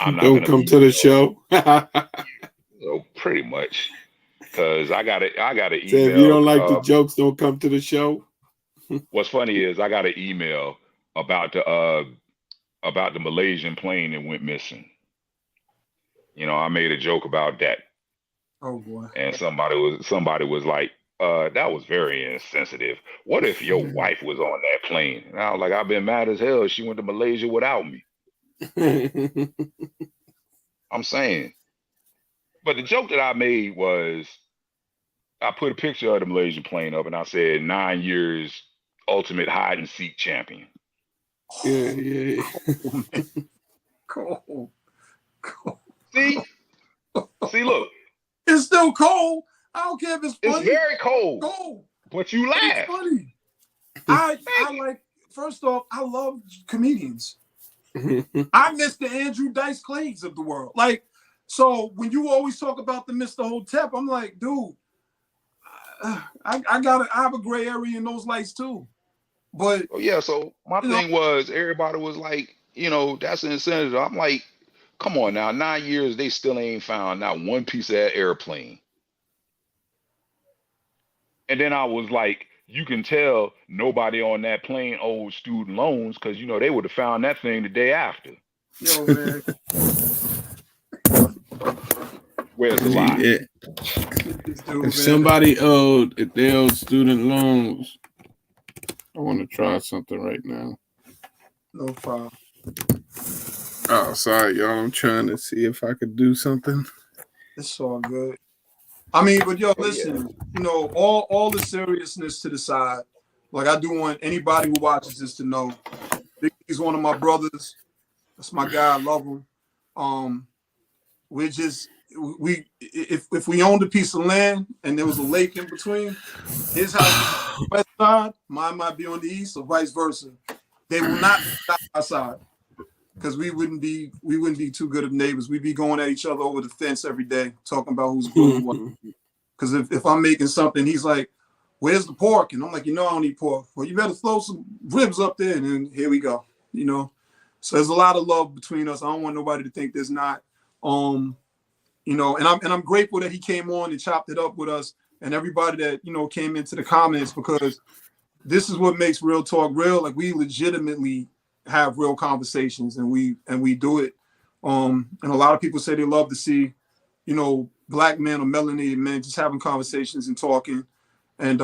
I'm not Don't come to the show. So pretty much. Because I got an email. So if you don't like the jokes, don't come to the show. What's funny is I got an email about the Malaysian plane that went missing. I made a joke about that. Oh boy. And somebody was like, that was very insensitive. What if your wife was on that plane? And I was like, I've been mad as hell. She went to Malaysia without me. I'm saying. But the joke that I made was, I put a picture of the Malaysian plane up and I said 9 years ultimate hide and seek champion. Yeah. Oh, man. Cold. See, look, It's still cold. I don't care if it's it's funny. very cold, Cold. but you But it's laugh. funny. I like, first off, I love comedians. I miss the Andrew Dice Clays of the world. Like, so when you always talk about the Mr. Hotep, I'm like, dude, I have a gray area in those lights too. But Oh, yeah, so my you know, thing was everybody was like, that's an incentive. I'm like, come on now, 9 years, they still ain't found not one piece of that airplane. And then I was like, you can tell nobody on that plane owed student loans because they would have found that thing the day after. yo, man. Where's the lie? If somebody if they owed student loans, I want to try something right now. No problem. Oh, sorry, y'all. I'm trying to see if I could do something. It's all good. I mean, but yo, listen, all the seriousness to the side. Like, I do want anybody who watches this to know, he's one of my brothers. That's my guy. I love him. If we owned a piece of land and there was a lake in between, his house on the west side, mine might be on the east, or vice versa. They will not be side by side because we wouldn't be too good of neighbors. We'd be going at each other over the fence every day, talking about who's good and what. Because if I'm making something, he's like, "Where's the pork?" And I'm like, "I don't eat pork." Well, you better throw some ribs up there, and then here we go. So there's a lot of love between us. I don't want nobody to think there's not. And I'm grateful that he came on and chopped it up with us, and everybody that came into the comments, because this is what makes Real Talk real. Like, we legitimately have real conversations, and we do it. And a lot of people say they love to see, Black men or melanated men just having conversations and talking. And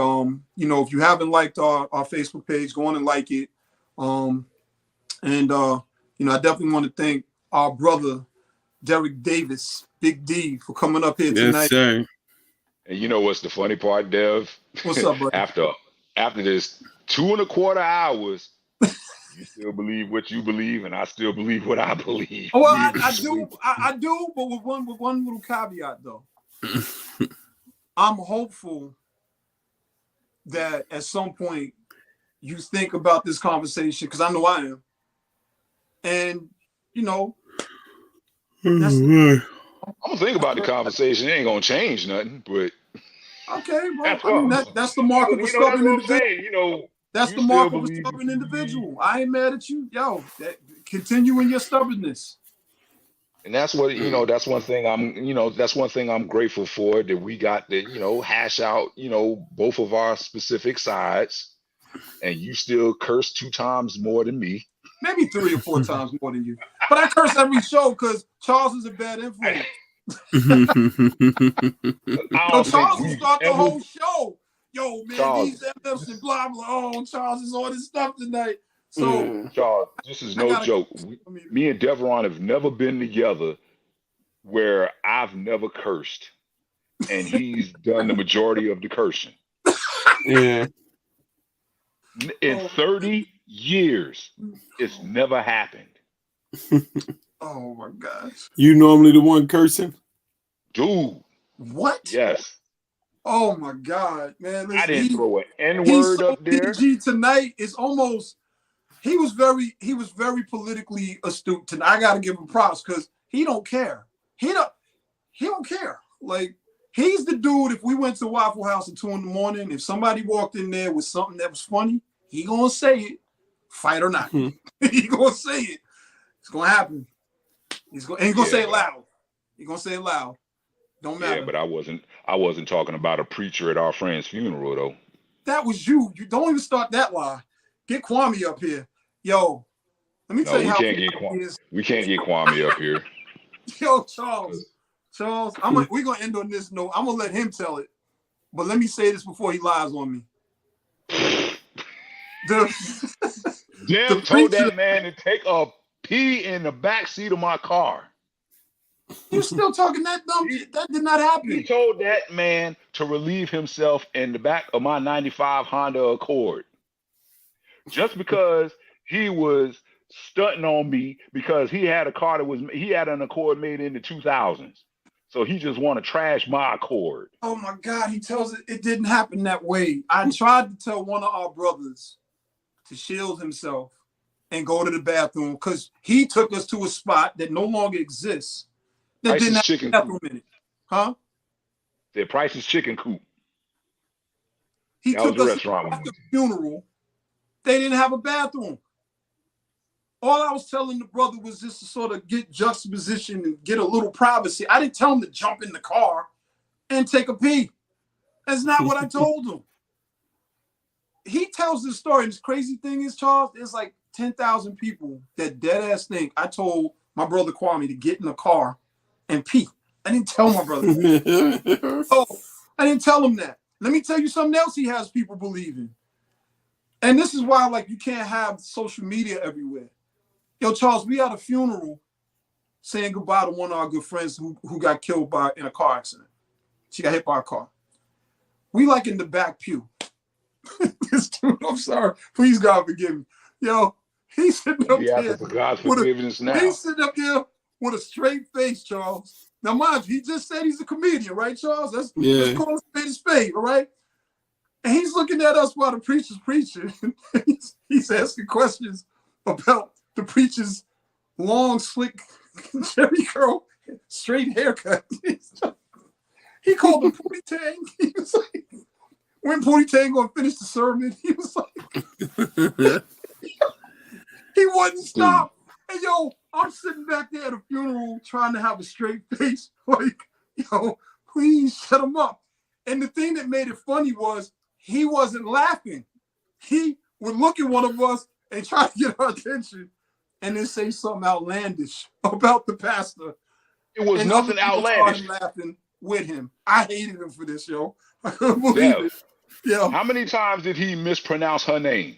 if you haven't liked our Facebook page, go on and like it. I definitely want to thank our brother Derek Davis, Big D, for coming up here tonight. Yes, sir. And you know what's the funny part, Dev? What's up, buddy? After this 2.25 hours, you still believe what you believe, and I still believe what I believe. Well, I do, but with one little caveat though. I'm hopeful that at some point you think about this conversation, because I know I am. And I'm gonna think about the conversation. It ain't gonna change nothing, but okay, bro. That's the mark of a stubborn individual. That's the mark of a stubborn individual. I ain't mad at you, continue in your stubbornness. And that's what that's one thing I'm grateful for, that we got to hash out both of our specific sides, and you still curse 2 times more than me. Maybe 3 or 4 times more than you. But I curse every show because Charles is a bad influence. Charles will start the whole show. Yo, man, Charles, these MFs and blah, blah. Oh, Charles is all this stuff tonight. So, Charles, this is no joke. Me and Devron have never been together where I've never cursed, and he's done the majority of the cursing. Yeah. In 30 years, it's never happened. Oh my gosh. You normally the one cursing? Dude. What? Yes. Oh my God, man. Listen, I didn't throw an N-word up there. PG tonight is almost, he was very politically astute tonight. I gotta give him props because he don't care. He don't care. Like, he's the dude, if we went to Waffle House at 2 a.m, if somebody walked in there with something that was funny, he gonna say it, fight or not. He gonna say it. It's gonna happen. He's gonna say it loud. He's gonna say it loud. Don't matter. Yeah, but I wasn't talking about a preacher at our friend's funeral though. That was you. You don't even start that lie. Get Kwame up here. Yo, let me tell you how we can't get Kwame up here. Yo, Charles, we're gonna end on this note. I'm gonna let him tell it, but let me say this before he lies on me. Dev told that man to take a pee in the back seat of my car. You still talking that dumb shit? That did not happen. He told that man to relieve himself in the back of my '95 Honda Accord. Just because he was stunting on me because he had a car he had an Accord made in the 2000s. So he just want to trash my Accord. Oh my God, he tells it didn't happen that way. I tried to tell one of our brothers to shield himself and go to the bathroom because he took us to a spot that no longer exists. That Price's didn't have Chicken a bathroom Coop. in it. Huh? The Price's Chicken Coop. He That was took the us restaurant. after the funeral. They didn't have a bathroom. All I was telling the brother was just to sort of get juxtaposition and get a little privacy. I didn't tell him to jump in the car and take a pee. That's not what I told him. He tells this story, and this crazy thing is, Charles, there's like 10,000 people that dead ass think I told my brother Kwame to get in the car and pee. I didn't tell my brother that. Oh, I didn't tell him that. Let me tell you something else he has people believing. And this is why, like, you can't have social media everywhere. Yo, Charles, we had a funeral saying goodbye to one of our good friends who got killed in a car accident. She got hit by a car. We like in the back pew. This dude, I'm sorry. Please, God, forgive me. Yo, he's sitting up there. For God's forgiveness now. He's sitting up there with a straight face, Charles. Now, mind you, he just said he's a comedian, right, Charles? Let's call a spade, all right? And he's looking at us while the preacher's preaching. He's asking questions about the preacher's long, slick, Jerry curl, straight haircut. He called him Pootie Tang. He was like, when Pootie Tang gonna finish the sermon, he was like, he wouldn't stop. And yo, I'm sitting back there at a funeral trying to have a straight face, like, yo, please shut him up. And the thing that made it funny was he wasn't laughing. He would look at one of us and try to get our attention and then say something outlandish about the pastor. It was and nothing outlandish. Laughing with him. I hated him for this, yo. I couldn't believe it. Yeah. How many times did he mispronounce her name?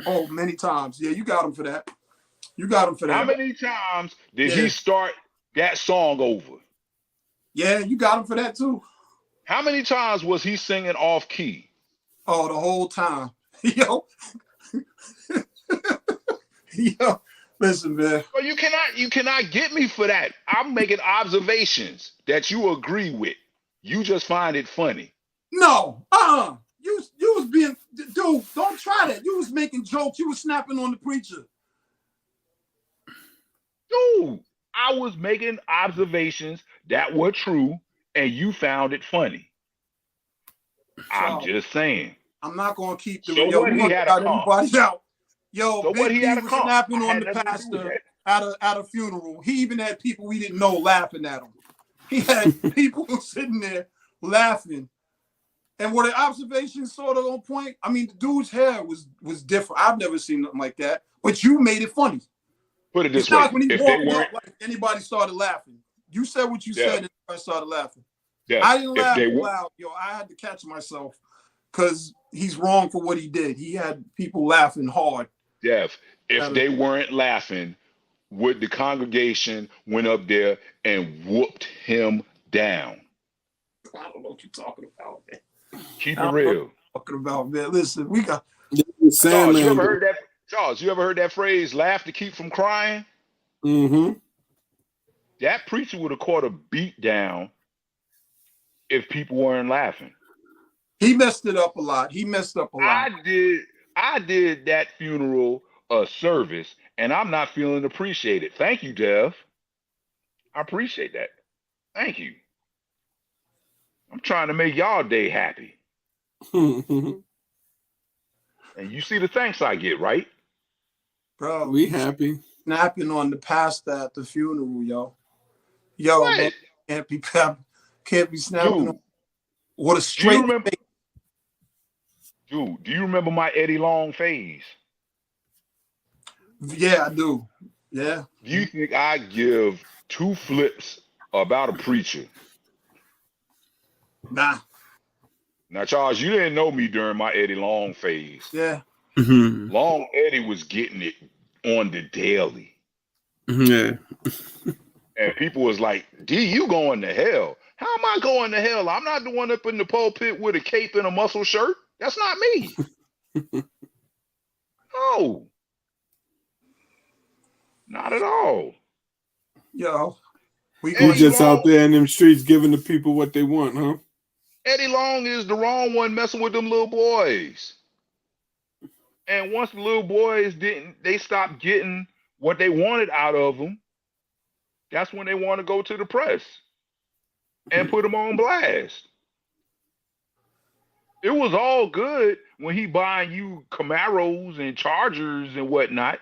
Oh, many times. Yeah, you got him for that. You got him for that. How many times did he start that song over? Yeah, you got him for that too. How many times was he singing off key? Oh, the whole time. Yo. Yo, listen, man. Well, you cannot get me for that. I'm making observations that you agree with. You just find it funny. No, you was being, dude, don't try that. You was making jokes. You was snapping on the preacher. Dude, I was making observations that were true, and you found it funny. I'm just saying. I'm not gonna keep the everybody out. Yo, so Big D was snapping on the pastor at a funeral. He even had people we didn't know laughing at him. He had people sitting there laughing. And were the observations sort of on point? I mean, the dude's hair was different. I've never seen nothing like that. But you made it funny. Put it this it's way: not when he if walked they up, like anybody started laughing. You said what you said, and everybody started laughing. Yeah. I didn't laugh loud, yo. I had to catch myself because he's wrong for what he did. He had people laughing hard. Jeff, if they weren't laughing, would the congregation went up there and whooped him down? I don't know what you're talking about, man. Keep it real. Talking about, man. Listen, we got. Charles, you ever heard that? Charles, you ever heard that phrase? Laugh to keep from crying. Mm-hmm. That preacher would have caught a beat down if people weren't laughing. He messed it up a lot. I did that funeral a service, and I'm not feeling appreciated. Thank you, Dev. I appreciate that. Thank you. I'm trying to make y'all day happy. And you see the thanks I get, right? Bro, we happy. Snapping on the pastor at the funeral, yo. Yo, man, can't be snapping on. What a straight face. Dude, do you remember my Eddie Long phase? Yeah, I do. Yeah. Do you think I give two flips about a preacher? Nah. Now, Charles, you didn't know me during my Eddie Long phase. Yeah. Mm-hmm. Long Eddie was getting it on the daily. Yeah. And people was like, D, you going to hell. How am I going to hell? I'm not the one up in the pulpit with a cape and a muscle shirt. That's not me. No. Not at all. Yo, we You going Eddie just out Long, there in them streets giving the people what they want, huh? Eddie Long is the wrong one messing with them little boys. And once the little boys they stopped getting what they wanted out of them, that's when they want to go to the press and put them on blast. It was all good when he buying you Camaros and Chargers and whatnot,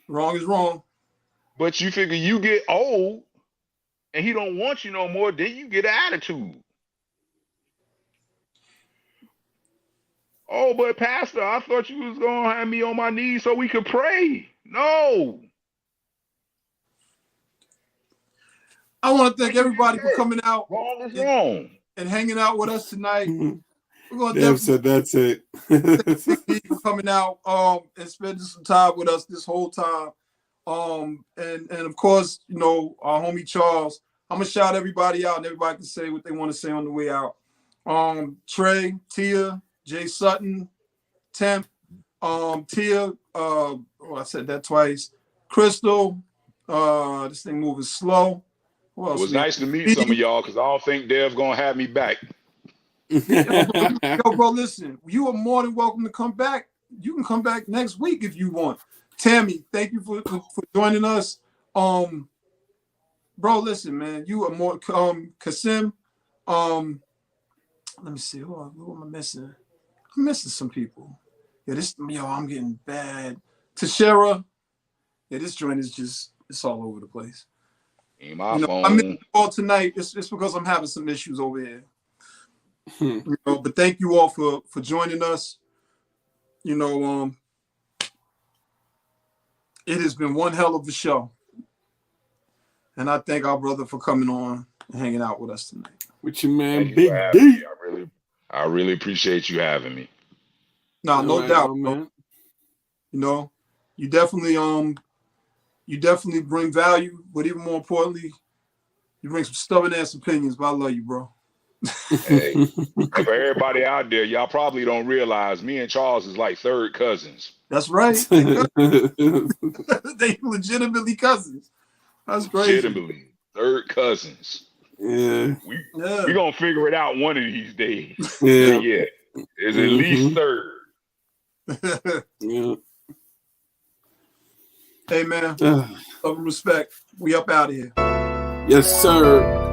wrong is wrong. but you figure you get old and he don't want you no more, then you get an attitude. Oh, but Pastor, I thought you was gonna have me on my knees so we could pray. No. I want to thank everybody for coming out Wrong is wrong. and hanging out with us tonight. We're gonna Dev definitely said that's it. thank Big D for coming out and spending some time with us this whole time. And of course, you know, our homie Charles. I'm gonna shout everybody out and everybody can say what they want to say on the way out. Trey, Tia, Jay Sutton, Temp, Tia, I said that twice. Crystal, this thing moving slow. Who It else was we have? nice to meet some of y'all because I don't think Dev's gonna have me back. Yo, bro, listen, you are more than welcome to come back. You can come back next week if you want. Tammy, thank you for joining us. Bro, listen, man, you are more Kasim. Let me see, who am I missing? I'm missing some people. Yeah, I'm getting bad. Tashera, yeah, this joint is just, it's all over the place. Ain't my You know, phone. I missed you all tonight. It's because I'm having some issues over here. You know, but thank you all for joining us. You know, it has been one hell of a show. And I thank our brother for coming on and hanging out with us tonight. With your man, Thank you Big for having D. me. I really appreciate you having me. No, no All right, doubt, my bro. man. You know, you definitely bring value, but even more importantly, you bring some stubborn ass opinions. But I love you, bro. Hey, and for everybody out there, y'all probably don't realize me and Charles is like third cousins. That's right. They legitimately cousins. That's crazy. Legitimately, third cousins. Yeah. We gonna figure it out one of these days. Yeah. Yeah, it's at least third. Yeah. Hey man, love and respect. We up out of here. Yes, sir.